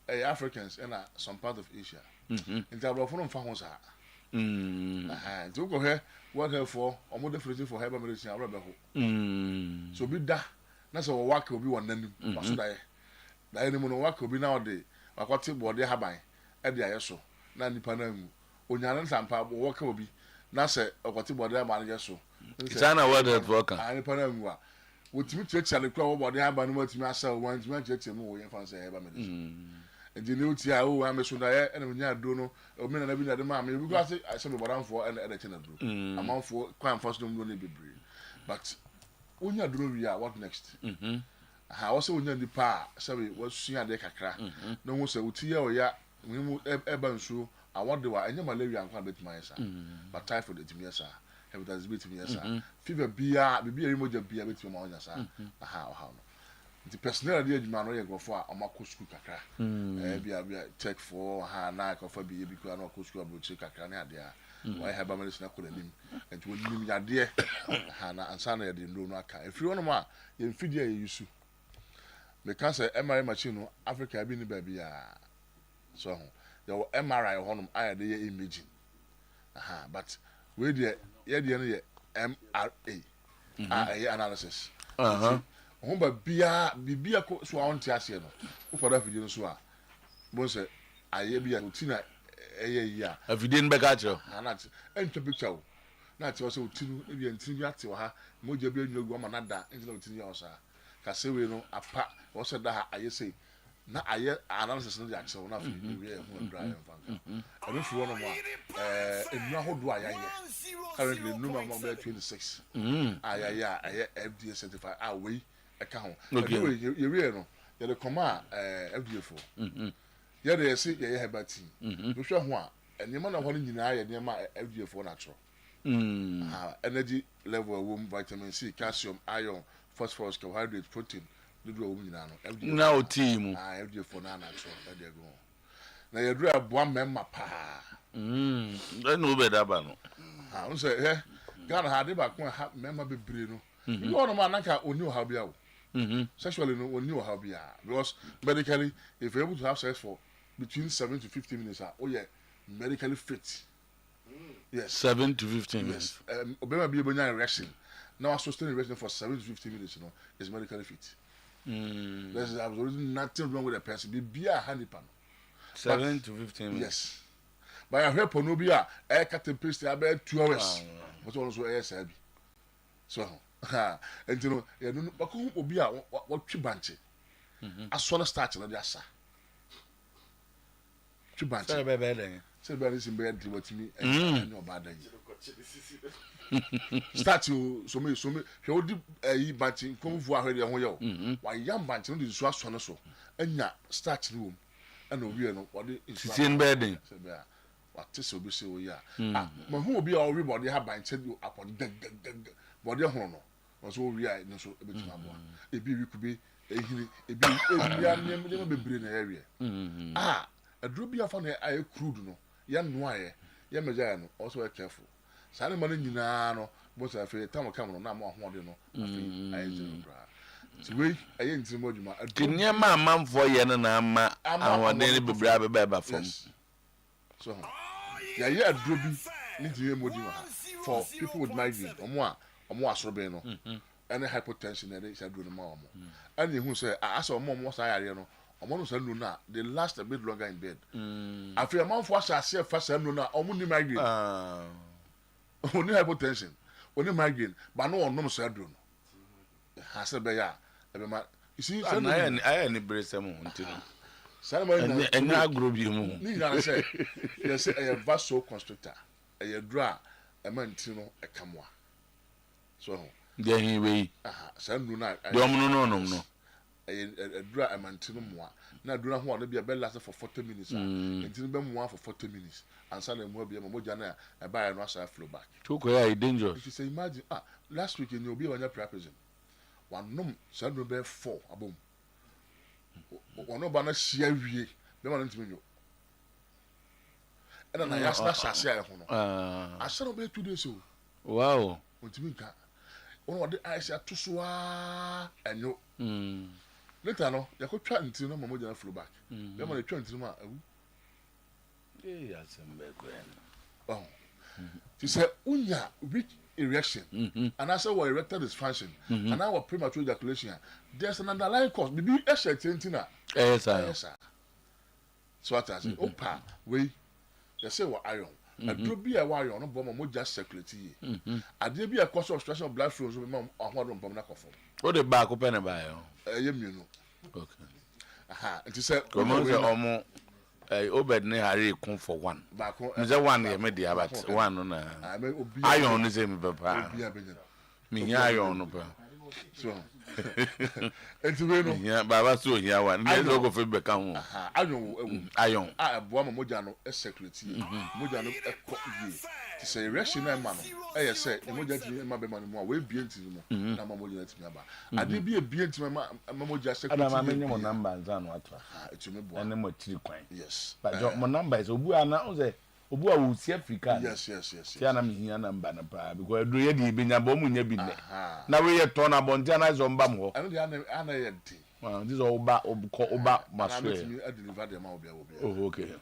Africans and some part of Asia. In the from Fahosa. To go here, what her for or more different for herbal medicine so be that. That's our work will be one name. Na ene mo wa ko bi na ode akwate bode haban e de ayeso na nipa na mu onyane sampa wo ka obi na se akwate bode haban na yeso China what that work a nipa na mu a wotimi checha le kwa wo bode haban no matimi asa wo antimi checha mu wo yen fan se e ba medicine enti ne uti a wo ameso na ye ene nya do no o me na bi na de ma me bi kwa se ase me bodanfo e de chena do amanfo kwan fast no ne bebre but onya do wi a what next also when you pa sorry was seen de kakra no wo say uti ya oya mu eba nsu awode wa enya malaria nkwa betima yesa but typhoid etimi yesa hepatitis B etimi yesa fever bia bibia remoja bia betima ma onya sa no the personnel dey adwuma no ye grofo a omako school kakra bia check for na kofa bi bi kwa na ko school abrochi kakra na ade a why have medicine akolanim and when nim yade na ansa na ye de no aka efiri wono ma ye mfidi ye yusu because MRI machine no Africa bi ni baby ya so the MRI honum aya de imaging but we dey no MRA analysis ho ba bia ko so awon ti ase no wo for that video so a bo say aye bia utina ya a video nbe ka cho na ntwa picture na ti o so utinu e bia ntinu ate wo ha mo je bia nyogu ama na da ntinu utinu ya o sa kasewe no apa wo se da aye say na aye analysis no ya chew na fi we ho dry enfanka anu fi wono mo enu ahodo ayaye currently no ma 26 ayaya aye FDA certified we eka ho ye we no ye de koma FDA for ye de say ye hebati no hwe ho a enema na ho nyina ye nema FDA for na tro energy level wo vitamin C calcium iron phosphorus carbohydrates protein do wo nyina no FDA na o team FDA for na tro e de go na ye do aboa memma pa no be da ba no un say Ghana had ba ko ha memma bebre no you know man naka oni o ha bia wo sexually no oni o ha bia because medically if you're able to have sex for between 7 to 15 minutes oh yeah medically fit yes 7 to 15 minutes obema bi ebonya erection now sustain erection for 7 to 15 minutes you know is medically fit there's absolutely nothing wrong with a person be a handipan 7 to 15 minutes yes by a help no be a cut and paste about 2 hours but also ASAB so and you know you know bako obi a what twi banche aso start na dia sa twi banche say be den say be rin be di watimi and no bad start you so me hwe odi yi banche konfu ahwede ho ye o wa yam banche no di so aso no so anya start no and obi no odi sin be den what is obi say o ya ma hu obi a ori body ha banche upon body ho no so we are no so ebetima bo ebi wi kube ehiri ebi ya nem bebre na area aduro bi afa na aye crude no ya no aye ya meja ya no also be careful sane man nyina no bo sa fe tam kam no na ma ho de no afi aye jinu bra ti we aye ntimo adwuma kinya ma manfo ye no na ama awode ne bebre abeba fam so ya ye aduro bi ni diwe modima for people with migraine omo asorobe no any hypertension na dey say do no ma omo and you say asa omo sa yare no omo no say no na they last a bit longer in bed after a man for share first no na omo ni migraine oni hypertension oni migraine but no onom so adro no ha se be ya e be ma you see say I any brese mo ntino say mo enya agro bi mu ni na say yes a vasoconstrictor a dra e man ntino e kamwa so de hin we say no na dom no a dra e man ntino mo na dura ho na bia be last for 40 minutes ntino be mo for 40 minutes and say mo bia mo ja na e ba ya no asa flow back to ko ya dangerous if you say imagine last week in obi wanya practicing one nom say no be 4 abom one ba na hia wie be ma ntimi nyo ena na ya na shase ya ho no ase no be 2 days o wow ntimi nka ono de ice atosoa enyo later no ya ko twa ntimi no mo ja flow back be ma na twa ntimi ma awu ya sembe ko oh you say unya weak erection and I say what erectile dysfunction and our premature ejaculation there's an underlying cause maybe eshetentina yes so what I say opa we you say what iron adro bi e wa iron no bo mo just circulate yi ade bi e cause obstruction of blood flow so me ahwado mbom na kofo o de back open na ba yo ye mienu okay it say come say omo Obed ne Harry come for one. Me say one ye me dia but one no na. Iron no say me papa. Me here iron no pa. So. Enti we no. Yeah, baba so here one. Me no go fit be kan ho. Iron. Boa moja no e security. Moja no e ko yi. Ti say erection na ma no. E ye say e moja ti ma be ma no mo we bie ntini mo. Na ma moja ti aba. Ade bi e bie ntini ma moja security. Ada ma me nyemo number nza no atwa. Etumi boa. Ene mo tiri kwan. Yes. But mo number is obu ana o say obu a wo si Africa. Yes. Ti ana me hia number na pa because do ye di benya bo mu nya bi ne. Na we ye turn abonti ana zo mba mo. Anu dia ana ye di. Wow, this is oba maswe. I deliver them out there. Oh, okay.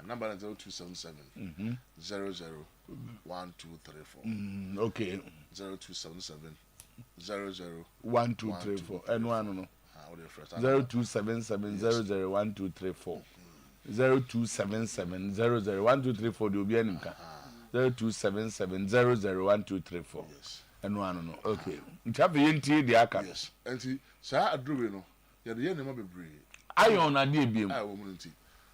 Number 0277 001234. Okay. 0277 001234. And one no. 0277 001234. 0277 001234 the obi aninka. 0277 001234. Yes. And one no. Okay. Nchabe yenti di aka. Yes. Enti sa adrobe no. Ya de ye nema bebre. Iron na de biem. Wo mu nti.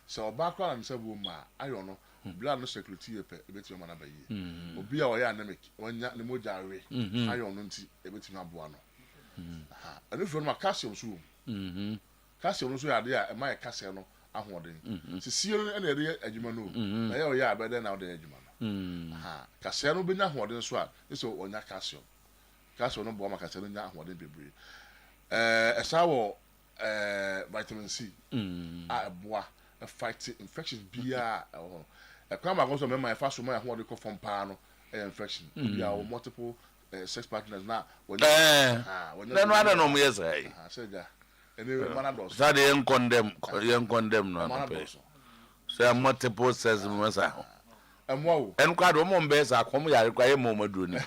So oba kwa na se bo ma iron no. Blood no security e beti ma na ba yi. Obi a o ya anemic, onya ne moja awe. Iron no nti e beti ma boa no. Anu fo no calcium so. Calcium no so ya de a e ma calcium no ahoden. Se sie no na de adwuma no. Na ye o ya abede na o de adwuma no. Calcium no be nya ahoden so a, so onya calcium. Calcium no bo ma calcium no nya ahoden bebre. Esa wo vitamin C boa fight infections bia kwa ma go so me my fast so my ho de ko from pa no infection bia multiple sex partners na when no ada no me yes ai say ja anyway man dos that they condemn no say multiple sex me say amwo en kwa do mo mbe sa kom yare kwa ye mo maduro ni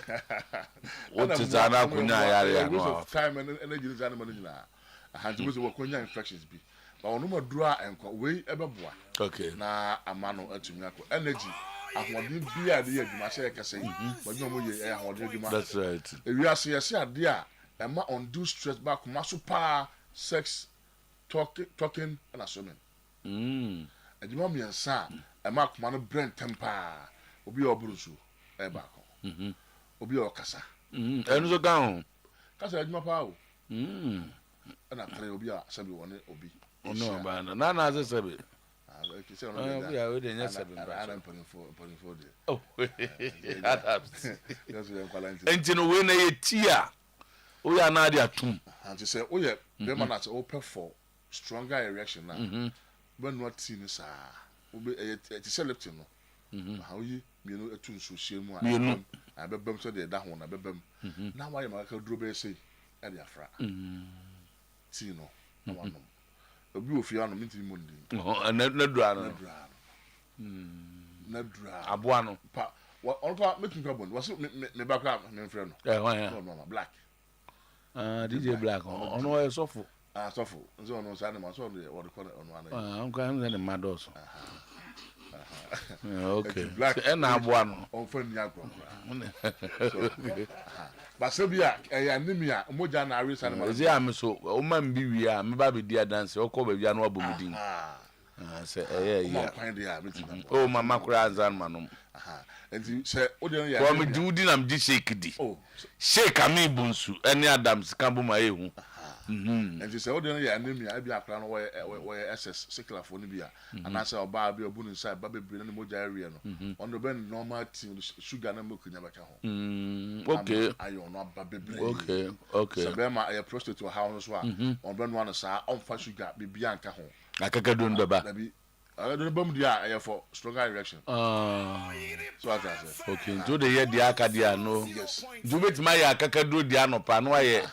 o ti za na kunya yare ya no time and energy za na manina hanti wo konya infections bi ba onu maduro a enko we ebeboa okay na amano atumi akọ energy ahoden bi a de adwuma se kase ba nyo mo ye ahoden adwuma that's right ewi ase yesi ade a ema undo stress back maso pa sex talking and assuming adwuma miensa ema akoma no brain temper obi oburusu e ba ko obi okasa enu so gan kasa adwuma pa o ana kare obi a sabi woni obi no ba na na ze sabi okay so no ya we dey nya sabi ba ana putting for there oh that's what quality engine we na ye tia o ya na dia tum and to say oh yeah the man that open for stronger erection na when not seen sa obi it is leptin no how you know etun so shemu a abebam so de da ho na abebam na why ma ka duro be say e dia fra ti no na wano obi ofi ano minti mundi na dura aboa no pa on pa making carbon was me back up me friend no no black DJ Black ono e sofo so for so no say na so the what call on one I'm going to the mados. Okay. And I won on phone ya gro. But so be anemia moja na arisa na is am so o man bi wi a me ba be dia dance o ko ba wi na obomudin. Say yeah. Oh mama kura anzan manom. And say o dey ya. Ko me judi na me di shake di. Oh. Shake ami bunsu ene Adams kambo ma ehu. And you say, oh, yeah, anemia, I be a crown where SS sickler for Nibia, and I say, oh, Barbie or Boon inside, Baby Brin and Moja area. On the bend, normal team, sugar and milk in Yabaka. Okay, I don't know, Baby. Okay. So, Bema, I approached to a house one, on Ben one, sir, on for sugar, be Bianca home. I can't do the back. I don't bomb the eye for stronger erection. So I say, okay, do the year the Acadia, no. Yes. Do it my Akakadu Diano Panoye.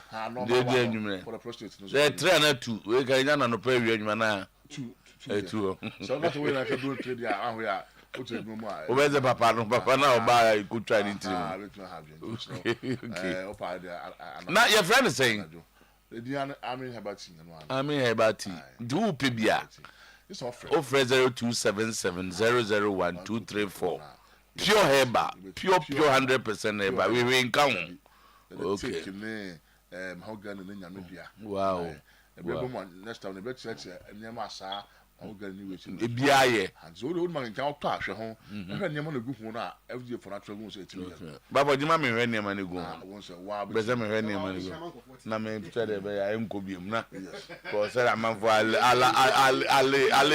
For the prostate. They're trainer too. We can no pay you, mana. Two. So that's the way I can do it. We are. Where's the papa? No, papa now buy a good try into. Okay. Not your friend is saying. I mean, Hebati. Do Pibia. It's offer 0277001234. Pure heba, pure 100% heba. We will come. Okay. Wow. Next time the best church near Massa. Ebiaye. And so the old man can touch home. I never know good one every day for natural ones. Baba, you mammy ran your money go. Once a while, but I'm ran your money go. Na me try to be I am cobium na. Because I'm for Ale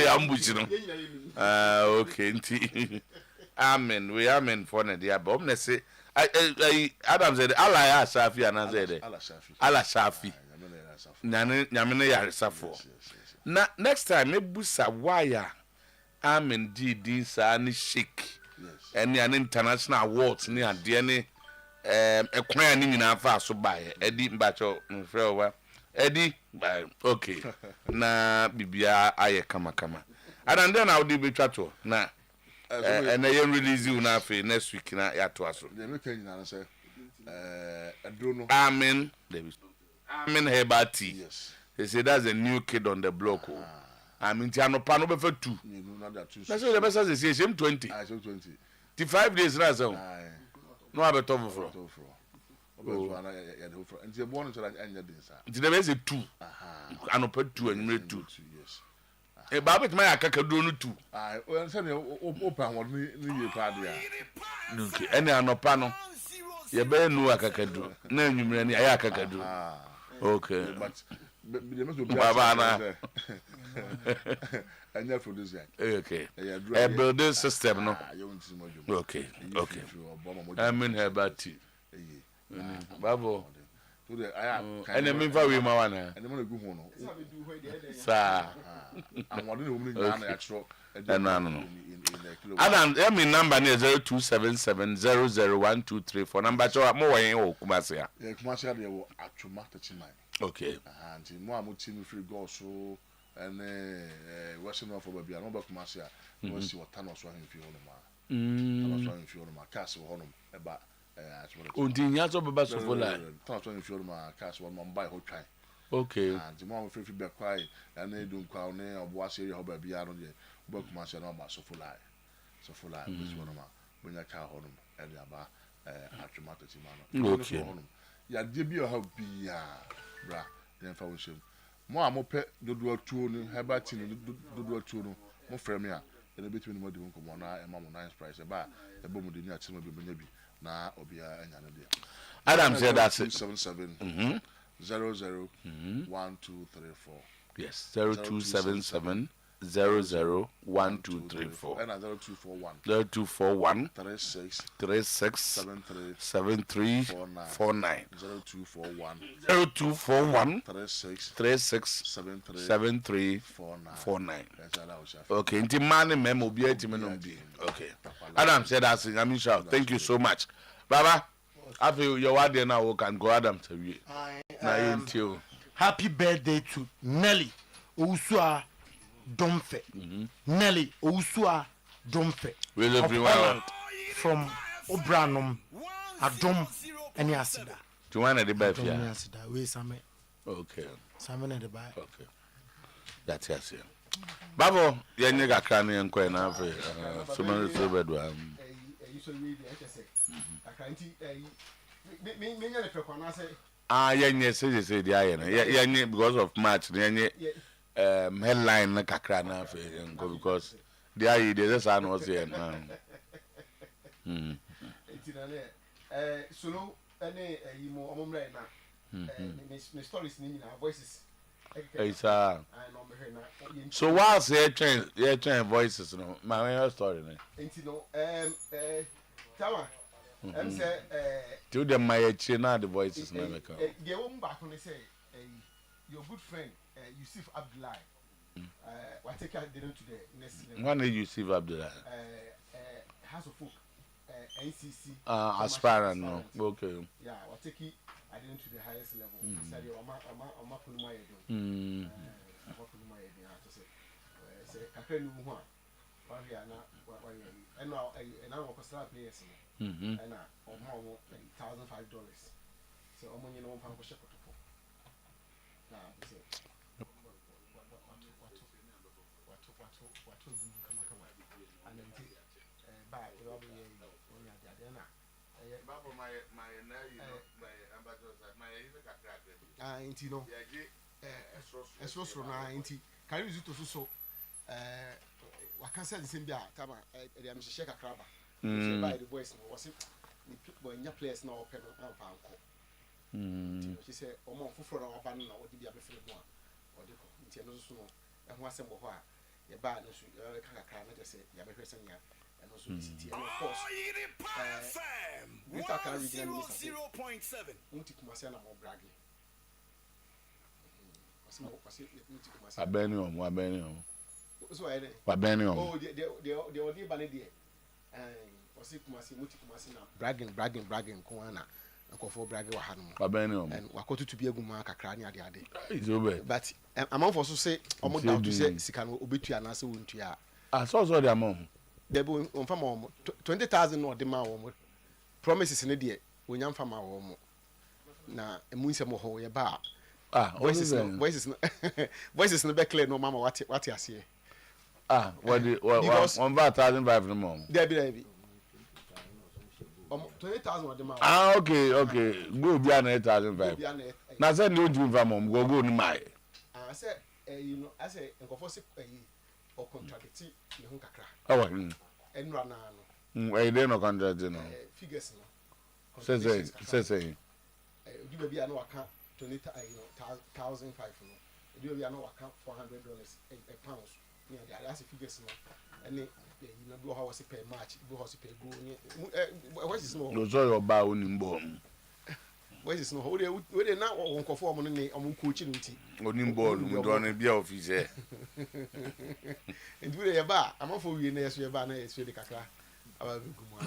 ambush no. Okay. Amen. We amen for the dia. But me say Adam said Allah Shafi and I said Allah Shafi. Nyamene ya safo. Na next time me busa wire amen di sa ni shake any an international awards ni ade ni ekwan ni nyina fa so bae edi mbacho mfrewa edi okay na bibia aye kama and then I will be twato na and I release you na fe next week na ya to aso the make nyina say adrono amen hebati. Yes. They say that's a new kid on the block. I mean, Tiano Pano for 2. That's what the best as they say, 20. I said 20. 5 days, right? No, I have a top for. And the morning to end the there is a 2. And open 2 and made 2. Yes. A babbit my Akakadunu 2. I send you open what me party. Okay, any anopano. You better know Akakadu. No, you mean Ayakakadu. Okay. But Baba and for this okay. A building system no. Okay. I mean Hebati. Babo. And I mean for we mawana. And I'm gonna go home. Sir. I'm wondering extra. No. Adam, I mean number near 0277001234. Number two more in Kumasia. Kumasia they will actually okay. And more team free go so and Western of Baby and Robert Kumasia was see what Thanos was in Fiona. Thanos was in Fiona, Castle Honum about Untinyato Baba Sofola. Thanos was in Fiona, Castle one by whole time. Okay. And the more free feedback quiet and they don't crown or was area of Baby Aron. Book Marshall about so full eye, this one of my when I car home and about automatic man. Okay. Ya debi o have be bra then for shame. Mo pet do 2 no Hebati do 2 no mo frame ya and between mo de nko mo na e ma mo nice price e ba e bo mo de ni a chimo be bi na obia anya no dia. Adam said that's it. 77 00 1234. Yes, 0277 001234 and 0241 0241 36 7349 0241 36 7349. Okay, inti mani memo bi etimi no bi. Okay. Adam said that I mean shout. Thank you so much. Baba, I feel your word now we can go Adam to you. Happy birthday to Nelly Ousua Domfe. Nelly Ousua Domfe. From Obranum Adom Eniasida. To one at the birthday. We same Okay. Salmon at the back. Okay. That's yes. Babo, yenye kakra ne enko na afi. So many so bad one. You so read the say. Akanti me nyane prekwa na say. Yenye say the aye na. Yenye because of match yenye headline na kakra na afi enko because the aye dey just an was here now. Solo ene mo omomre na. Me stories ni na voices. Sir. So whilst you're trying voices, no, my story, no. Tawa. Say to them my china the voices na make. They won't back on say your good friend Yusuf Abdullah. What take out dinner today next. When did Yusuf Abdullah? House of Folk. NCC. Aspirant, no. Okay. Yeah, what take it. I didn't to the highest level. Said you I'm up on my head. I'm up on my head. I to say I can't know one. And now I'm start players. And now I'm more $1,005. So I'm only no pound for shepherd. Now say what and then buy inti no esro na inti can you use it to so waka say the same bia tama e am share kakra ba so by the boys no was it boy nya players na open no amfa anko she say omo foforo na oba na odi bia be fele mo a odi ko inti no so no e ho asem bo ho a ye ba no so kakra na just say ya be hwese nya and also city and of course we talk about regional 0.7 unti kumase na mo bragging Abeni on. So I Abeni on. Oh, they only bane there. Wasi kumasi muti kumasi na bragging ko ana akofo bragging wa hanu. Abeni on. And wakotu to be aguma kakra ni ade. It's over. But amount for so say omo down to say sika no obetu anase wontu ya. So the amount. There be on fama omo 20,000 no de ma omo. Promises ne de onyam fama omo. Na emu nsem ho ye ba. Voices no be clear no mama what you see. What 1,500 no more. There be 20,000 of them. Okay. Go be an 8,500. Now say no do for mom go ni mai. I say you know I say nkofo se or contradict me hu kakra. Enra na no. E dey no contradict no. Figures no. Say. You be no account 1,005 no. You be no account $400 a pound. Yeah, that's a figures no. And you know do how was pay match, do how pay go. What is no? No so your ba oni mbom. What is no? We dey now on conform on ni on coaching nti. Oni mbom mu do na bia office. And we dey ba, am for we na so ba na so dey kakra.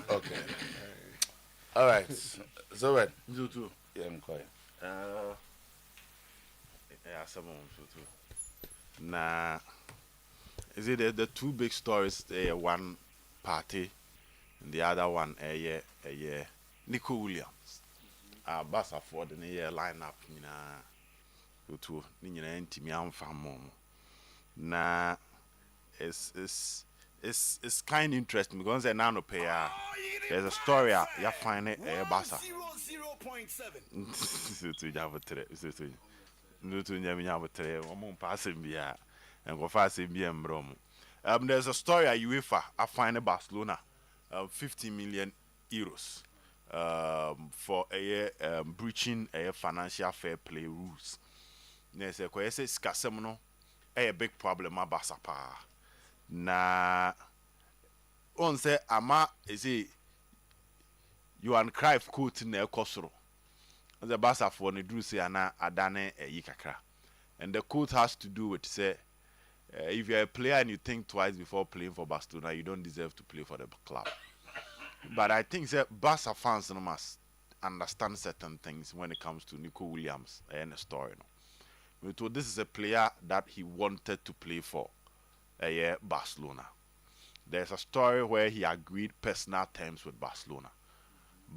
Okay. All right. So what? You too. Yeah, I'm quiet. Yeah, someone too. Nah, is it the two big stories? One Partey, and the other one Nico Williams. Basa for the lineup. You two, Nina Intimi am fam. Nah, it's kind of interesting because they now pay. There's a story you find it Basa. 0.7. You have a tre. There's a story at UEFA. I find Barcelona, 50 million euros for a breaching a financial fair play rules. There's a question. A big problem at Barca. Na on say ama is it you and Cruyff quote in the Kosoro. The Barca for the do say ana adane yikakra. And the quote has to do with say if you're a player and you think twice before playing for Barcelona, you don't deserve to play for the club. But I think that Barca fans must understand certain things when it comes to Nico Williams and the story. No? This is a player that he wanted to play for Barcelona. There's a story where he agreed personal terms with Barcelona.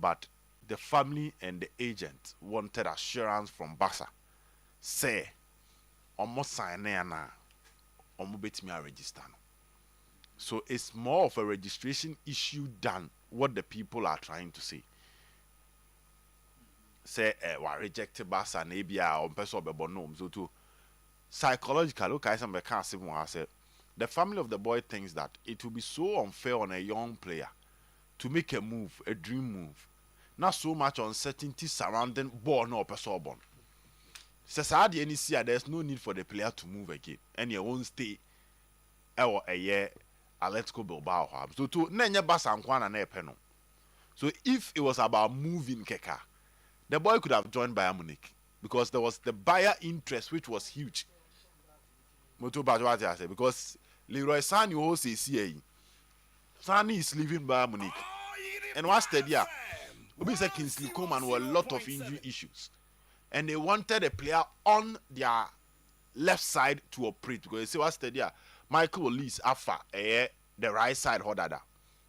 But the family and the agent wanted assurance from Barca say almost sign na almost bet me a register. So it's more of a registration issue than what the people are trying to say. Say wa rejected Barca na ebia on person be bonom so to psychological okay some be can say one say the family of the boy thinks that it will be so unfair on a young player to make a move, a dream move. Not so much uncertainty surrounding ball no person born. Says any see there's no need for the player to move again and you won't stay a year Atletico Bilbao. So to nenya Barca and Kwana na peno. So if it was about moving Keka, the boy could have joined Bayern Munich because there was the buyer interest which was huge. Because Leroy Sane also say Sane is leaving Bayern Munich. And what's the idea? We said Kingsley Coman were a lot of injury issues. And they wanted a player on their left side to operate. Because they say what's the idea? Michael Olise Afa the right side hodada.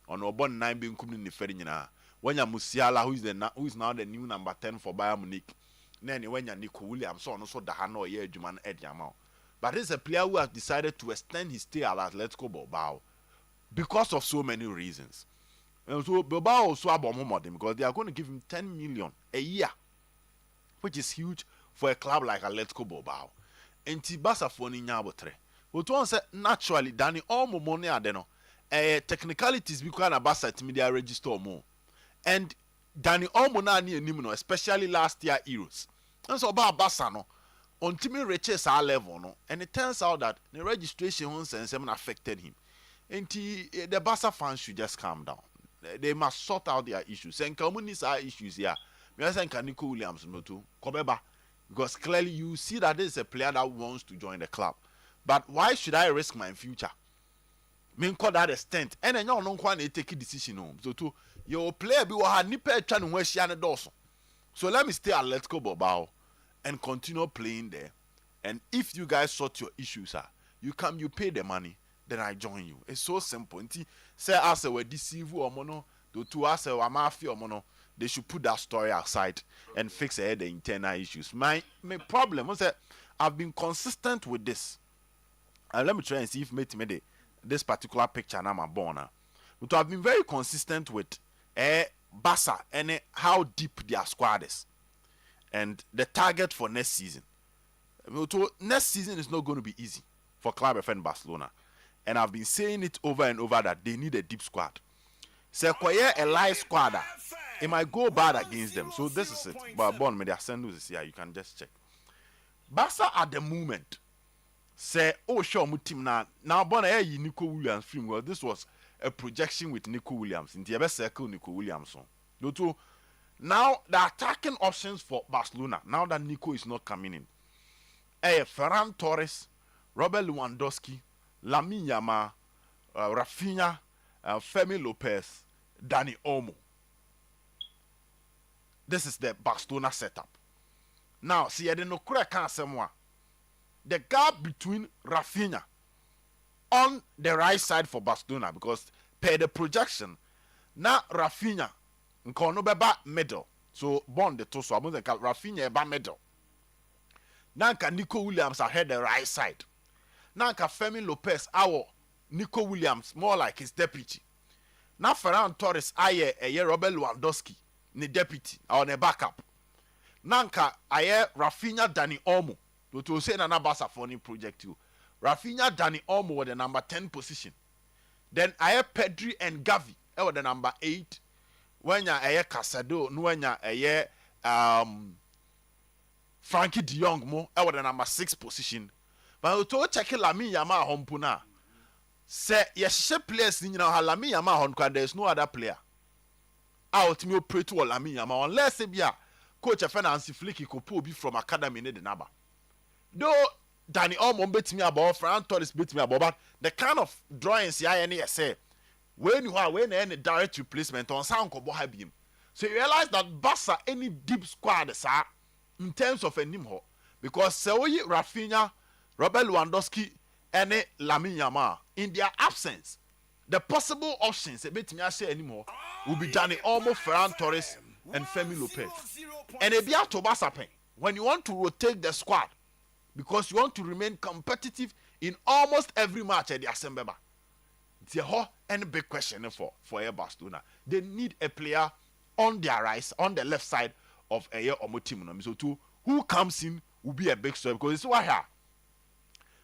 On Obon 9 being coming in the Ferdinand. When you Musiala, who is now the new number 10 for Bayern Munich, then when you Nico Williams, so also the Hano year Juman Ediamau. But this is a player who has decided to extend his stay at Atletico Bilbao because of so many reasons. And so Bilbao also about him because they are going to give him 10 million a year, which is huge for a club like Atletico Bilbao. And Tibasa for Ninyabotre. But one said naturally, Danny Olmo money adeno. Technicalities because Abasa media register more. And Danny Olmo na ni enimno, especially last year Euros. And so about Basano, on Timmy reaches our level, no, and it turns out that the registration once and seven affected him. And the Barca fans should just calm down. They must sort out their issues. And communities are issues here. Me I think Nico Williams no too. Kobeba, because clearly you see that this is a player that wants to join the club. But why should I risk my future? Me call that extent. And then you don't take a decision home. So to your player be wa nipe try no hia ne doso. So let me stay at Atletico Bilbao and continue playing there. And if you guys sort your issues out, you come, you pay the money, then I join you. It's so simple. Say as we deceive or mono, to us a mafia or mono, they should put that story aside and fix the internal issues. My problem was that I've been consistent with this. And let me try and see if made this particular picture now I'm born. But I've been very consistent with Barca and how deep their squad is. And the target for next season. Next season is not going to be easy for Club FN Barcelona. And I've been saying it over and over that they need a deep squad. So, a live squad, it might go bad against them. So, this is it. But, Bon, may send this here. You can just check. Barca at the moment, say, oh, sure, my team now. Now, Bon, Nico Williams film. Well, this was a projection with Nico Williams. In the best circle, Nico Williams. Now, the attacking options for Barcelona, now that Nico is not coming in, Ferran Torres, Robert Lewandowski, Lamine Yamal, Rafinha, Femi Lopez, Dani Olmo. This is the Barcelona setup. Now, see, I didn't know the gap between Rafinha on the right side for Barcelona, because per the projection, now Rafinha nkono beba middle. So Bond the toso amo the Rafinha eba middle. Nanka Nico Williams ahead the right side. Nanka Femi Lopez our Nico Williams more like his deputy. Now Ferran Torres aye Robert Lewandowski ni deputy or the backup. Nanka aye Rafinha Dani Olmo. To say na Barca for any project you. Rafinha Dani Olmo were the number 10 position. Then aye Pedri and Gavi were the number 8. When you aye Casado, no when you aye Frankie De Jong mo were the number 6 position. But to check Lamine Yamal hompuna. Say yes, players in Lamine Yamal honka. There is no other player. Out me pray to Lamine Yamal unless it be a coach of finance flicky could pull be from academy in the number. Though Danny Olmo beat me about, Ferran Torres beat me about, but the kind of drawings I say when you are any direct replacement on sound kobo him. So you realize that Barca any deep squad sir in terms of a nimho because Seoyi Rafinha, Robert Lewandowski, and Lamine Yamal in their absence, the possible options a bit me say anymore will be Danny Olmo, Ferran Torres, and Femi Lopez. And a be to Barca when you want to rotate the squad. because you want to remain competitive in almost every match at the assembly. It's a whole and big question for Barcelona. They need a player on their right, on the left side of a year or more team. So too, who comes in will be a big story because it's what here.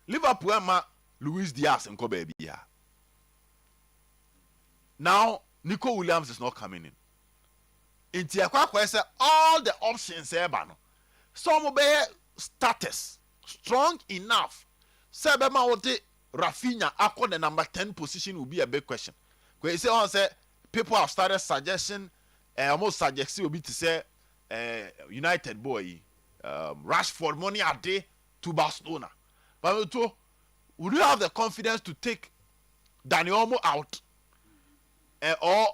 Liverpool ma Luis Diaz and Kobe here. Now Nico Williams is not coming in. In Tiakwa say all the options here, some be status strong enough. Sebema wote Rafinha akon the number 10 position will be a big question. Because you say people have started suggesting, almost suggesting will be to say United boy, Rashford money a day to Barcelona. But would you have the confidence to take Dani Olmo out or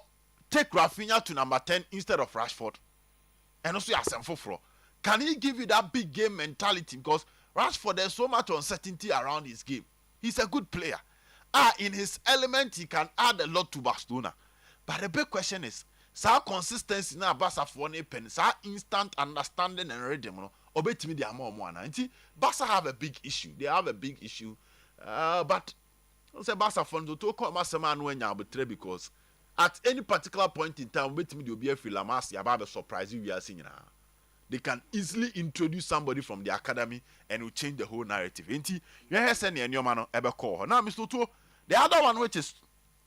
take Rafinha to number 10 instead of Rashford? And also Asenfofro. Can he give you that big game mentality? Because Rashford, there's so much uncertainty around his game. He's a good player. In his element, he can add a lot to Barcelona. But the big question is, so consistency na Barca for one pen, so instant understanding and rhythm, obetimi they are more. Barca have a big issue. They have a big issue. But say Barca for to come as a man when you betray because at any particular point in time, obetimi they be a filamas, you have a surprise we are seeing now. They can easily introduce somebody from the academy and will change the whole narrative. Inti, you hear send your man ever call. Now, Mr. Otuo, the other one which is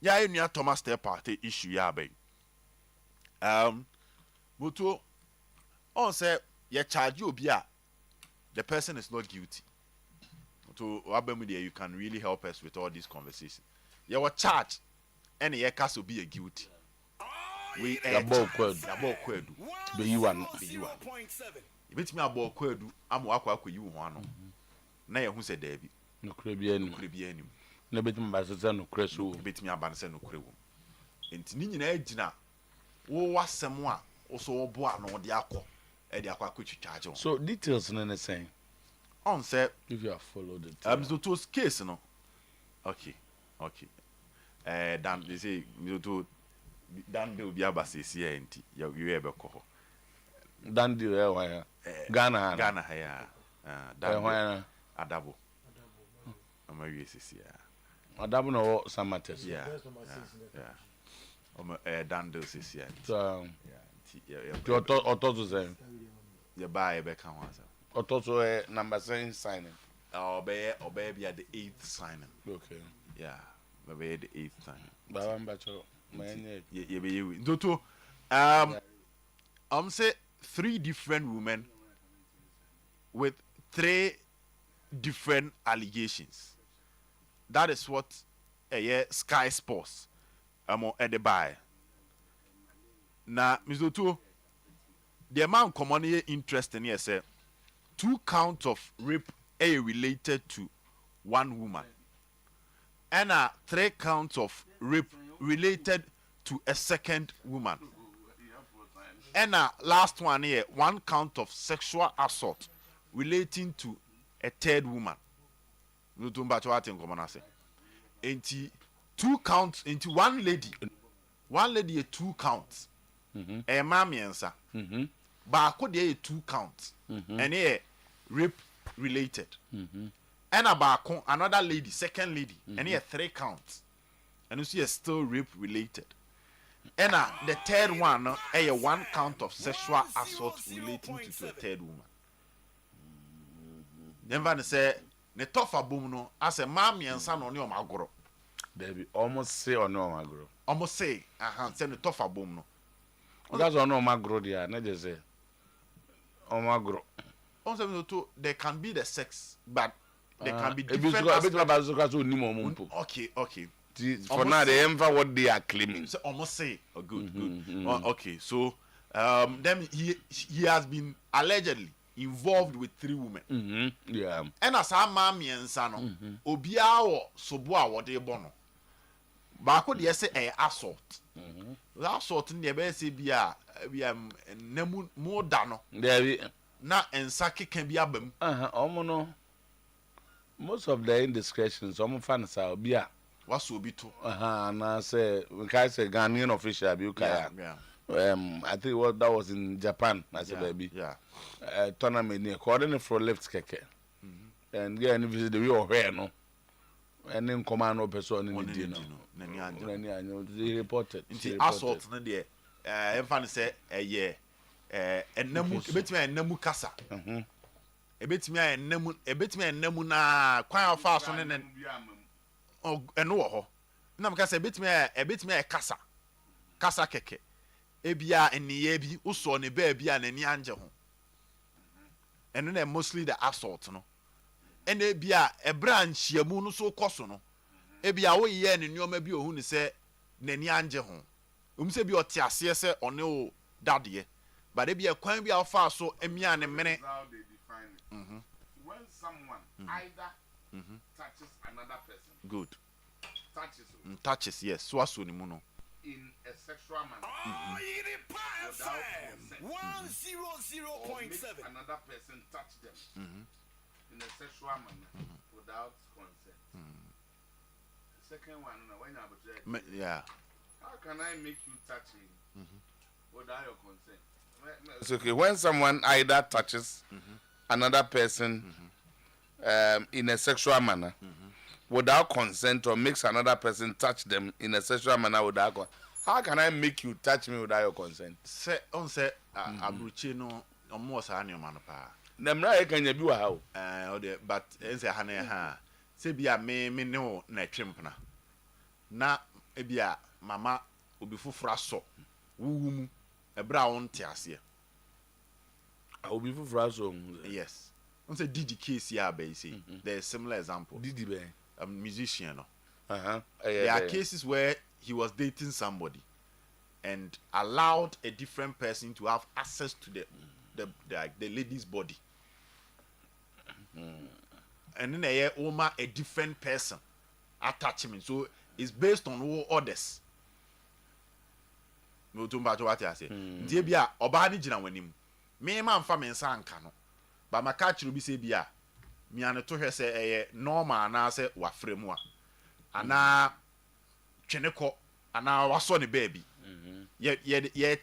near Thomas Partey issue, baby. Otuo, on say you charge you the person is not guilty. To Abemudia, you can really help us with all these conversations. You were charged, and your case will be a guilty. We about kwedu be you one you bit me about kwedu am akwa you one na ye hu se da bi no kure bi anim na bit me ba se no kure so bit me aban se no kure wo enti ni nyina agina wo wasem a wo so wo bo ano de akọ e de akwa kwetwitwaje. So details no saying on say if you have followed it Mr. case no okay dan they say Mr. Dan de obi abasesi enti you ebe ko dan de why Ghana ya dan why adabo amawi sesi ya adabo no samates ya dan de sesi ya so otozo say ya ba ebe kan wansa otozo number 7 signing obey be at the 8th signing. Okay, yeah, be the 8th signing baba mbacho. Say 3 different women with 3 different allegations. That is what Sky Sports at the buy. Now, Mr. Otuo, the amount of common interest in here say 2 counts of rape are related to 1 woman, and 3 counts of rape related to a 2nd woman. And last one here, 1 count of sexual assault relating to a 3rd woman. Into 2 counts into 1 lady. 1 lady 2 counts. A mammy answer. But I could 2 counts. And here rape related. And about another lady, 2nd lady, and here 3 counts. And you see it's still rape related. And the 3rd one, 1 count of sexual assault relating to a 3rd woman. Then Van say, "Ne tofa boom no, as a mammy and son on your magro." Baby, almost say on no magro. Almost say, say ne tofa boom no. That's on no magro there. Not just say, on magro. Also, there can be the sex, but there can be different. Okay. For now, they emphasize what they are claiming. So almost say, good. Well, okay, so then he has been allegedly involved with 3 women. Yeah. And as our mommy and son, Obia or Sobua, what they bono. But could you say assault? Assault in the best be a more dano. There na and saki can be abem. Omono. Most of the indiscretions, fans are bia. What's will be to? And I say, we can say Ghanaian official, I think that was in Japan, as a baby. Yeah. Tournament near coordinator for left keke. and yeah, and visit the real hair, no. And then command no person in the dinner. They reported. Assault, no, dear. Everyone say, yeah. And Namu, bet me and Namu Casa. A bit me and Namu na quite fast on and no. Namka say, bit me a casa. Casa keke. Ebia and the Ebi, also on a baby and any angel. And then mostly the assault, no. And ebia a branch ya mu no so koso no ebia wo ye ne nyoma bi ohun se nani anje ho se bi otiase se one o dade but ebia kwan bi afa so emia ne mene when someone either touches another person good touches yes so aso ni mu no in a sexual manner Oyerepa FM 100.7 another person touch them in a sexual manner without consent. The second one, when you yeah. How can I make you touch me without your consent? It's okay. When someone either touches another person in a sexual manner without consent or makes another person touch them in a sexual manner without consent, how can I make you touch me without your consent? Say on say abruchi no almost anyoma no pa. Namra e kanya bi wa ha but ense ha na ha se bia me ne o na twempna na e bia mama obi fufura so wuwum e bra won te ase obi fufura so yes on say didi case ya ba say there is similar example didi be a musician no there are cases where he was dating somebody and allowed a different person to have access to the lady's body. And then a different person attachment. So it's based on all others. No to mbato what I say. Ntie bia oba ni gina wanim. Me ma mfa me nsa anka no. Ba maka chiru bi se bia. Me ane to hwe se normal na se wa fremu a. Ana tweneko ana waso ne baby. Ye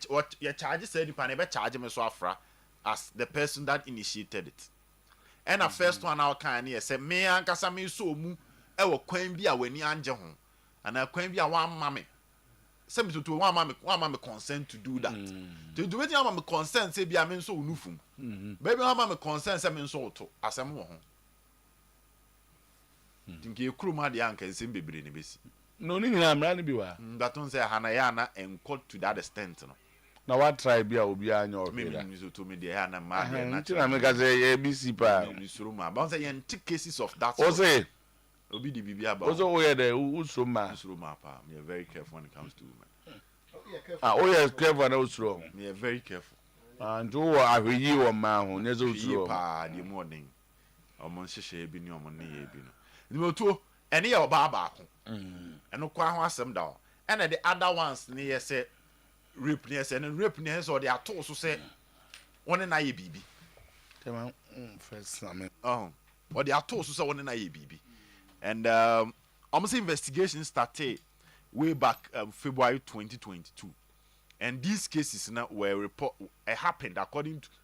charge say nipa na be charge me so afra as the person that initiated it. And the first one I can hear say me ankasa me so mu e wo kwan bi a wani anje ho ana kwan bi a wan mame say me to wan mame consent to do that to do wetin wan mame consent say bi a me so unufum baby wan mame consent say me so to asem wo ho tinke kuruma de anka nsem bebre ne besi no ni nyina amra ne bi wa that one say hana ya na encode to that extent no na what tribe bia obi anya o me so to me there na ma na tina me ka say ABC pa ni suruma but say yen cases of that o say obi di bibia ba o so o ye de usuruma pa me very careful when it comes to women o ye careful na usuro me very careful and o ahweyi wo ma ho ne zo usuro pa di morning omo nhihye bi ni omo ne ye bi no ni otuo ene ye oba ba ko eno kwa ho asem da o ene the other ones ni ye say rape near and rape near so they are told so say one na ye bibi tema first name or they are told so say one na ye bibi and almost investigation started way back February 2022 and these cases now were happened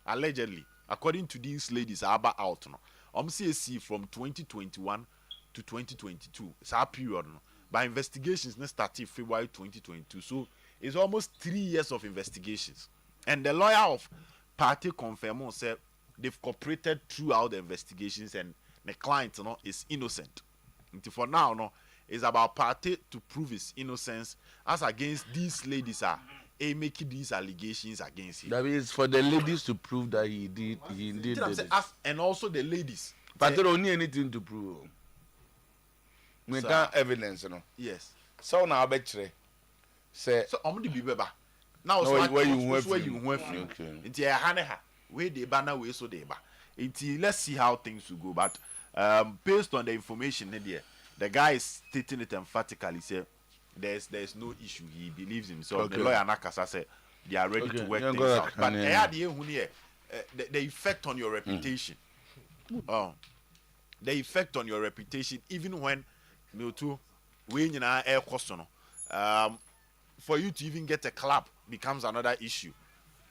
allegedly according to these ladies about out no almost see from 2021 to 2022 it's a period no by investigations now started February 2022 so it's almost 3 years of investigations. And the lawyer of Partey confirmed said they've cooperated throughout the investigations and the client is innocent. Until for now, it's about Partey to prove his innocence as against these ladies are making these allegations against him. That is for the ladies to prove that he indeed did it. And also the ladies. But they don't need anything to prove. We got evidence, Yes. So now I bet you. Say so the bibeba now so where you went into a haneha where the banner way so they ba until let's see how things will go but based on the information there the guy is stating it emphatically say there's no issue he believes himself the lawyer nakasa say they are ready to work things out but the effect on your reputation the effect on your reputation even when me too we nyina air question for you to even get a club becomes another issue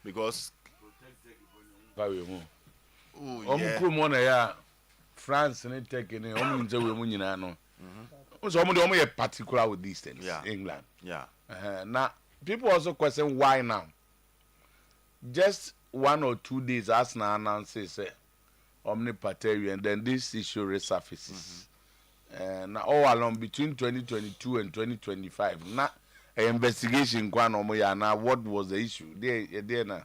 because France and taking it only into women, you know. So only particular with these things. Yeah. England. Yeah. Now people also question why now. Just 1 or 2 days, Arsenal announces Partey, and then this issue resurfaces. Now all along between 2022 and 2025, now an investigation going on. Now what was the issue? There now.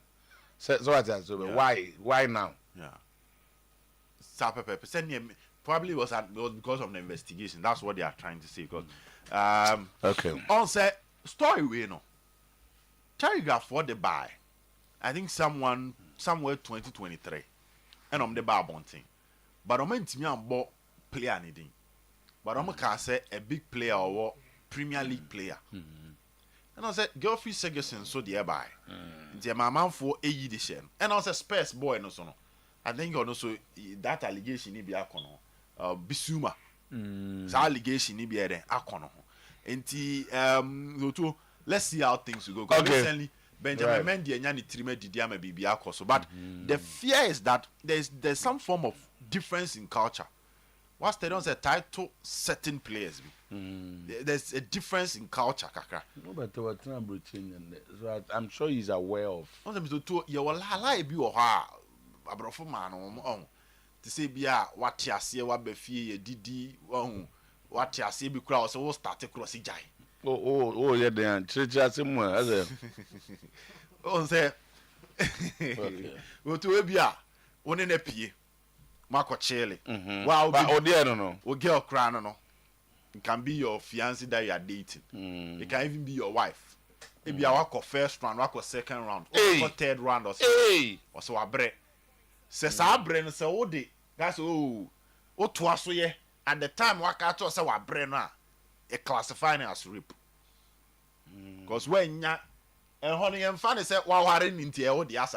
So what I said, why now? Yeah. Probably was because of the investigation. That's what they are trying to say. Because okay. On set story we know. Telegraph what they buy. I think somewhere 2023. And the bar bunting. But I'm in me bought player anything. But I'm can say a big player or Premier League player. And I said Geoffrey Ferguson so the buy. The my man for a edition. And I said Spurs boy no so. I think also that allegation ni be akono. Bisuma. So allegation ni be there akono. Enti let's see how things will go. Okay. Recently Benjamin Mendy and Yani Trime Didiama be akoso. But the fear is that there's some form of difference in culture. Once they don't say title certain players there's a difference in culture, Kaka. No, but what so I'm sure he's aware of. You will be a brofo man on to say what you see, what be fear, didi, what you see, because so start to cross jai. Oh, yeah, then church as him as a oh, say, go to a beer, one in a pea, Marco Chile. Wow, oh, dear, no, we girl crown, no. It can be your fiancé that you are dating. It can even be your wife. It be a walk of first round, walk of second round, or third round, or so. Or so a bread. Says our brain, so oh, that's twice a year. At the time, walk out to us our brain, a classifying as rape. Because when ya and honey and funny said, wow, I didn't into your odias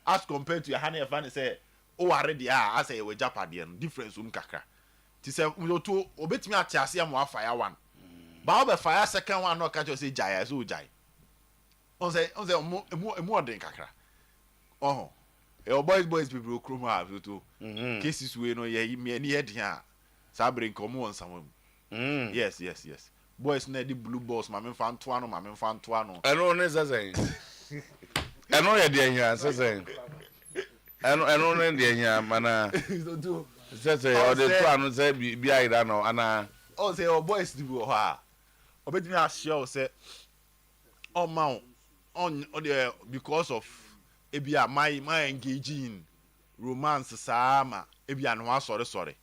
as compared to your honey and funny said, oh, I already are, as a Japadian, difference kakra. Ti say we to obetimi atiase am wa fire one ba we fire second one no catch say jaya so jai on say emu odin kakra boys people krom have to cases we no ye me ni head here sa bring come on some yes boys na the blue balls ma me fan to ano I know ne say I know ye dey here say I know ne dey here mana say or the plan say be either no ana oh say our boys do ha obetimi assure say on the because of ebia my engaging romance sama ebia no sorry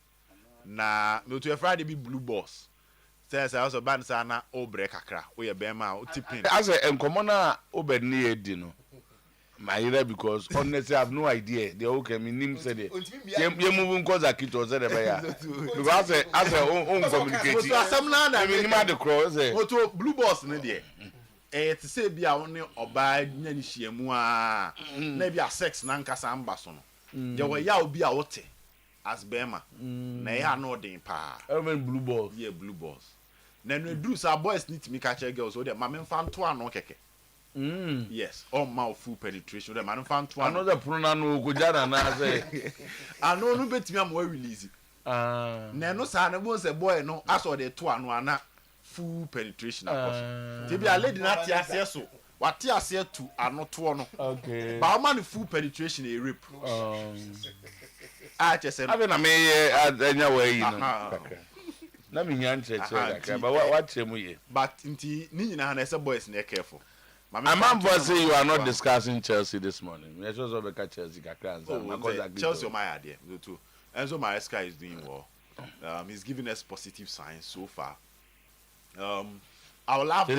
na no to Friday be blue boss say also ban say na obre kakra we ye be ma tipin as a enkomo na obedni edi no my either because honestly I have no idea the okay me nim said it you moving cause akito said because as a own communicate some na minimum the cross to blue boss no there to say bia oni oba nya ni hyiamu a na bia sex na nkasa amba so no de we ya obi a wote as bema na ya no den pa I mean blue balls yeah blue balls na no do sa boys need to me catch girls so de ma me fa nto ano keke yes all mouth full penetration the man fan to another pronoun no go jana na say ano no betimi am release na no sa na mo say boy no aso de to ano ana full penetration across te bi a lady na tie ase so wate ase to ano to no okay ba man full penetration e rape chese abi na me anya we yi no na me nyan cheche but what chemu ye but nti ni nyina na say boys na careful. I'm say you are not discussing Chelsea this morning. We just over Chelsea Chelsea my idea too. Enzo Maresca is doing well. He's giving us positive signs so far. I will love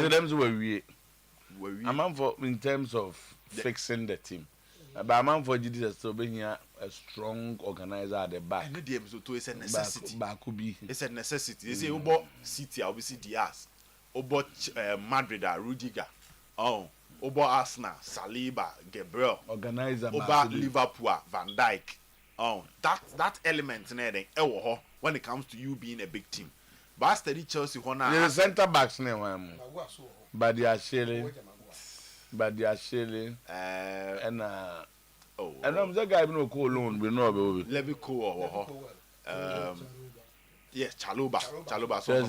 I'm for in terms of fixing the team. But I'm for Jesus to be here a strong organizer at the back. It's a necessity. It's a necessity. They say about City, obviously Diaz. About Madrid, Rudiger. Over Arsenal, Saliba, Gabriel, organizer, over Liverpool, Van Dijk. That element when it comes to you being a big team. But study Chelsea, the centre backs name, but they are shilling, and I'm the guy no call loan, we know Levy Cole, Yes, Chaluba.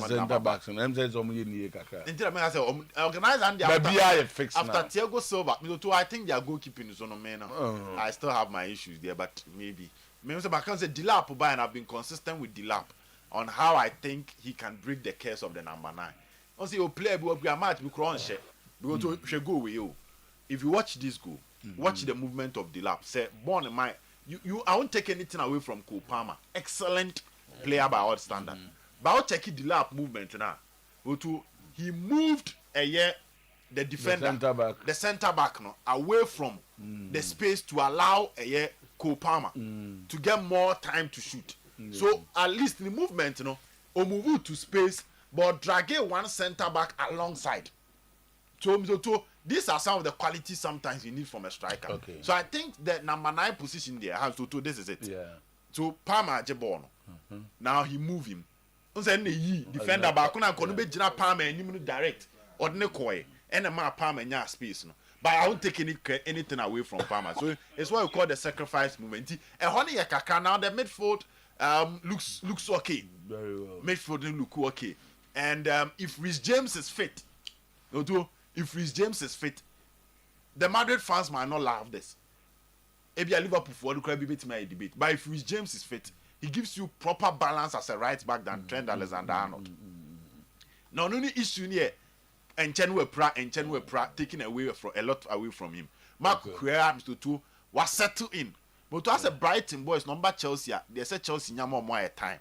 Center backs and them says Omu Kaka. Until I say organize and after Thiago Silva, I think their goalkeeping is on a man. I still have my issues there, but maybe. Maybe I can say Dilap and I've been consistent with Dilap on how I think he can break the curse of the number 9. Also, you play a match because to go with you. If you watch this goal, watch the movement of Dilap. Say, born in my I won't take anything away from Kopama. Excellent player by all standard. But I'll check the lap movement now. He moved the defender, the center back no, away from the space to allow Kopama to get more time to shoot. So at least the movement, or move to space, but drag one center back alongside. So these are some of the qualities sometimes you need from a striker. Okay. So I think the number 9 position there has to this is it. Yeah. So Palmer Jebono. Now he move him. Defender back on be jina Palmer and direct or Nekoy and a man Palmer nya space. No. But I won't take anything away from Palmer. So it's what we call the sacrifice movement. And honey Kaka now the midfield looks okay. Very well. Midfield look okay. And if Rhys James is fit, if Rhys James is fit, the Madrid fans might not love this. Maybe a Liverpool for the crowd be debate. But if Rhys James is fit, he gives you proper balance as a right back than Trent Alexander-Arnold. Now, only issue here, and Chenwe Pratt taking away from a lot away from him. Mark Kuera Mr. was settled in. But to us a Brighton boys, number Chelsea, they said Chelsea nyamo more a time.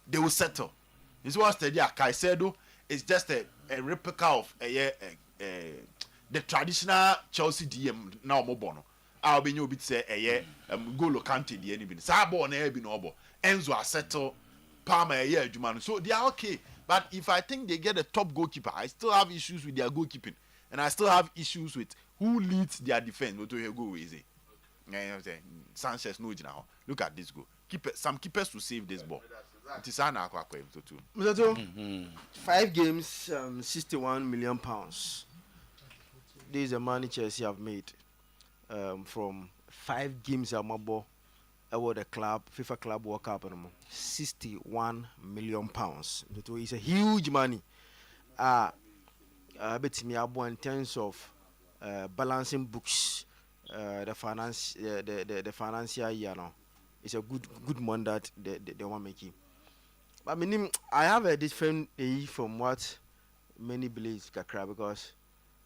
They will settle. This was the idea. Caicedo is just a replica of the traditional Chelsea DM now Mobono. I'll be new bit say Golo Kante the enemy. Sabo na be no bo. Enzo are settle Palmer Jumano. So they are okay. But if I think they get a top goalkeeper, I still have issues with their goalkeeping. And I still have issues with who leads their defense. What do you go easy? Sanchez no now. Look at this goal. Some keepers to save this ball. It is an 5 games, £61 million. This is the money Chelsea have made from 5 games at Mabo. About the club, FIFA Club World Cup, £61 million. It's a huge money. Bet me in terms of balancing books, the financial year now. It's a good money that they want making. But I have a different from what many believe Kakra because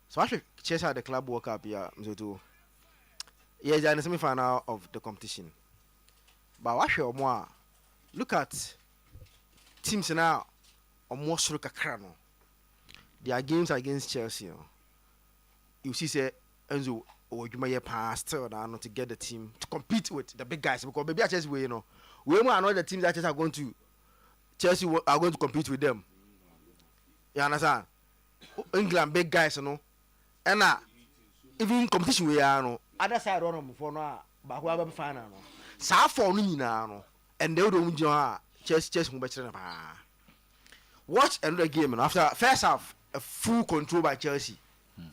so actually Chelsea had the club World Cup here. Yes, they're in the semi-final of the competition. But what look at teams now almost sort of Kakra no. Their games against Chelsea. You see, say Enzo or you may pass still to get the team to compete with the big guys because maybe I just we know the teams that are going to Chelsea are going to compete with them. You understand? England big guys, and even competition we are other side on them for now, but whoever be final so for me now, and they don't enjoy Chelsea will better. Watch another game and after first half a full control by Chelsea.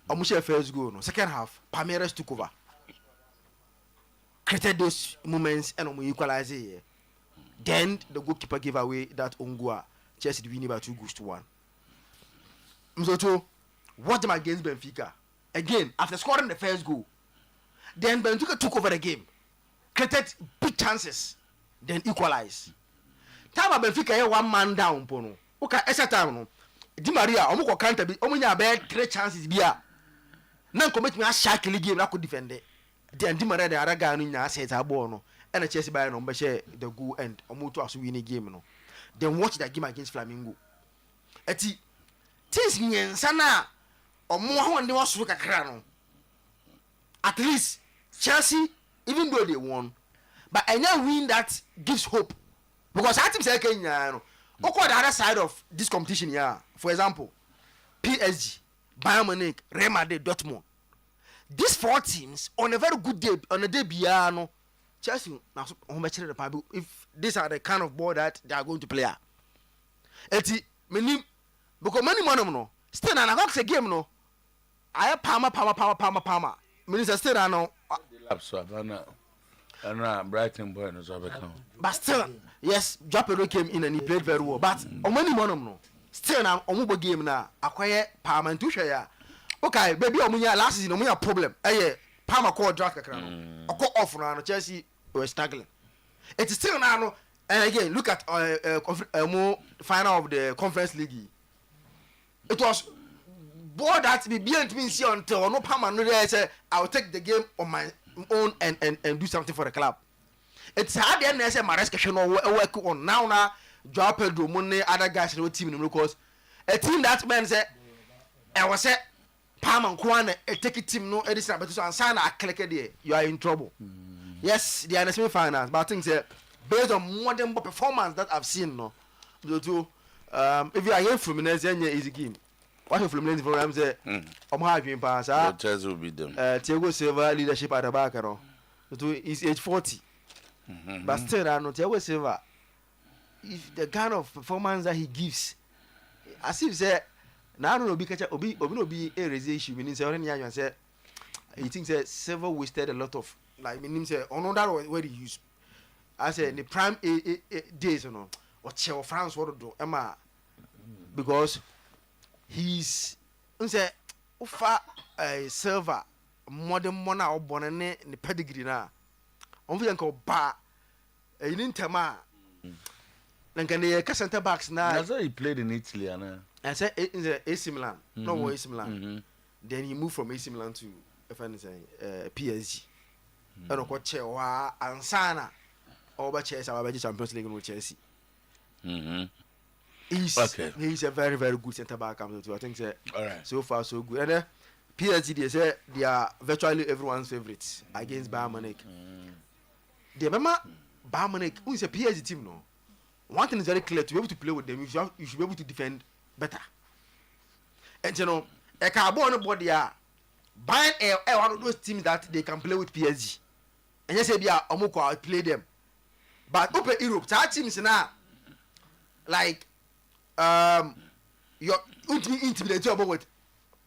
Almost first goal. Second half, Palmeiras took over. Created those moments and equalized it. Then the goalkeeper gave away that Ongua. Chelsea winning by 2-1. Mzoto, watch them against Benfica. Again, after scoring the first goal, then Benfica took over the game. Created big chances. Then equalized. Time Benfica here 1 man down. Okay, extra time. Di Maria, omo counter bi, omo nya be 3 chances bia. Na commit me a shackle game na could defend it. Then Di Maria the other guy no nya set a ball no. And the Chelsea buy no be share the goal end. Omo to aso win the game no. Then watch that game against Flamengo. Eti things nyensa na omo ho ne waso kakra no. At least Chelsea even though they won, but any win that gives hope. Because I think say Kenya no. The other side of this competition here, for example, PSG, Bayern Munich, Real Madrid, Dortmund. These 4 teams on a very good day, on a day beyond Chelsea. Now, if these are the kind of ball that they are going to play, because many no still na a game no. I have Palmer. Minister still no. Brighton boy no so become. But still, yes, Joao Pedro came in and he played very well. But many no. Still now, omubo game na acquire Palmer to share. Okay, baby, last season omuya problem. Palmer called draft kakra no. Oko off na Chelsea were struggling. It is still now. And again, look at more final of the Conference League. It was bored that be beyond me see until no Palmer no there say I will take the game on my own and do something for the club. It's hard then say Maresca should not work on now Joao Pedro Money other guys in the team because a team that man say I was say Palmer Kwan take a team no edison but so sign a click there you are in trouble. Yes, they are in the semi-finals, but I think say based on modern performance that I've seen, no, if you are here from Fluminense, then easy game. What if Fluminense for them say, I'm having pass. Chelsea will beat them. Thiago Silva leadership at the back, no. He's age 40, but still, I know Thiago Silva. If the kind of performance that he gives, as if say, now I don't know, because Obi a realization. Meaning say, only say, he thinks that Silva wasted a lot of like meaning say, on that where he used. I say in the prime days, you know, or Chelsea France what to do, Emma, because he's say offer a server modern mona or bonnet in the pedigree now. On we go ba in Intama. Then can the center backs now? That's why he played in Italy, I said in the AC Milan, no AC Milan. Then he moved from AC Milan to PSG. And of course, Chelsea and Sana. Over Chelsea, our Champions League with Chelsea. He's a very, very good centre back. I think so far so good. And then PSG, they say they are virtually everyone's favourites against Bayern Munich. They remember Bayern Munich, who is a PSG team, no? One thing is very clear: to be able to play with them, you should be able to defend better. And you know, a carbon body Bayern are one of those teams that they can play with PSG. And yes, they are Omoko play them. But open Europe, that teams now, like, you're intimidated about with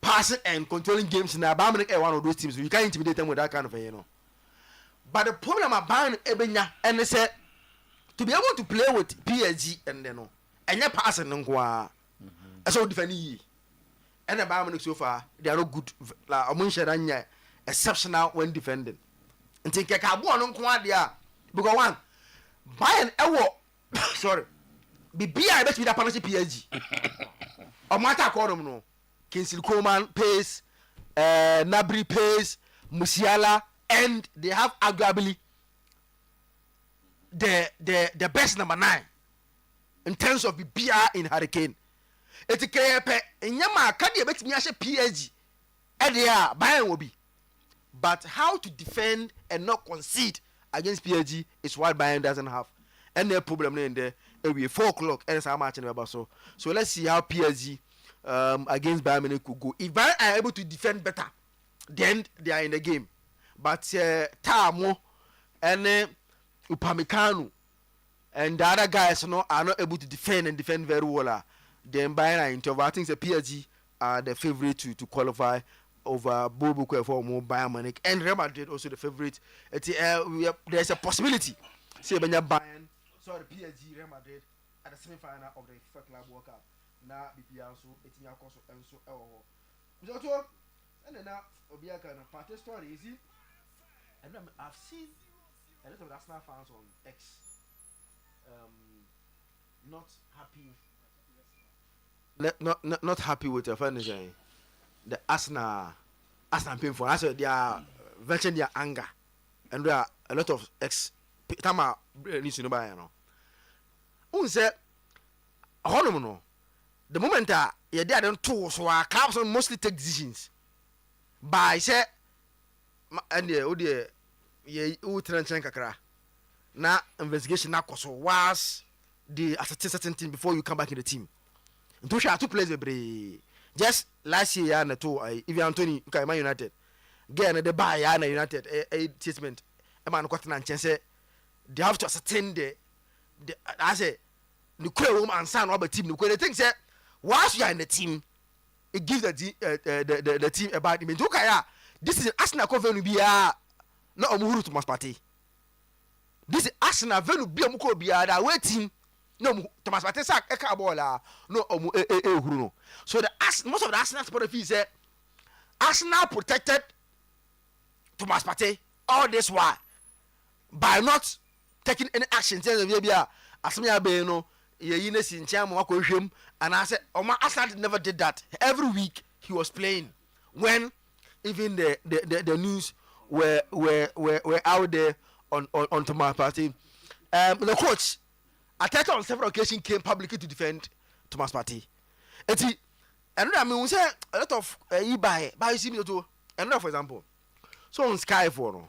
passing and controlling games now. Bayern Munich one of those teams. You can't intimidate them with that kind of a, you know. But the problem about Bayern Ebenya, and they said, to be able to play with PSG and you know, and you're passing them, and so defending. And the Bayern Munich so far, they are not good. Like, Amunshadanya, exceptional when defending. And think I can't go on there because one. Bayern sorry. BBI best be that partnership PSG. O matter call them no. Kingsley Coman pace, Nabri pace, Musiala, and they have arguably the best number 9 in terms of BBI in Hurricane. It's a KP and Yama can you bet me as a PSG. And yeah, Bayern will be. But how to defend and not concede against PSG is what Bayern doesn't have. And their problem in there, it will be 4 o'clock and it's how much about so let's see how PSG against Bayern Munich could go. If Bayern are able to defend better, then they are in the game. But Tamo and Upamecano and the other guys are not able to defend very well. Then Bayern are in trouble. I think the PSG are the favorite to qualify over Bobo for more Bayern Munich and Real Madrid also the favorite. There's a possibility. See Bayern, sorry PSG, Real Madrid at the semi-final of the FIFA Club World Cup. Now BPL so it's in your course and so and then now Obiaka and Partey story is it? And I've seen a lot of Arsenal fans on X not happy with the furniture. The Arsenal painful. I said they are venting their anger, and there are a lot of Tama needs to know by now. Who said, no. The moment you're there, then two, so our clubs mostly take decisions. By say, and the Kakra. Now, investigation now was the certain thing before you come back in the team. Two players just last year and two if Anthony Man United again the buy and United a statement a man got an chance they have to ascertain the I say the room and sign up a team the thing say once you are in the team it gives the team about him. This is Arsenal cover be not Omuru to Partey. this Arsenal venue be a muko be a waiting. No, Thomas Partey sa eka ball no no. So the most of the Arsenal supporters feel say Arsenal protected Thomas Partey all this while by not taking any action. Say be a asemi be no ye na si ntia mo akohwem and I said Arsenal never did that. Every week he was playing when even the news were out there on Thomas Partey. The coach Arteta on several occasions came publicly to defend Thomas Partey. And I mean, we say a lot of buy you see me to another for example. So on Sky for no.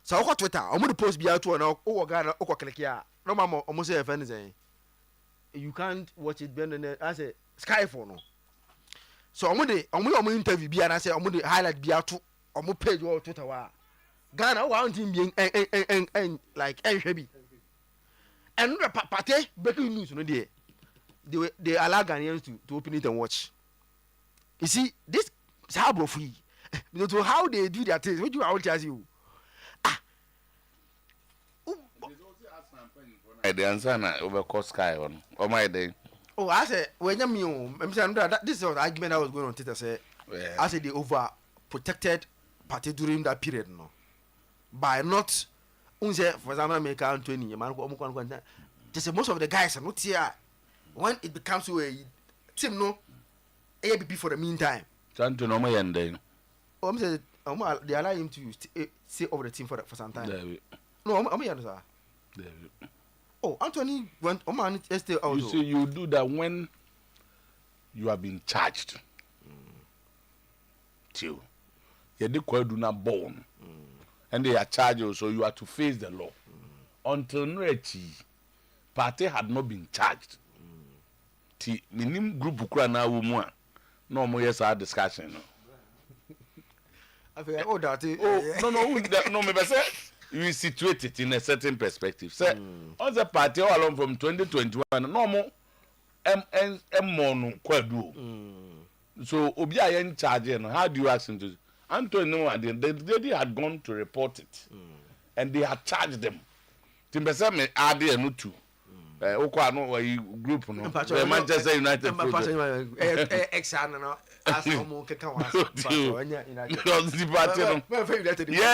So on Twitter, I'm going to post be out to now. Oh, Ghana, oh, click here. No, mama, almost say offend saying you can't watch it. Ben, I say Sky for no. So I'm going to interview be and I say I'm going to highlight be out to I'm going to page or Twitter. Ghana, want him being and like heavy. And the Partey breaking news, no, they allow Ghanaians to open it and watch. You see, this is how free. Because how they do their things. What do I will tell you? The answer na over cost Sky on. Oh my day. Oh, I said when I'm saying that this is the argument I was going on Twitter. Say, I said they over protected Partey during that period, no, by not. For example, make Anthony, just most of the guys are not here. When it becomes to a team, no, ABP for the meantime. They allow him to stay over the team for some time. No, oh, Anthony went. You see, you do that when you have been charged. Till you do not born. And they are charged you, so you are to face the law. Until Nrechi, Partey had not been charged. The minimum group ukra na woman. No more yes our discussion. I feel oh that no me say you situate it in a certain perspective. Say on the Partey all along from 2021 no more no kwadu. So obi ayen charge no how do you ask him to Anthony they had gone to report it and they had charged them. Timbesa me add no two. Okwa no group no. Manchester United.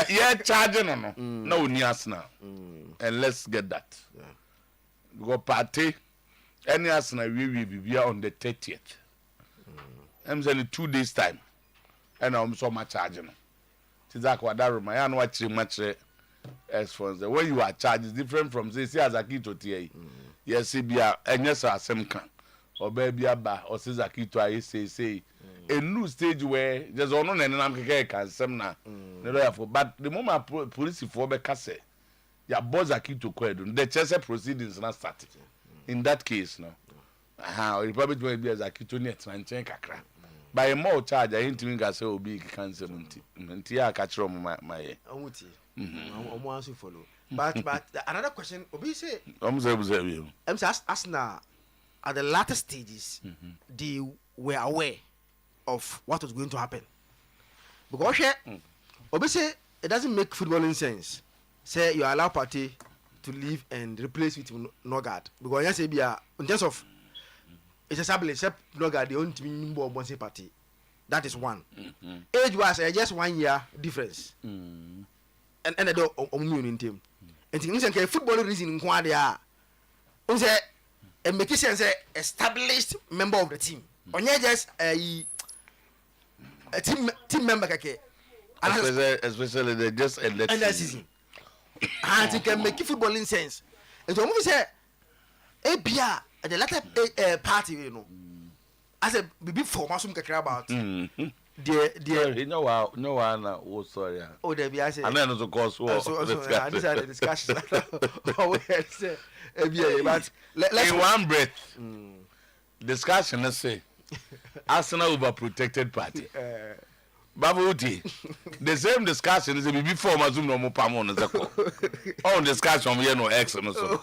Yeah, charging no. No ni Arsenal. And let's get that. Because Partey any Arsenal we be on the 30th. I'm saying 2 days time. And I'm so much charging. Tizakwa Daruma, I know what you much expense. When you are charged, it's different from say as a kid to TA. Yes, Sibia, and yes, a same can. Or baby Abba, or says a kid to I say a new stage where there's no and I'm can some now. But the moment police for Becase, your boss are kid to Quedun, the Chelsea proceedings not started. In that case, no. How Republic will be as a kid to net and Chenkakra. By a more charge, I ain't think I say will be cancer. Until I catch on my follow. But another question, Obi say, I'm Arsenal at the latter stages, they were aware of what was going to happen. Because Obi say it doesn't make footballing sense. Say you allow Partey to leave and replace with Nogard. Because yes, in terms of it's established, except Nogard, the only team one Partey. That is one. Age was just 1 year difference. And I don't own team. And things like football reason in Quadia. And make sense established member of the team. On just a team member, especially they just ended season. And it can make footballing sense. And so we say, APR at the latter party, you know. As a before Masum Kakra about you know no one was sorry. Oh, there be I say, and then of course, these are the discussions. But let's in one breath. Discussion, let's say Arsenal overprotected Partey. Babuti, the same discussion is before Mazum no Pamon as a call. Oh, discussion, we no X and so.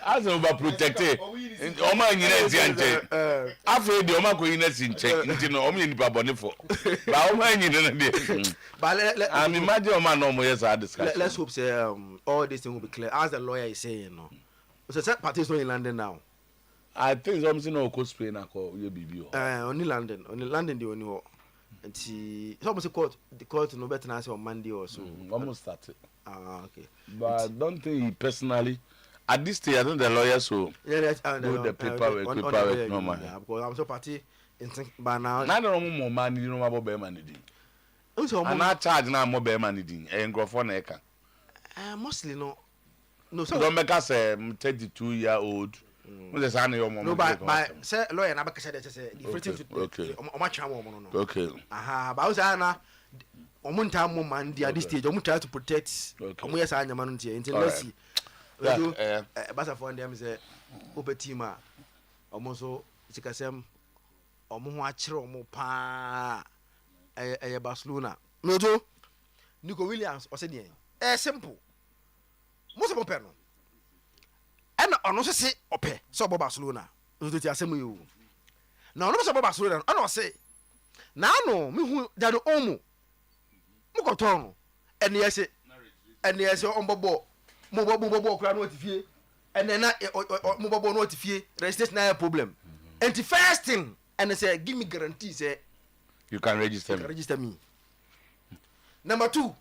as over protected ọma nyina enti anche afa de ọma ko nyina si nche nti no ọma nipa bone for ba ọma nyina na de I'm imagine ọma no mo yes discussion. Let's hope say all this thing will be clear as the lawyer is saying no. So that Partey is not in London now. I think something no ko Spain akọ ye bibi o. Only London the only ho. And see almost the court no better answer on Monday or so. Almost started. Okay. But I don't think he personally at this stage I think the lawyers will do the paperwork normal. Yeah, because I'm so Partey in by now. Na no more money no more be man di. And I charge now more be man di. E ngrofo na e ka. Mostly no so don't make us 32-year-old. No, by say lawyer na bakasha dey say the freedom to omatwa wo no. Okay. Aha, ba usa na omunta mo man di at this stage omunta to protect omo yes anyama no ntie until let's see. Basa for dem say opeti ma omo so sikasem omo ho akire omo pa Barcelona. No to Nico Williams o say dey simple. Most of them and ono so say ope so Barcelona no to ti asem you na ono so Barcelona ono say na no me hu dado omo mo ko ton ene yese onbobo mo bobo kura no tifie ene na mo bobo no tifie registration na problem and the first thing and say give me guarantee say you can register me. Number 2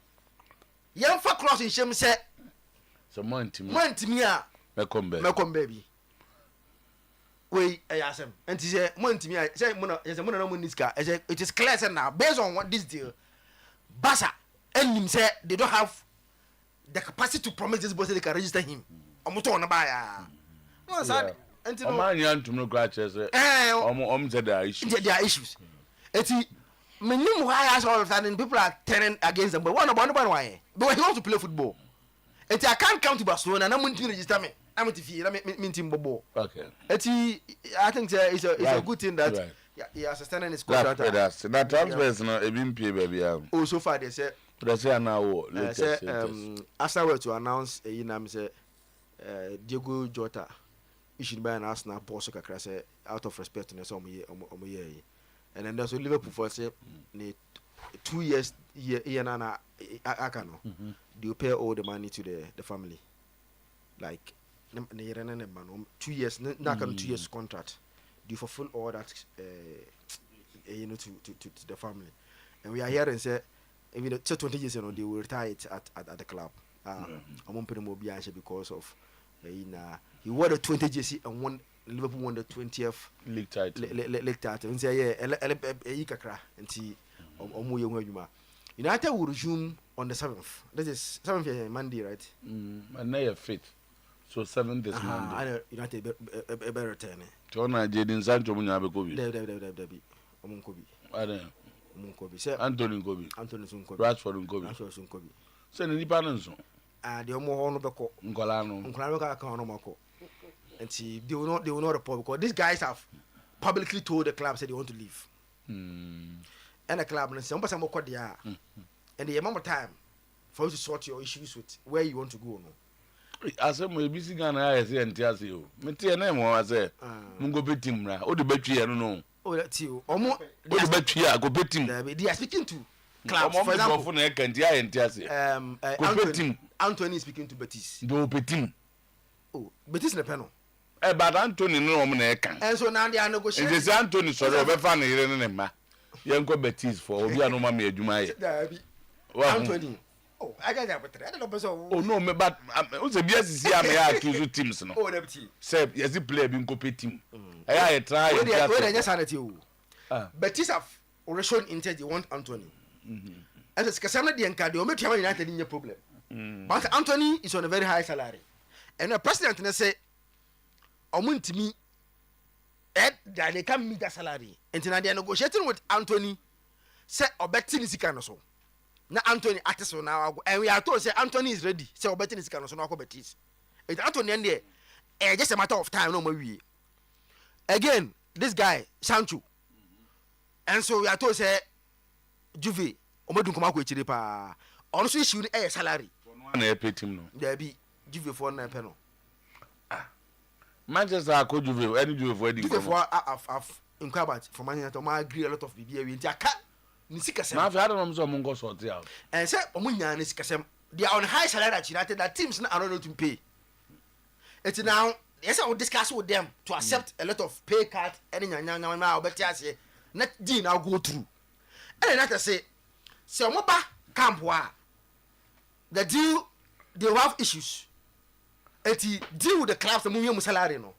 yam fa cross in shem say so month me Mekom baby. We ayasem. And he say month me say mona no niska. It is clear say now based on what this deal Basa and him say they don't have the capacity to promise this boy they can register him. Omoto na ba ya. No sad. Until no man yan to no scratches. There are issues. There are issues. Eti minimum high as all of that and people are turning against them but one why? But he wants to play football. And I can't come to Barcelona and I'm going to register me. I'm going to feel team bobo. Okay. I think it's a good thing that he has a standing in his contract. That transfers no even pay baby. Oh, so far they say now Arsenal were to announce say Diego Jota issued by an Arsenal boss kakra say out of respect to some year. And then there's Liverpool for say 2 years year na akano. You pay all the money to the family. Like 2 years, not 2 years contract. You fulfill all that to the family. And we are here and say even 20 years they will retire it at the club. Because of he won the 20 jersey and won Liverpool won the 20th league title. And say United will resume on the 7th. This is 7th Monday, right? And now you're fit. So 7th is Monday. I know United better return. Tona Jadin Sancho Munyabe Kobe. Debbie. Omunkobi. I don't know. Munkobi. Anthony Kobe. Rashford Kobe. Send any parents. The Omo Honobeko. Nkolano can Onomako. And see, they will not report because these guys have publicly told the club said they want to leave. And the club and some and the amount of time for you to sort your issues with where you want to go. No, as a busy gun, I say and tell you, Metia name was a Mungo Betim, or the battery, I don't know. Oh, that's you. Almost the battery, I go betting. They are speaking to clubs. For example, Anthony is speaking to Betis. Do Betim. Oh, Betis the panel. But Anthony no man. And so now they are negotiating. It is Anthony, so they're funny in a Yanko Betis for Obiano Mammy Jumai. Anthony. Oh, I got that. Oh, no, but what's a BSC? I may accuse teams. Oh, deputy. Say, yes, he play being competing. I try. Where I just had it you. Betis have already shown intent you want Anthony. And it's Cassandra the Enca, the only time United in your problem. But Anthony is on a very high salary. And the president say, Omun to me, Ed, they can meet that salary. And then they are negotiating with Anthony, say, or betting is so. Now Anthony artist now, and we are told say Anthony is ready. Say, or betting is so now Betis. It's Anthony and there, just a matter of time, no more. Again, this guy, Sancho. And so we are told say, Juve, Omodun Komako Oyerepa, also issue a salary. And I pay him no. There be Juve for 9 penal. Manchester are coach Juve, any Juve for any. Juve for I've inquired about for Manchester. I agree a lot of BBA. We aka nisikasem. Now if I don't know some mongo sort out. And say omunya nisikasem. They are on high salary at United. That teams now are not to pay. It's now. Yes, I will discuss with them to accept a lot of pay cut. Any now, but yes, not deal now go through. And then I say, so Moba camp the deal they will have issues. And he deal with the clubs the minimum salary no.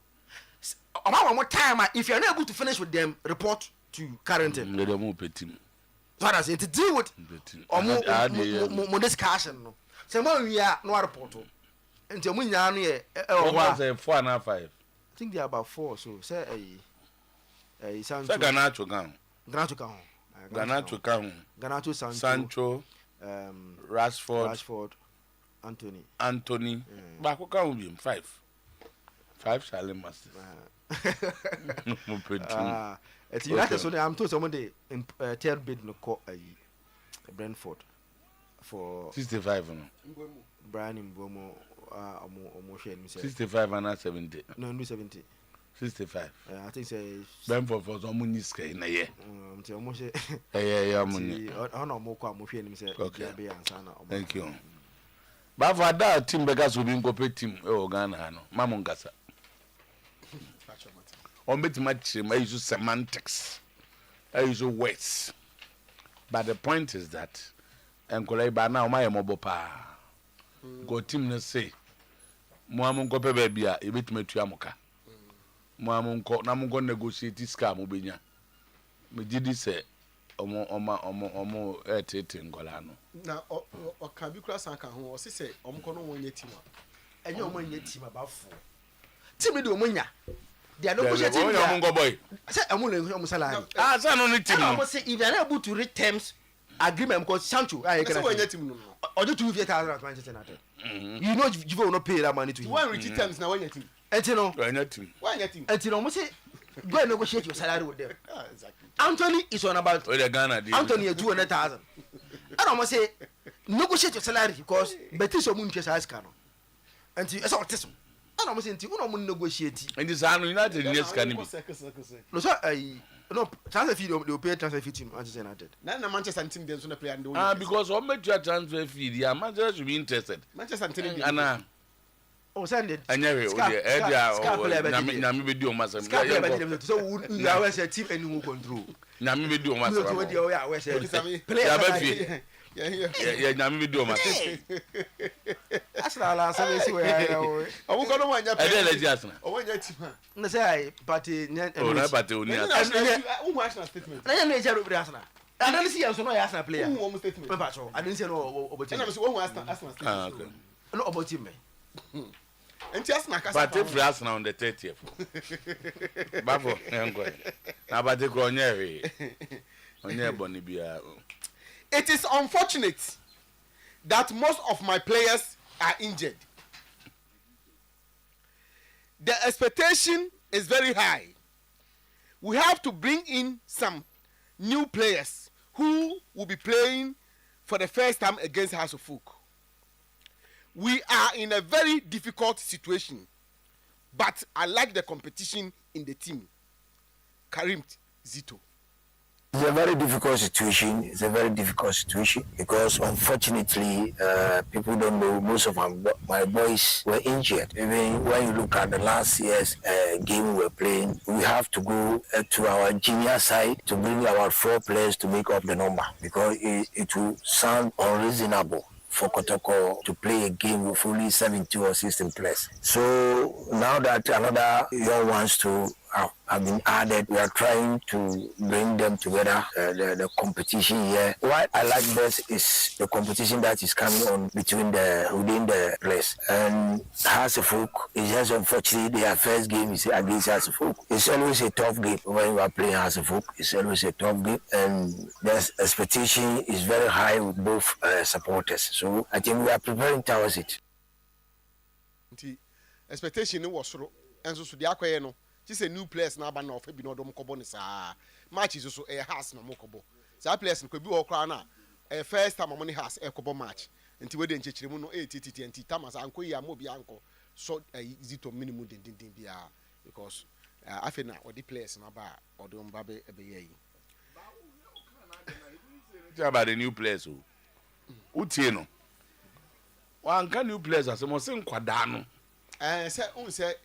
About one more time, if you're not able to finish with them, report to quarantine. They don't move team. So I say to deal with more discussion no. So we are no report. Until we are near 4.5. I think they are about 4. So say a Sancho. Ganacho gang. Ganacho Sancho. Rashford. Anthony. But who can be 5? 5 Charlie Masters. It's United. So I'm told someone they third bid no call Brentford for 65. Brian Mbomo. 65 and 70. No, 70. 65. I think say Brentford for some money in a year. Almost money. Okay. Thank you. But for that team because we been competing Ghana no. Mamongasa. On bet match I use semantics. I use words. But the point is that Enkolai now my mobile pa. Go team na say Muamunko pe baby a ebetime tuamoka. Muamunko na munko negotiate ska mo benya. Me gidi say omo etete ngola no. Na o kan bi kura san kan ho o se omko no won team a. Enye omo nya team abafo. Team de omo nya. They are negotiating. Omo boy. Say omo salary. Ah, say no team. Omo say if they are able to read terms agreement because Sancho I can say team no. Or do 2,000 at Manchester United. You know you will not pay that money to you. One reach terms now when your team. And you know why your team? And you know say go and negotiate your salary with them. Exactly. Anthony is on about Ghana Anthony is 200,000. I don't say negotiate your salary because betis or moon just ask can. And you as autism. I don't say you no negotiate. And this are United needs can be. No sir, no transfer fee they pay transfer fee to Manchester United. Na Manchester team dem so na play and because on make your transfer fee, yeah, Manchester should be interested. Manchester team Anna. Oh, send it. Anyway, na me be do masa. So we are a team and who control. Na me be do masa. Player be yeah, na me be do masa. Arsenal say see where omo ko no wanya play. E dey Arsenal. O wanya team. Na say Partey na Partey oni Arsenal. Who Arsenal statement? Na you say Ruben Arsenal. I don't see you so no Arsenal player. Who statement? Papa, I didn't say no about team. Na me say who Arsenal statement. Ah, okay. No about team. Enti Arsenal kasa. Partey free Arsenal on the 30th. Bafo, engo. Na Partey ko onye boni bia. It is unfortunate that most of my players are injured. The expectation is very high. We have to bring in some new players who will be playing for the first time against House of Folk. We are in a very difficult situation, but I like the competition in the team. Karim Zito. It's a very difficult situation. It's a very difficult situation because unfortunately, people don't know most of my boys were injured. Even when you look at the last year's game we were playing, we have to go to our junior side to bring our 4 players to make up the number because it will sound unreasonable for Kotoko to play a game with only 17 or 16 players. So now that another young ones to have been added, we are trying to bring them together, the competition here. What I like best is the competition that is coming on within the players. And Hasselhoek is just unfortunately their first game is against Hasselhoek. It's always a tough game when you are playing Hasselhoek. It's always a tough game, and the expectation is very high with both supporters. So I think we are preparing towards it. The expectation was so, and so the acquire no. Just a new players now, but no, for be no dom kobo ni sa matches also a house na mokobo. Sa players could be all crana. A first time money has a kobo match. Until we didn't no 80 tamas uncle ya mobi uncle. So a zito minimum din bia. because I feel now what the players na ba or the mbabe ebe about the new players who Utieno. One can new players as a Mosin Quadano. Say say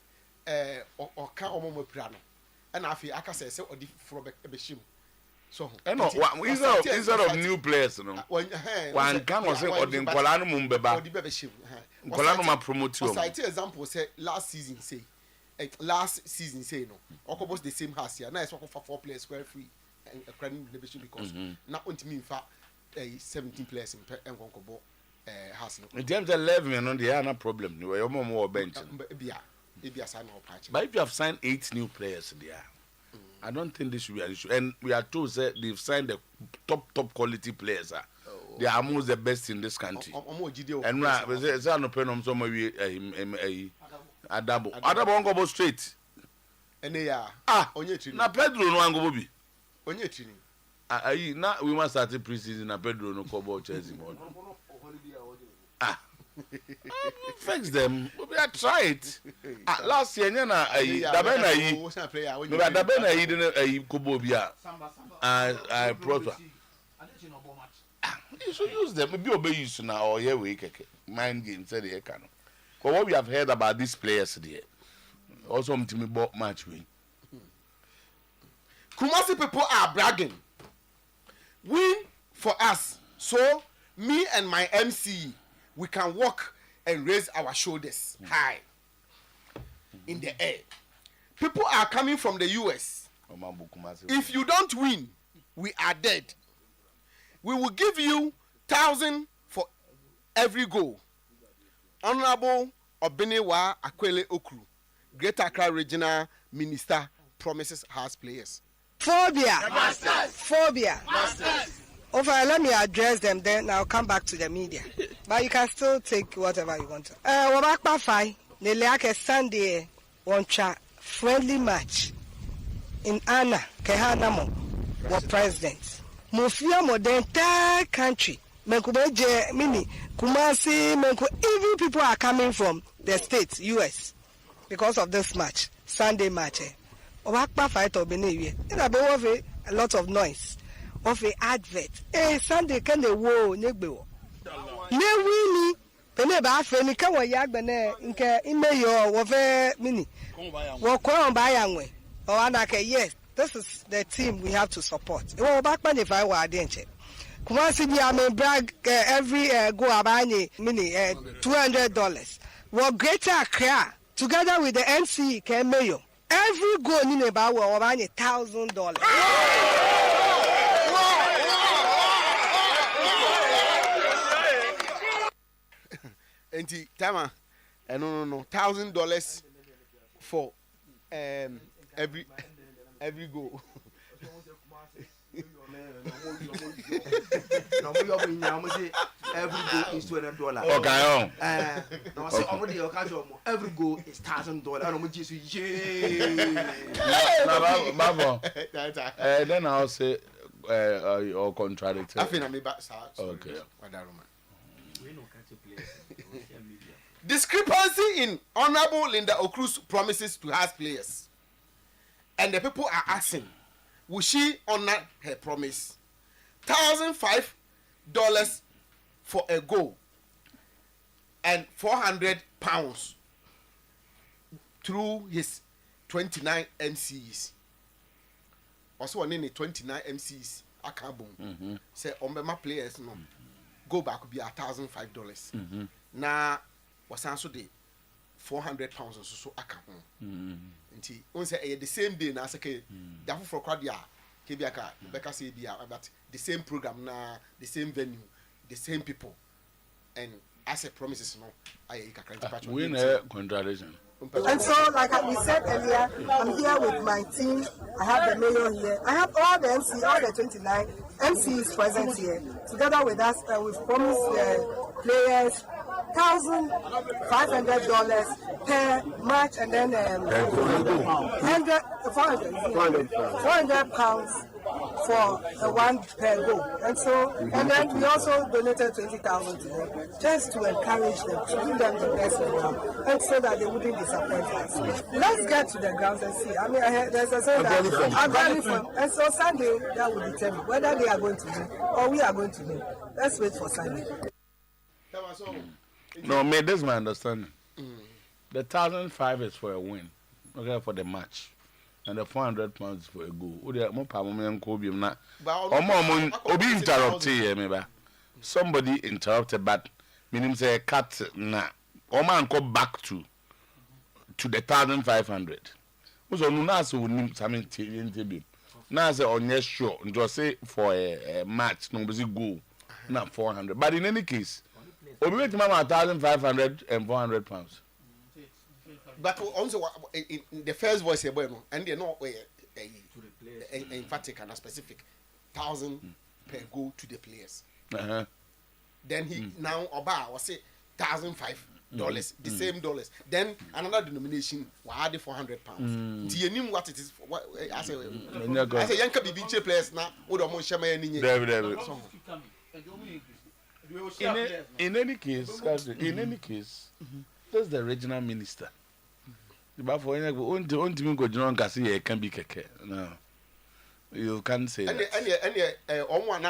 or can omo piano. And I feel I can say or the from Ebeshim. So instead of new players, no. One can was or the Nkolano Mumbeba or the Bebeshim. Nkolano ma promote you. I take example say last season say no. Okobos the same house here. Now it's work for 4 players square free and a credit division because now on to me in fact 17 players in Nkonkobo house. In terms of 11, no, they are no problem. You are more bench. But if you have signed 8 new players there, I don't think this should be an issue. And we are told that they've signed the top quality players. They are amongst the best in this country. And we say no pen on some of Adabo. Adabo go straight. And they are na Pedro no ango bi. Onye training. Na we must start the preseason na Pedro no call Chelsea. Fix them. We are try it. Last year na Dabena yi. No Dabena yi dey kobo bia. I prosper. You should use them. Maybe obey use now or here we keke. Mind game said they can. But what we have heard about these players there. Also me bought match win. Kumasi people are bragging. Win for us. So me and my MC, we can walk and raise our shoulders high in the air. People are coming from the US. If you don't win, we are dead. We will give you 1,000 for every goal. Honorable Oyerepa Akwele Okru, Greater Accra Regional Minister, promises house players. Phobia. Masters. Phobia. Masters. Okay, let me address them, then I'll come back to the media. But you can still take whatever you want to. Wabakpa Fai, Neleake Sunday, one friendly match in Anna, Kehanamo, was president. Mufia more the entire country. Menkubeje, Mini, Kumasi, Menku, even people are coming from the states, US, because of this match, Sunday match. Wabakpa Fai to Benewe. It'll be a lot of noise. Of a advert. Sunday can the wo negbo. Ne wini pene ba fe ni kan wo yagbe na nke imeyo wo fe mini. Wo ko ba yanwe. O anake yes, this is the team we have to support. Wo back pa ni fa wa ade nche. Kuma si bi am brag every go abanye mini $200. Wo Greater Accra together with the NC can mayo. Every go ni ne ba wo abanye $1,000. Enti tama no $1,000 for every goal. Every goal is $200. Okay. No, say every goal is $1,000. I don't just then I'll say or contradictory. I think I'm back. Okay. Discrepancy in Honorable Linda Okru's promises to house players, and the people are asking, will she honor her promise? $1,005 for a goal and £400 through his 29 MCs. Also, one in the 29 MCs. I can't boom. Say, my players no go back will be $1,005. Now, was also the £400 so I can't. Nti on say the same day na say dafu for crowd ya kebiaka Becca say dia but the same program na the same venue the same people and as a promises no I can we no contradiction. And so, like we said earlier, I'm here with my team. I have the mayor here. I have all the MC, all the 29 MCs present here. Together with us, we've promised the players $1,500 per match, and then £400 for one per goal. And so, and then we also donated 20,000 to them just to encourage them, to give them the best around, and so that they wouldn't disappoint us. Let's get to the grounds and see. I mean, there's a saying that and so Sunday that will determine whether they are going to win or we are going to win. Let's wait for Sunday. No, me, this is my understanding. The 1,500 is for a win, okay, for the match, and the 400 pounds for a goal. Somebody interrupted, but meaning say cut na. Oman go back to the 1,500. So no so nim something interview. Now say on yes sure, just say for a match no be goal na 400. But in any case, obi make mama 1,500 and 400 pounds. But also in the first voice boy no, and they know emphatic and specific 1,000 per goal to the players. Then he now Oba was say $1,500, the same dollars. Then another denomination will add the 400 pounds. Do you know what it is? I say Yanka BBJ players now. In any case, that's the regional minister. But for any can be keke. No, you can't say that. A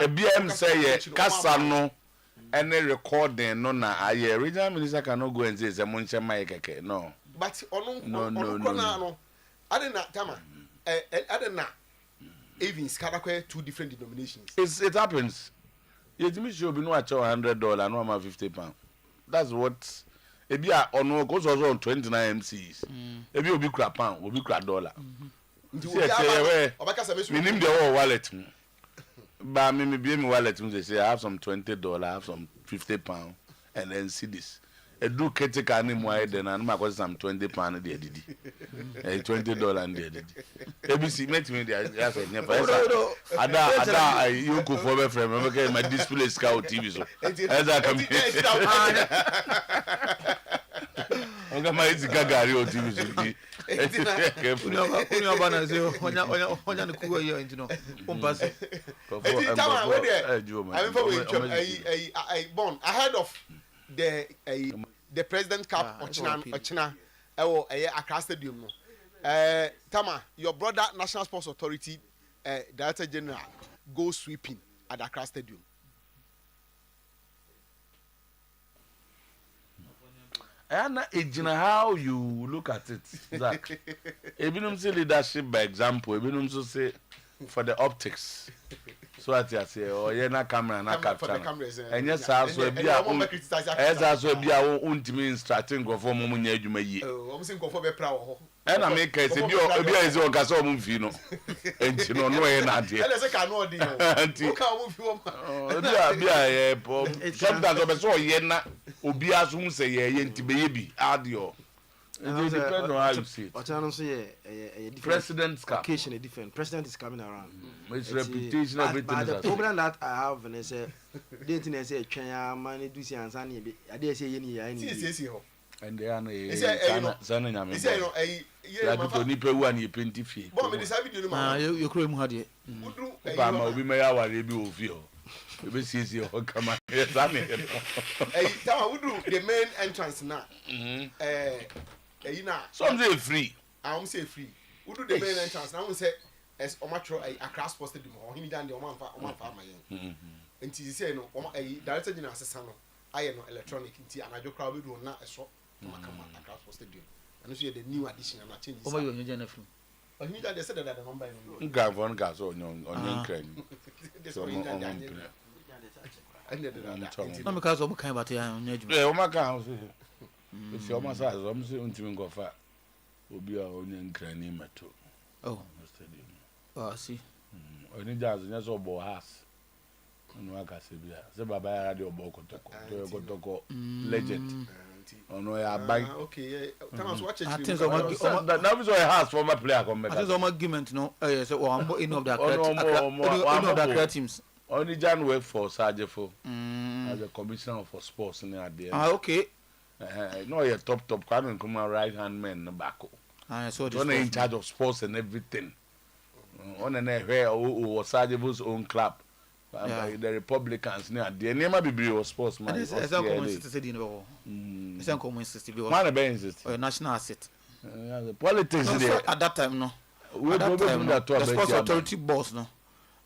BM say Kasano. Any recording no na aye regional minister cannot go and say Zamuncha Mike. No. But no. I didn't tama. I didn't even Skadakwe 2 different denominations. It happens. You should be no at $100, no more £50. That's what if you are on goes also on 29 MCs. If you be crap pound, will be crap dollar. Minim the whole wallet. But me be me wallet they say I have some $20, I have some £50, and then see this. A do keteka ani mo then and ma some £20 there did. $20 and there did. ABC met me there as a never. Ada you go for my friend. Okay, my display scout TV so. As I come. Okay, my is gagari o TV so. Unya bana say onya ne kuwa yo ntino. Pass. Born ahead of the President Cup Ochina Accra Stadium no. Tama, your brother National Sports Authority Director General go sweeping at Accra Stadium. And how you look at it, Zach. Even say leadership by example, even say for the optics. So at you say, oh, you're not camera, not capture. And yes, also be a starting go for Mumunya Jumayi. I'm saying go for be proud. And I make a is on Casomum Fino. And you know, no, and sometimes I saw Yena, Obiasum say, Yenti baby, adio. It depends on how you see it. What I don't say a President's occasion a different. President is coming around. It's reputation, everything. The problem that I have, and I say, didn't say, China, money, do see, and Sunny, I dare say, any, and they are son in America. Like to nipper one, you paint if you. You cream had it. We may our review of you. We see you come on. Yes, I mean, the main entrance now. Some say free. I won't say free. We do the main entrance now. We say as Omatro a crash posted him or him down the Oman farmer. And he said, no, Director General Sassano, I am electronic and I do crowd will not a shop to my command a crash posted you. And you see the new addition and I change. Oh, you're Jennifer. But you said that the number Gavon gas on your crane. No, because of kind of my house. If your massage, I'm saying to go far. Will be our own crane too. Oh, I see. Only jazz and yes, or boas. And work as if the Baba Radio Boko legend. Oh no, I buy. Okay, Thomas, watch it. That was a house for my player. That is an argument, no. Yes, or I'm in of that teams. Only John work for Sajefo as a commissioner for sports in the okay. No, you're top cannon come right hand man in the back. I saw this. In charge of sports and everything. On an where or Sajabu's own club. The Republicans near the name of the sports man. It's a common city in the world. It's a common city because man is a national asset. Politics at that time, no. The sports authority boss, no.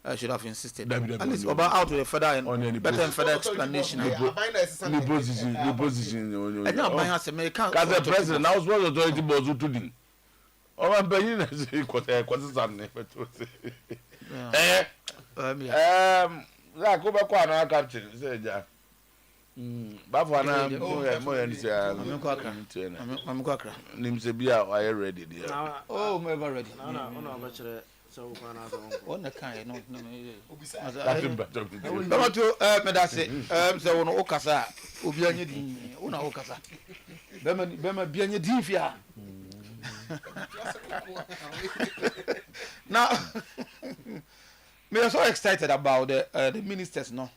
I should have insisted. At least about out to the further and better and further explanation. The position. I know my American. Because the president now sports authority boss who to do. Oh, I'm paying I go back on our captain. Say, yeah. Bafana, I'm quacker. Nimsebia, I ready, dear. Oh, never ready. So, on the kind, no, so no Okasa, Ubian, Una Okasa. Bema Bianya Divia. Now, we are so excited about the ministers, no,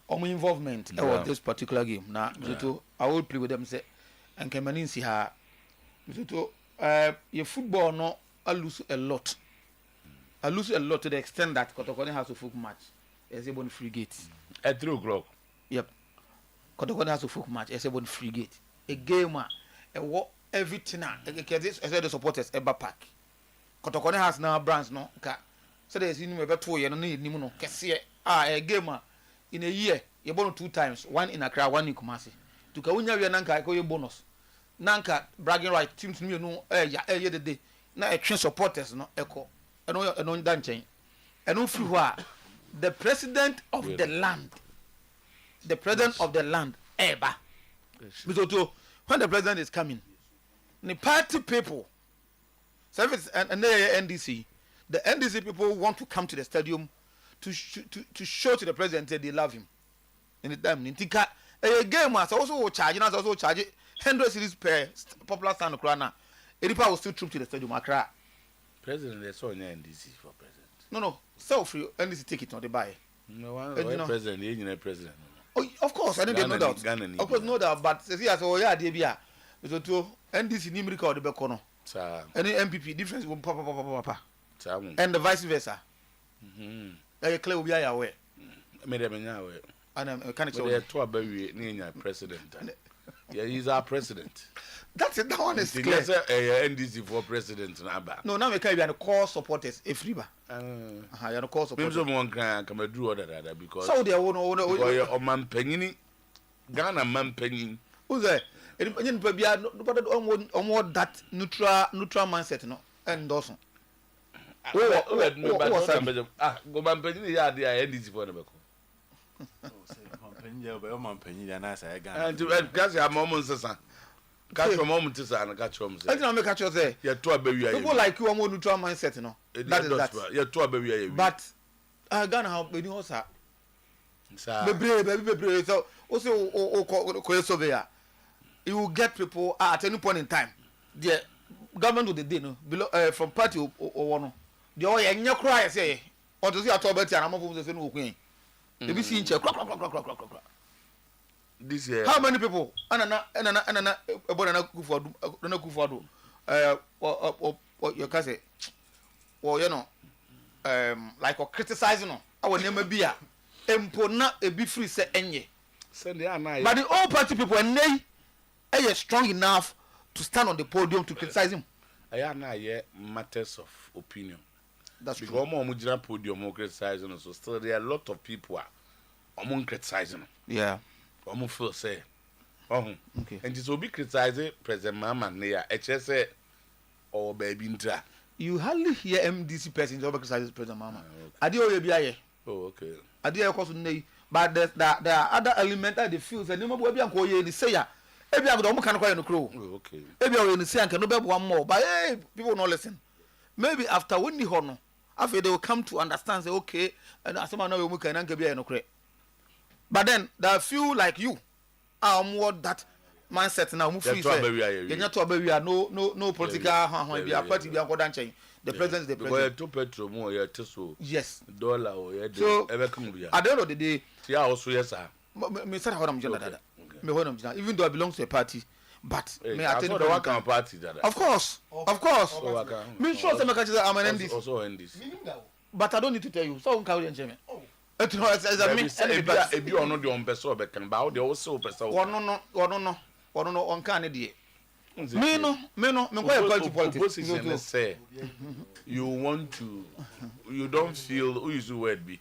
my involvement in this particular game. Now, I will play with them. Say, and Kemanin see her. Your football, no, I lose a lot. I lose a lot to the extent that Kotokone has a folk match. It's a free gate. At 3 o'clock. Yep. Kotokone has a folk match. It's a free gate. A game, a walk. Everything I said the supporters ever pack. Kotokone has now brands no ka. So there's in about 2 years no need ni no kese a game in a year you born 2 times, one in Accra, one in Kumasi. To ka unya we nanka ko bonus. Nanka bragging right teams me no ya the day. Na e train supporters no eko. Eno dan chen. Eno free ho a the president of the land. The president of the land eba. Because when the president is coming the party people, service and the NDC, the NDC people want to come to the stadium to show to the president that they love him. In the time, Nintika, a game was also charging us, also charging 100 cities per popular stand of Krana. Oyerepa will still troop to the stadium. Accra. President, they saw NDC for president. No, so free NDC take it on the buy. No, president, the engineer president. Oh, of course, I didn't know that. Of course, no doubt, but see, as oh yeah, DBA. So to NDC ni America or the Bekono. Any MPP difference will papa. And the vice versa. Clear will be aware. And I'm kind of sure. To a president. Yeah, he's our president. That's it. That one is clear. NDC for president. No, now we can't be an core supporters. If Riba. You're a core supporters. One can come and do other because. So they own or man penny. Ghana man penny. Who's there? Nobody almost that neutral mindset, no, and Dawson. Go man penny, yeah, they are NDC for the Beko. And to catch a moment, son. Catch a moment, son, catch home. I don't make catch say. You're too baby. People like you are more neutral mindset, no. That is that. You're too baby. But Ghana have been also. Baby, so also, surveyor. You will get people at any point in time. The government of the day, no, below from party or one. The oil and your cry say, or to see a top better, I'm of the same queen. The BC in check. This year, how many people? Anna, your cousin, or you know, like or criticizing, I will never be a empona a be free say any. But the all party people and they. Are strong enough to stand on the podium to criticize him? I am not yet matters of opinion. That's because true. Because podium criticizing, so still there are a lot of people are criticizing. Yeah. Feel say, okay. And this will be criticizing President Mama near HSA or baby intra. You hardly hear MDC persons over criticizing President Mama. Okay. Oh, okay. But there are other elements that they feel that no matter what you say. Maybe I don't can quite no crew. Okay. Maybe I will say I can no one more. But hey, people not listen. Maybe after winning honor, after they will come to understand, say okay, and as someone know we can be no create. But then there are few like you are more that mindset now. Move free. You not to be no political be a party be a go dance. The president is the president. To petrol more yeah so. Yes. Dollar or yeah. So at the end of the day, yeah also yes sir. Me say how I'm even though I belong to a party, But me I think the work on party that. Of course. Me sure say make I'm an NDC. Also NDC. But I don't need to tell you. So unka we encheme. It no as a me if you are not the on person be kan ba o de also person. Ono no onka ne de. Me no me go politics. Opposition say you don't feel who is the word be.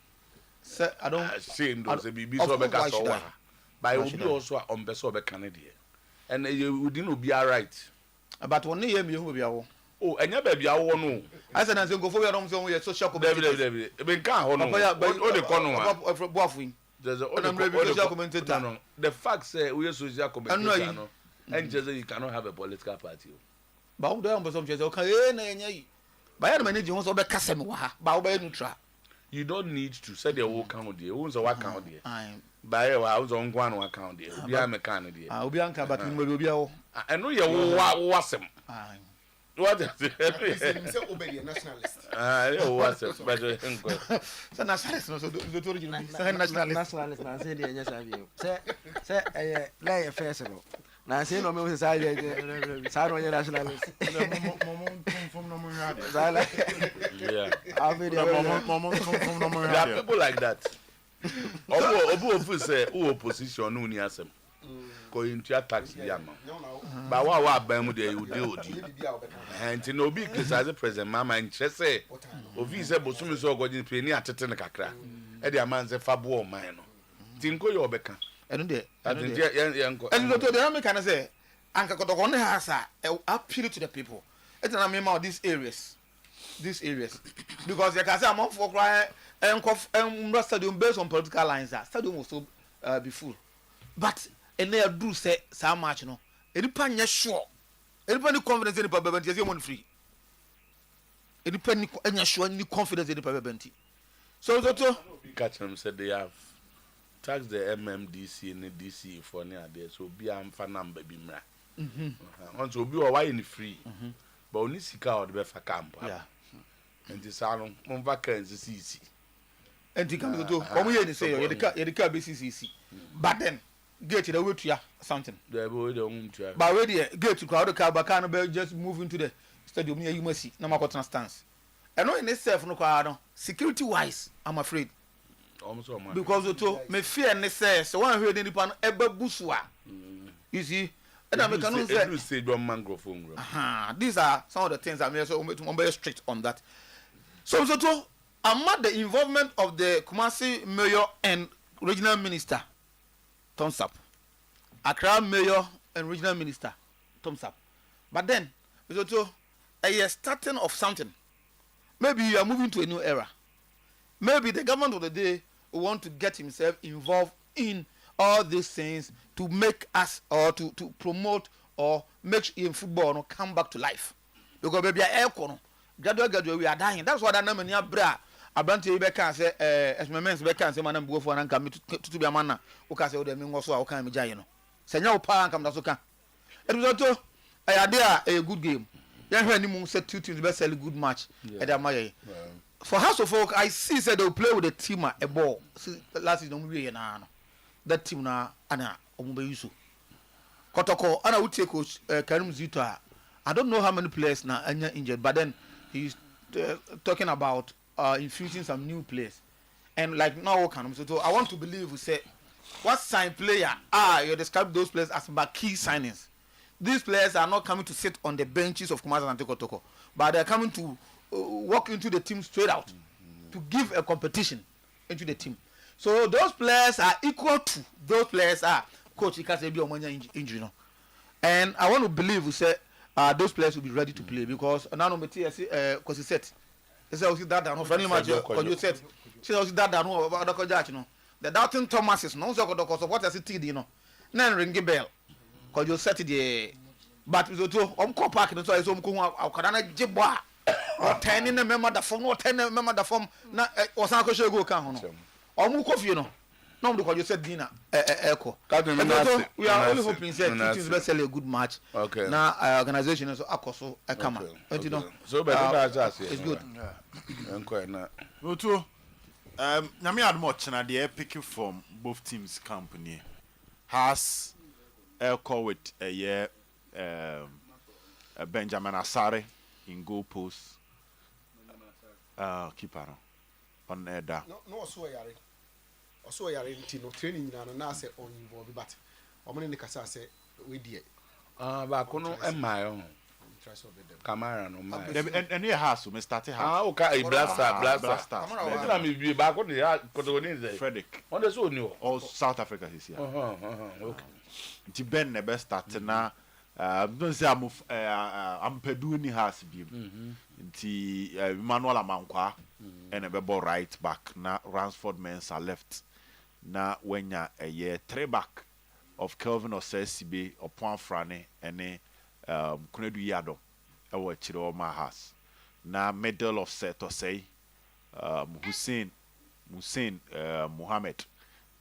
Say I don't ashamed of say be so be ka so wa. By will be also on person be kan de. And you didn't be all right. But one year me who be awo. Oh, enya baby awo no. I said na say go for we don say we social commentator. David. E kan ho no. O de kono wa. Boafuin. There's a social commentator no. The fact say we social commentator no. And just you cannot have a political party. Ba wo do am bosom chese o kan eh na enya yi. Ba ya na manage ho so be kasa me wa ha. Ba wo be neutral. You don't need to say the whole count there. Who's a what count there? By wa who's on one account there. Obi am can there. Obi anka but no obi awo. I know you wasem. What is it? Say obey nationalist. You wasem. But so nationalist no so do to original. Say nationalist na say dey nya sabi. Say lay affairs no. Na say no me say say no nationalist. Yeah. There are people like that. Obu say who opposition no ni asem. Going to tax the man. But what ban with you deal with you. And no big criticize President Mama and Chese. Ovi say bosumi so go jin pani atete ne kakra. E dey man say fabo o man no. Tinko yo beka. Enu de. Yanko. Enu to dey make say anka kotoko ne hasa appeal to the people. It na me ma these areas. Because you can say among for cry and stadium based on political lines. Stadium will so be full. But and they do say so much no. Any sure. Any confidence in the public is you free. Any sure any confidence in the public. So catch them said they have taxed the MMDC and the DC for near there. So be am for number be mra. Want to be why in free. But only sika or the befa camp. Yeah. And the salon mon vacances easy. And the come to come here say you the car be easy. But then get the way to ya something. The boy don't try. But where the get to crowd the car back and just move into the stadium near you must see no matter stance. And no in itself no car security wise I'm afraid. Because to me fear and say so one heard any pan ebe busua. You see and I can say mangrove. These are some of the things I'm so very strict on that. So I'm at the involvement of the Kumasi mayor and regional minister. Thumbs up. Accra mayor and regional minister. Thumbs up. But then a starting of something. Maybe you are moving to a new era. Maybe the government of the day will want to get himself involved in all these things to make us or to promote or make in football come back to life. Because baby air gradually we are dying. That's why that name near bra. Abranti be can say as my men's be can say man go for an come to be a man who can say o dem ngo so o kan me jay no. Senya o pa come that so kan. It was also a good game. Yan hwe ni mu say two teams be sell good match. For House of Folk I see said they will play with a team a ball. Last season we na no. That team na ana omube yusu kotoko ana we take coach Karim Zito. I don't know how many players now anya injured, but then he's talking about infusing some new players and like now so I want to believe we say what sign player you describe those players as key signings. These players are not coming to sit on the benches of Kumasi and Toko, but they're coming to walk into the team straight out to give a competition into the team. So those players are equal to those players are coach Ikasebi Omanya injury no. And I want to believe we say those players will be ready to play because now no meti cause he said that no friendly match cause you said that no other coach no. The doubting Thomas no so cause support as TD no. Na ring bell cause you set the but we to park no so so ko akada na jeboa or 10 in the member the form or 10 member the form na osan ko shego kan ho no. Omu coffee no because you said dinner echo we are only hoping say two teams will sell a good match. Okay now organization so akoso ekama you know so better it's good enko na Otuo nyame admo na the pick from both teams company has echo with a year Benjamin Asare in goal post. Keeper on there. No, also yare no training na say on you but omene ne kasa say we die ba kono emayo camera no ma and here has me start house okay blaster na me bi ba ko de ko ni ze Frederick on the so ni o South Africa is here okay nti Ben ne be start na don't say am pedu ni has bi nti Emmanuel Amankwa and be ball right back na Ransford Mensah left na wenya a year 3 back of Kelvin Osesibe upon Frane and Kunedu Yado our Chiro Mahas na middle of set or say Hussein Muhammad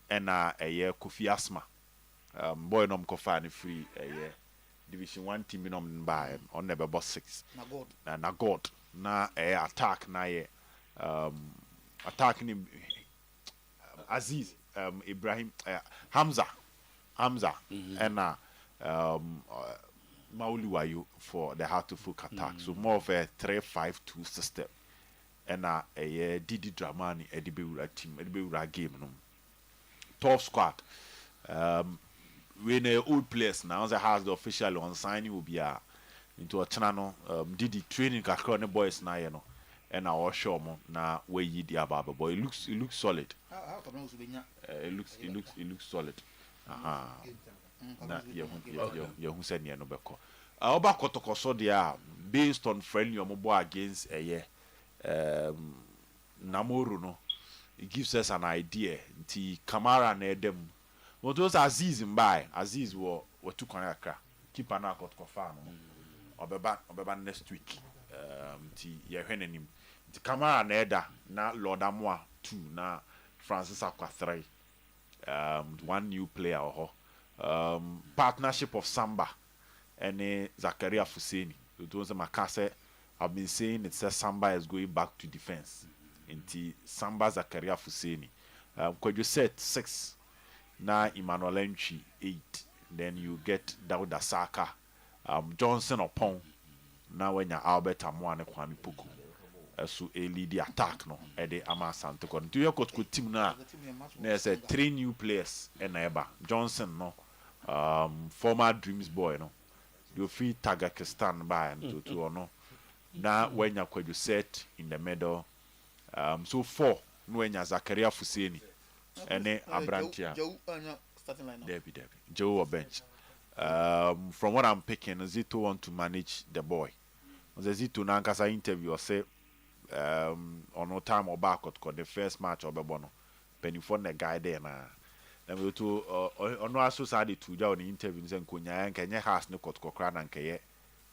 and a year Kofi Asma boy nom Kofani free a year Division 1 team nom by on never boss 6 na God na a attack na ye attacking him Aziz Ibrahim Hamza and Mauli Wayu for the Hartford attack. So more of a 3-5-2 system. And a Didi Dramani Edibura team, Edibura game. Top squad. When old players now the has the official on signing will be into a channel Didi training kakone boys na you know. And our show na where ye the ababa boy it looks solid. It looks solid. Na ye hu se ne no beko. Oba kotoko so dia based on friendly omobo against Namoru no. It gives us an idea. Nti Kamara na edem. What was Aziz mbai? Aziz wo tu kwan akra. Keeper na kotoko fa no. Obeba next week. Nti ye hwene nim. Nti Kamara na eda na Lord Amoa 2 na Francis Akwa 3. One new player partnership of Samba and Zakaria Fuseni. Those Makase I've been saying it says Samba is going back to defense. Into Samba Zakaria Fuseni. Could you set 6 na Emmanuel Entry 8. Then you get Dauda Saka, Johnson Opon. Now when you're Albert Amwane Kwame Puku. So a lead the attack no Ede Ama Santokon. Do you got good team now? There's 3 new players and Eba Johnson no former Dreams boy no. You feel Tajikistan by and to no. Now when you set in the middle so 4 when you Zakaria Fuseni and Abrantia Debbie Joe or bench. From what I'm picking Zito want to manage the boy. The Zito Nankasa interview or say on no time or back at the first match of Bebono. Penny for the guy there na. And we to on no society to down the interviews and Kunya and Kenya has no cut Kokran and Kaye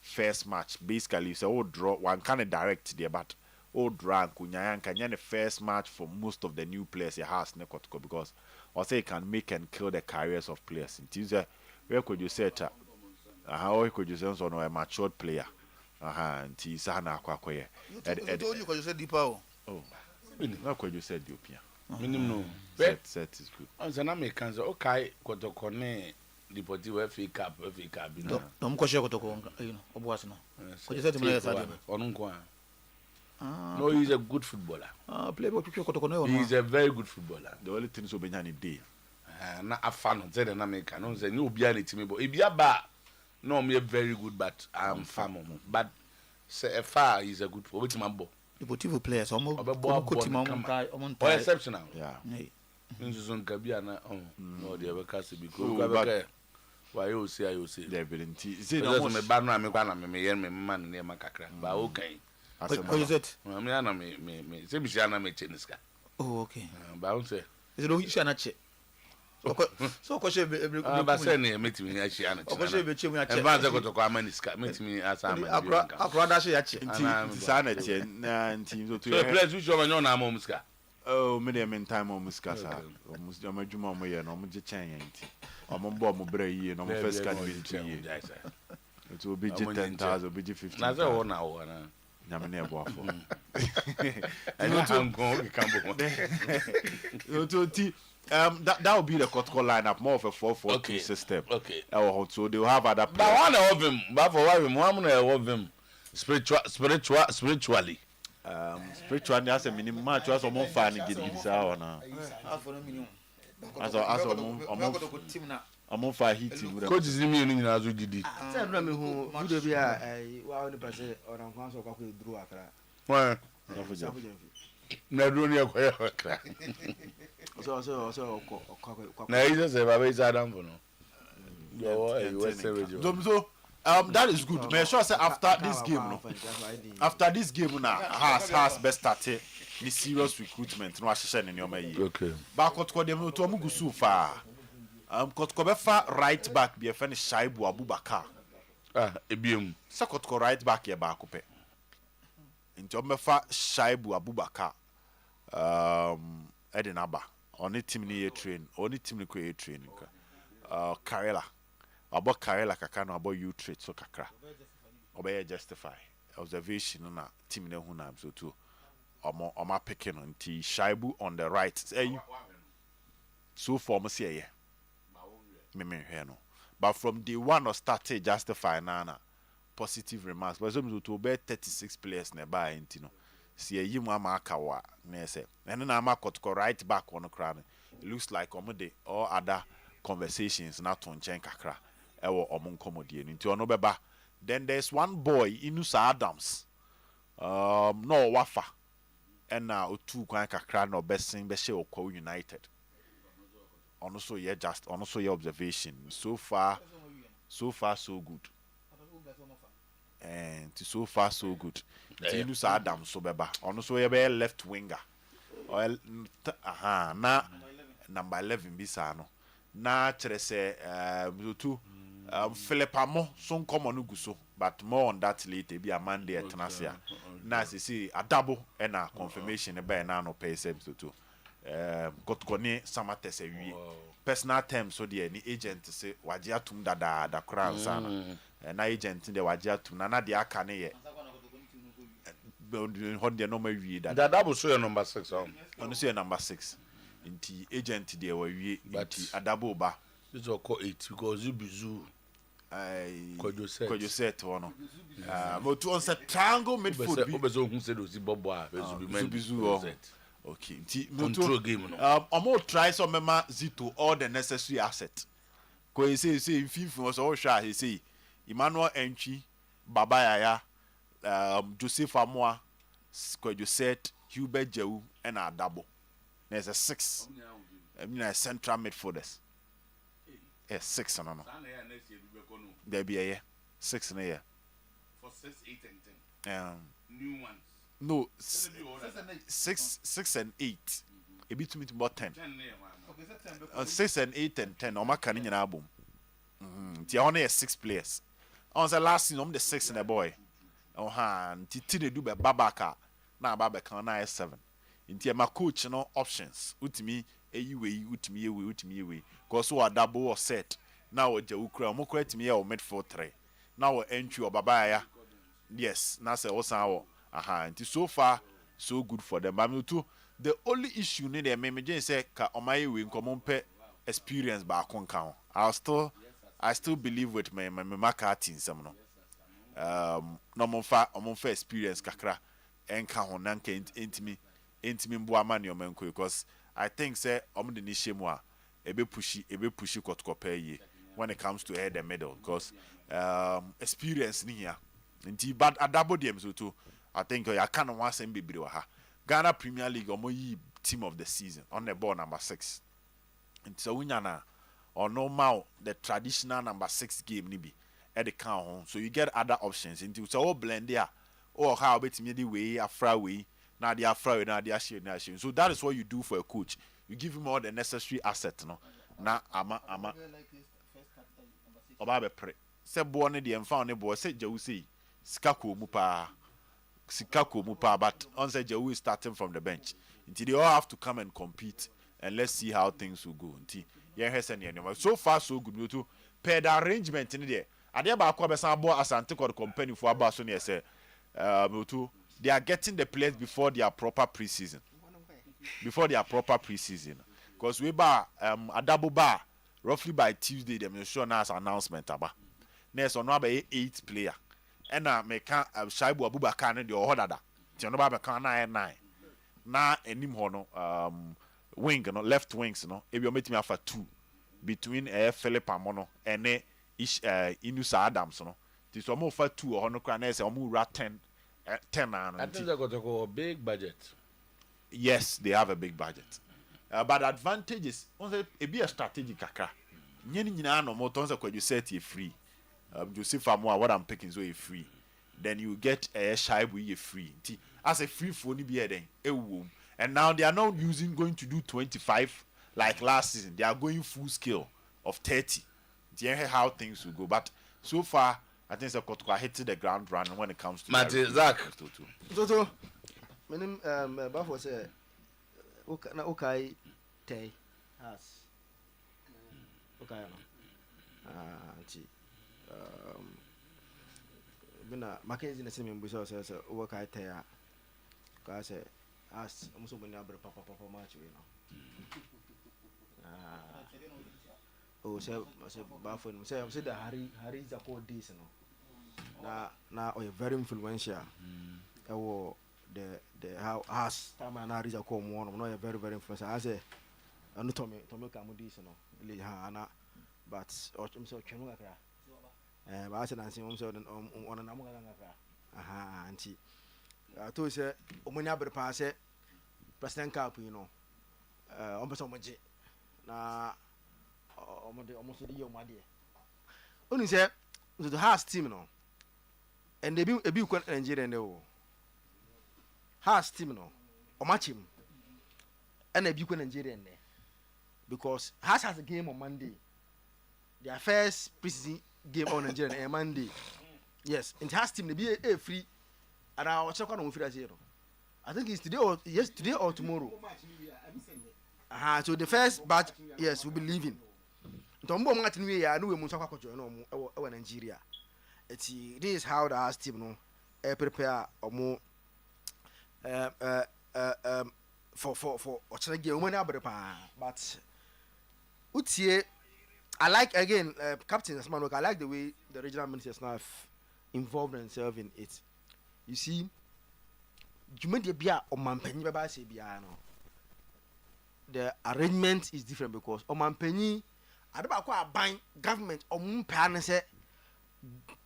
first match. Basically, it's a draw one kind of direct there, but old draw Kunya and Kenya the first match for most of the new players he has no cut because or say can make and kill the careers of players. In Tuesday, where could you say how could you say on a matured player? Nti sana akwakoye told you you said deeper oh no could you said Ethiopia minimum no set is good on na me kan so okay kotoko ne Deportivo FA Cup bi no mo ko share kotoko you know oboas no ko je say to me yes ade onu nko no he's a good footballer play ball kotoko no he's a very good footballer the only thing so benya ni day na afa no zede na me kan no say ni obi a na timi bo ebia ba no, I'm very good, but I'm farmer. But say far is a good for which man bo. Deportivo players, exceptional. Yeah. Nzuzun kabia na no dey be cast because why you say there be nti say no me ba no am kwa na me yen me man na makakra ba okay. What is it? Me na me say bi sia na me cheniska. Oh okay. Ba on say is it issue na che so ko she ba say na metimi ya shi ana che ko she be che mu ya che e ba ze ko to kwa maniska metimi asa ma akra da she ya che nti sa na che na nti so to so place which one no na mo muska oh me dey mean time o muska sa o muska majuma mo ye no mo je chen yan nti o mo bo mo bra yi no mo first card be nti yi it will be 10,000 will be 15 na say wo na wo na nyame na ebo afọ ani hango ke kambo to ti That would be the Kotoko lineup, more of a 4-4-2 system. Okay. So they will have other players. But one of them, but for one of them, spiritually. Spiritually, that's a minimum match. That's a more fun. Get this hour now. As I'm on fire heating. Coach is in me as we did. Tell me who would be a wow, the person or I'm going to draw a crack. Well, never near crack. So, now he just have a Adam for no. That is good. Make sure say after this game now, has best started the serious recruitment. No association in your may. Okay. Back what them to amugu so far. Kotko right back be a friend Shaibu Abubakar. Ebium. So Kotko right back ye back up. Into mefa Shaibu Abubakar. Edenaba. Only team ni train. Only team ni ko train. Karela. About Karela kakano about you trade so kakra. Obey justify. Observation na team ne hu na so too. Omo picking on T Shaibu on the right. Say so for me say me here no. But from day one or started justify nana positive remarks. But some to be 36 players nearby into no. See a you mama kawa ne say. And then I'm right back on the crown. It looks like omode or other conversations not on chen kakra. Ewo omon komodie into no beba. Then there's one boy Inusa Adams. No wafa. And now two kwan kakra no besting beshe okwa United. Also yeah just also your observation. So far so good. And so far so good. Inusa Adams so beba. Also yeah left winger. Or na number 11 bisa no. Na chere two Philip Amo son common guso, but more on that later be a Monday at Tenasia. Na see a double and a confirmation a by nano pay same to got kone samates a personal terms so the any agent to say wajiatum da crown sana and agent in the wajiatum nana the akane hold the normal read that double show your number 6 on say number 6 in the agent there were but a double ba. This will call 8 because you be zoo. Could you say to one? But to a triangle midfield. Who said was Bobo? Okay, control game. I'm more try some mema Zito all the necessary asset. Because he say if he was all shy, he say Emmanuel Entry, Baba Yaya, Joseph Amoa, could you said Hubert Jehu and a double. There's a 6. I mean a central midfielders. 6 no. There be a 6 in a year. For 6, 8, and 10. New ones. No, 6 and 8. A bit to me about 10. 6 and 8 and 10. On my canning an album. The only 6 players. On the last season, I'm the 6 and a boy. Oh, han, Titi do Babaka. Now Babaka 9-7. Into my coach, no options. Utimi, Utimi. Because we are double or set. Now the Ukra, Mokra to me or made for 3. Now entry or Babaya. Yes, Nasa also. And so far, so good for them. But too, the only issue need a manager say, Ka Omai win common pay experience back on count. I still believe with my marketing some no more far experience kakra and count nanke intimi mbuama ni omenko because I think say the nishemwa ebe pushy kotkope when it comes to head the middle because experience ni here nti but adabo dem so too I think I can't want to be ha Ghana Premier League omo team of the season on the ball number 6 and so unyana or normal the traditional number 6 game ni be at the count so you get other options into so all blend there or how bet me the way afra way now they are afra now they are share so that is what you do for a coach. You give him all the necessary assets no na ama oba be pre se bo ne de emfa ne bo se jawu sei sikako mu pa but on say jawu is starting from the bench until they all have to come and compete and let's see how things will go until so far so good to pair the arrangement in there ade ba akwa be san bo asante kod company for aba so ne say they are getting the players before their proper preseason because we bar a double bar roughly by Tuesday. Them sure now announcement about. Next on about 8 player. And make Shaibu Abubakar and the Ohodada. Tionoba Bakana 9. Na enim hono wing no left wings no e bi o metimi afa 2 between Philip Amono and Inusa Adams no this so mo fa 2 hono kra na say o mo ra 10 and I think they got a big budget. Yes, they have a big budget, but the advantage is on say e be a strategic kakra nyeni nyina no mo ton say kwaju set e free Joseph Amoa what I'm picking so e free, then you get a Shaibu e free as a free phone be then and now they are not going to do 25 like last season. They are going full scale of 30. How things will go, but so far I think Kotoko hit the ground running when it comes to Zach. Toto, my name Bafo say okay tay has okay bina Mackenzie na semi mbuso say okay tay ka say as almost when you papa match you know oh say Bafo say the Harry Zako this no na very influential the how has time and Harry Zako one no very influential I say no Tommy come this no na but or so chenu kakra but I say na say on na mo kakra anti to say omunya berpa say president cap you know on person moje na almost the year made only say the has team no and they be kwa Nigeria no has team no o match him and they be kwa Nigeria there because has a game on Monday, their first preseason game on Nigeria on Monday. Yes, and has team they be a free and I'll check on free zero. I think it's today or tomorrow. So the first batch, yes, we'll be leaving. Tombo match new year, I know we must have a Nigeria. This is how the has team no prepare or more for but Utie, I like again Captain Asman. I like the way the regional ministers now have involved themselves in it. You see, the arrangement is different because Omanpenny, I don't know buying government or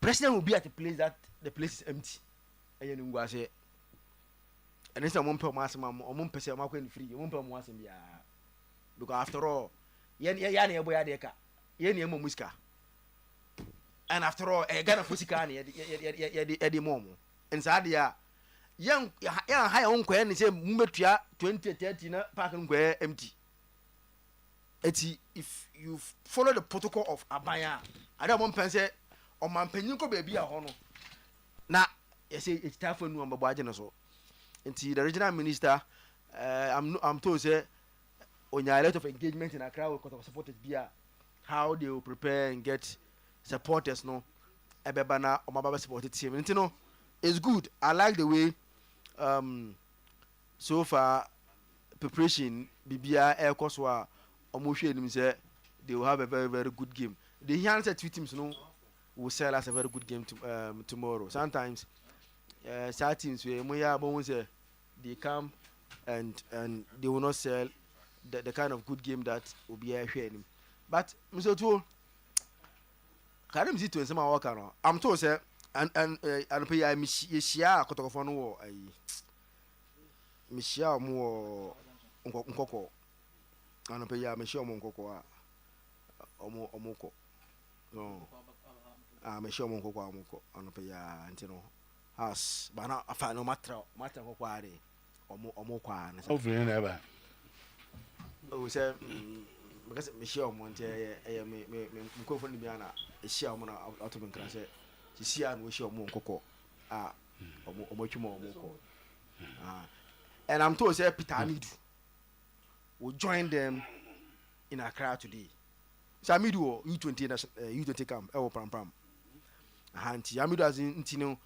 president will be at a place that the place is empty. And it's a one per maximum or one percent free, one per maximum. Because after all, yani boya deka, yani muska. And after all, a gun of Fusikani at the moment. And Sadia, young high on Quen is a Mumetria 2030 parking where empty. If you follow the protocol of Abaya, I don't want to say, on my penuco baby a honor. Now, I say it's tough for number Bajan so. And see the regional minister, I'm told say on your lot of engagement in a crowd because supported via how they will prepare and get supporters no Ebebana or Mababa supported team. And you know, it's good. I like the way so far preparation BBI Air Koswa or say they will have a very, very good game. The answer two teams will sell us a very good game tomorrow. Sometimes some teams where they come and they will not sell the kind of good game that will be here. But Mr. Otuo, can you see to some work around? I'm told sir and pay I miss Yeshia Kotofano or I Michelle more Nkoko and pay I Michelle Monkoko Omoko. No, Michelle Monkoko Omoko and pay Antino has but not a final matter of quari or Mokwan. Hopefully never. Oh, sir, because Michelle Monte, me go for the Biana, a share on Ottoman class. She see and wish your Monkoko. Or much more Moko. And I'm told, sir, Peter Amidu will join them in Accra today. Samidu U20 camp, Pram. Hanti Amidu as in Tino.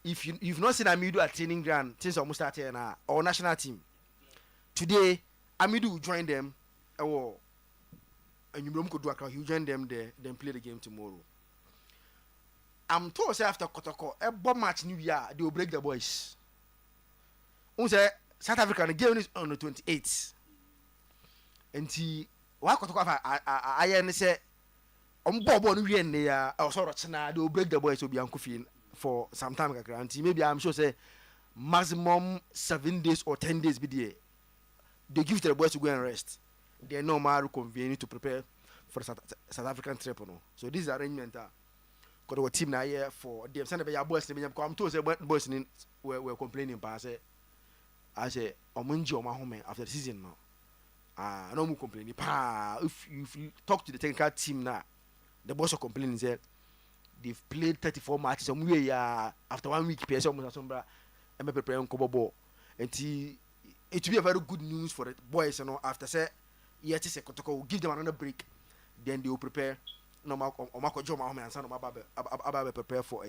If you've not seen Amidu at training ground since almost started or national team, today Amidu will join them and you could do a crowd. You join them there, then play the game tomorrow. I'm told say after Kotoko, a bomb match New Year, they will break the boys. Say South Africa, the game is on the 28th. And he, why Kotoko, I say, Bobo New Year, or sort of China, they will break the boys will be Uncle for some time. Maybe I'm sure say maximum 7 days or 10 days be there. They give the boys to go and rest. They know more convenient to prepare for the South African trip. So this is arrangement. Because our team now here for them. Some of the boys, I'm told boys were complaining. But I say, "Omunji my home after the season now." No more complaining. If you talk to the technical team now, the boys are complaining. Say they've played 34 matches. After 1 week, PS almost I'm preparing Kobo, and it will be a very good news for the boys. After say, yes, will give them another break, then they will prepare. No matter about prepare for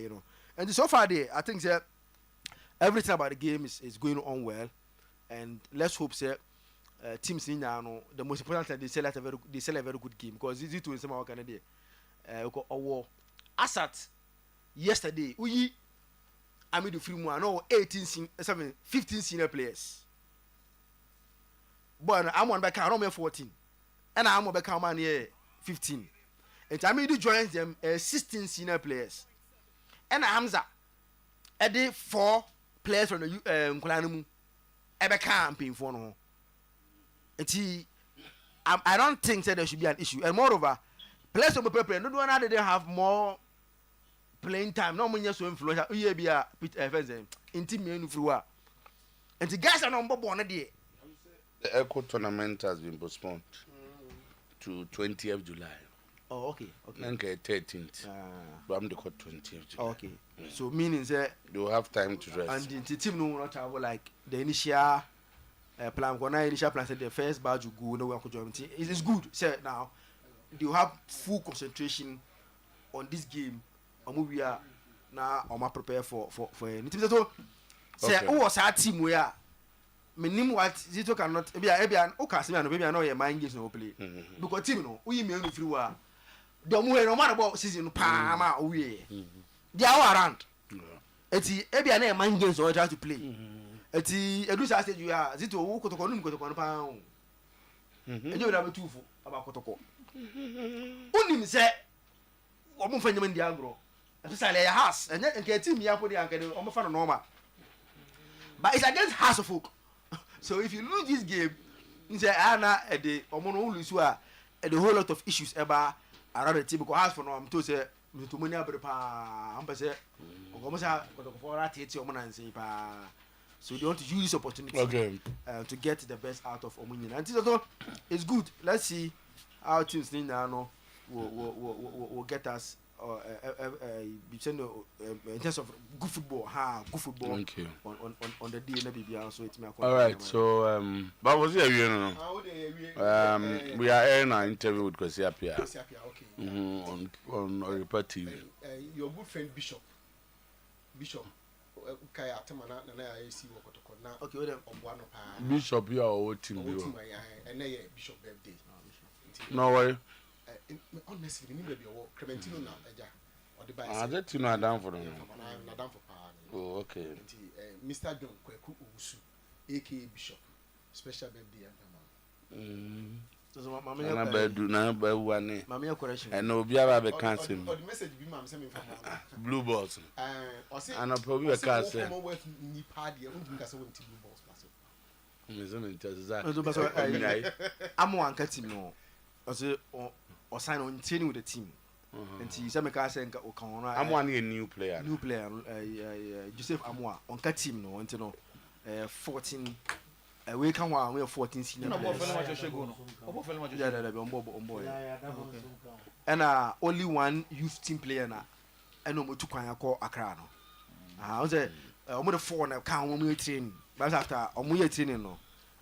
and so far I think that everything about the game is going on well, and let's hope that teams in now the most important thing they sell a very good game, because easy to some our Canada our Asat yesterday we the free one 15 senior players, but I'm one back around 14 and I'm back man here 15. And Amidu joins them 16 senior players. And Hamza added 4 players from the Nkulanumu ever camping for no. And I don't think that there should be an issue. And moreover, players of the paper, no one other they have more playing time. No one just so influential. You be a intimate through. And the guys are on board one day. The Echo tournament has been postponed to 20th July. Oh, okay. Okay, 13th. But I'm the 20th July. Okay. So meaning that they will have time to rest. And the team will not travel like the initial plan. When initial plan said the first batch will go, no one could join. It is good. Say now they will have full concentration on this game. We are now prepare for anything. So say who was our team where menim what Zito cannot be an Okasimian, maybe I know your mind games no play. Because team no, we may no free war. The more no matter about season Pama we. They are around. Eti ebi ana mind games or try to play. Eti edu sa stage you are Zito wo kotoko num kotoko pa. Eje we da betufu aba kotoko. Unim se omo fa nyam ndi agro. Eto sale ya house. Enye nke team ya po dey ankede omo fa no normal. But it's against House of Folk. So if you lose this game, you say Anna at the Omono lose at the whole lot of issues about around the team, because as for now I'm told say to money abrepa am say ogomosa for that say so they want to use this opportunity to get the best out of Omunyin. And so it's good. Let's see how teams now will get us in terms of good football, Thank you. on the day. So it's all right. So but was here, we are airing an interview with Kwesi Appiah on Oyerepa TV. Your good friend Bishop. Bishop, you are our team. And Bishop birthday. No worry. Honestly, maybe Clementino now, I don't know I down for them. I'm down for power. Oh, okay. Mr. John Kweku Usu, aka Bishop, special birthday and so Mamma correction. And no be able to cancel. The message be ma'am sending from blue balls. And I probably a cancel. I'm one cutting no. Or sign on training with the team. And see some guys saying I'm one new player. Joseph Amwa on cut team no want to know 14 we can one we are 14 senior and only one youth team player na and no to kwan call Accra no I say the 4 na can we train but after we training no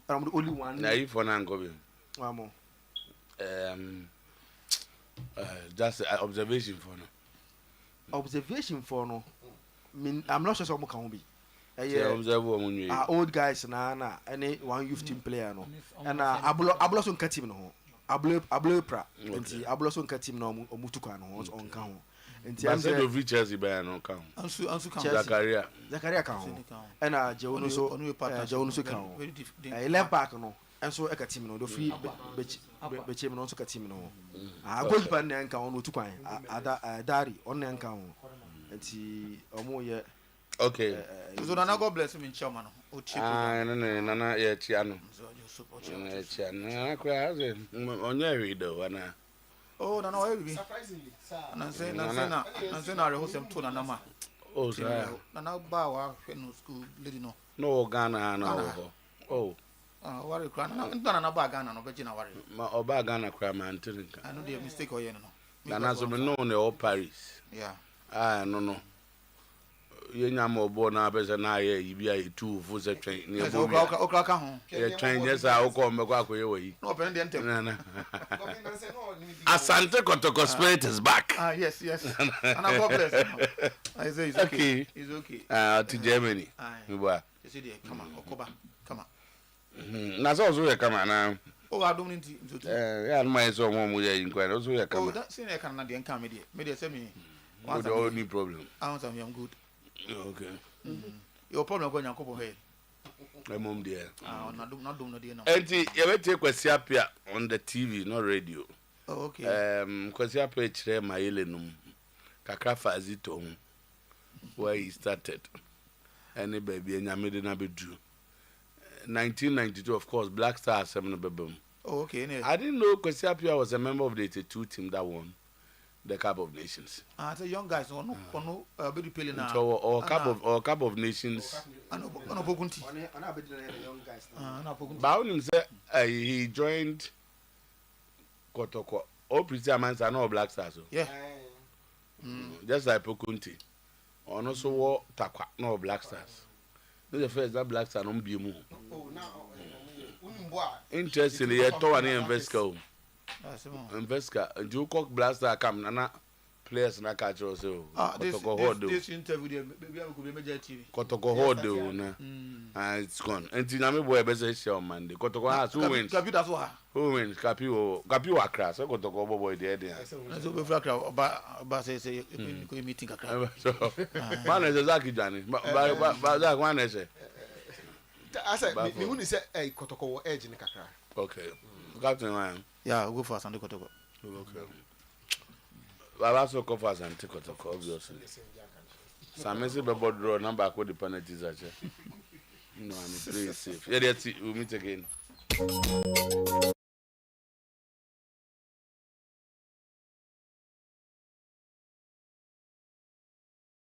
I'm the only one na if for na go be just observation for no. I'm not sure someone can be. old guys na any one youth team player no and ablo so nka team no ho ablo pra nti ablo so nka team no omutu kwa no on ka ho nti am say do Chelsea by no ka ho ansu ka Zakaria ka ho and Jawonu so ka ho 11 back no enso eka team no do free be team no so ka team no goalkeeper na nka on otu kwa Dari on na nka ho nti omo ye okay so Nana God bless him in chairman Nana ye chiano onye redo na Nana why be surprisingly na re hosem to Nana ma sir Nana ba wa no school lady no Ghana na worry cry Nana ba Ghana no be na worry ma oba Ghana cry man tinka I know the mistake or no Nana so me no all Paris no yenya mo bo na abese na ye yibi ayi tu fu se twen ni ebo mi okra ka ho ye twen yes a wo ko mbeko akoye wayi no open the ntem Asante Kotoko spirit is back yes and God bless him I say it's okay it's okay to Germany you see there come on Okoba come on na so ye kama na adom nti ya no mai so mo ye inkwa na so ye kama see na kan na de nka me de say me what's the only problem I'm good. Okay. Your problem going to come here. My mom there. Not do no there now. And you will take Kwesiapia on the TV, not radio. Oh, okay. Kwesiapia chere mayelenum. Kakrafa azito where he started. Any baby and Yamede na bedu. 1992, of course, Black Stars 7 bebum. Oh, okay. I didn't know Kwesiapia was a member of the 82 team that won the Cup of Nations. It's a young guys no be playing now. So or Cup of Nations. But him say he joined Kotoko. All pretty amans are no Black Stars. Yeah. Just like Pokunti. On also war Takwa no Black Stars. This is the first that Black Stars don't be more. Interestingly, I told an investor. Investor, do cock blaster come Nana players na catch us. This interview could be major TV. Kotoko hold na. It's gone. And Tinami boy better show Monday. Kotoko has who wins? Who wins? Capi Accra. So Kotoko boy there. So we flag about say meeting Accra. So man is Zaki Johnny. But that one is I said me when you say Kotoko edge in Accra. Okay. Captain man. Yeah, we'll go for Asante Kotoko. Okay. I'll also go for Asante Kotoko, obviously. Some say the board draw number code the penalties. No, I'm pretty safe. Yeah, we'll meet again.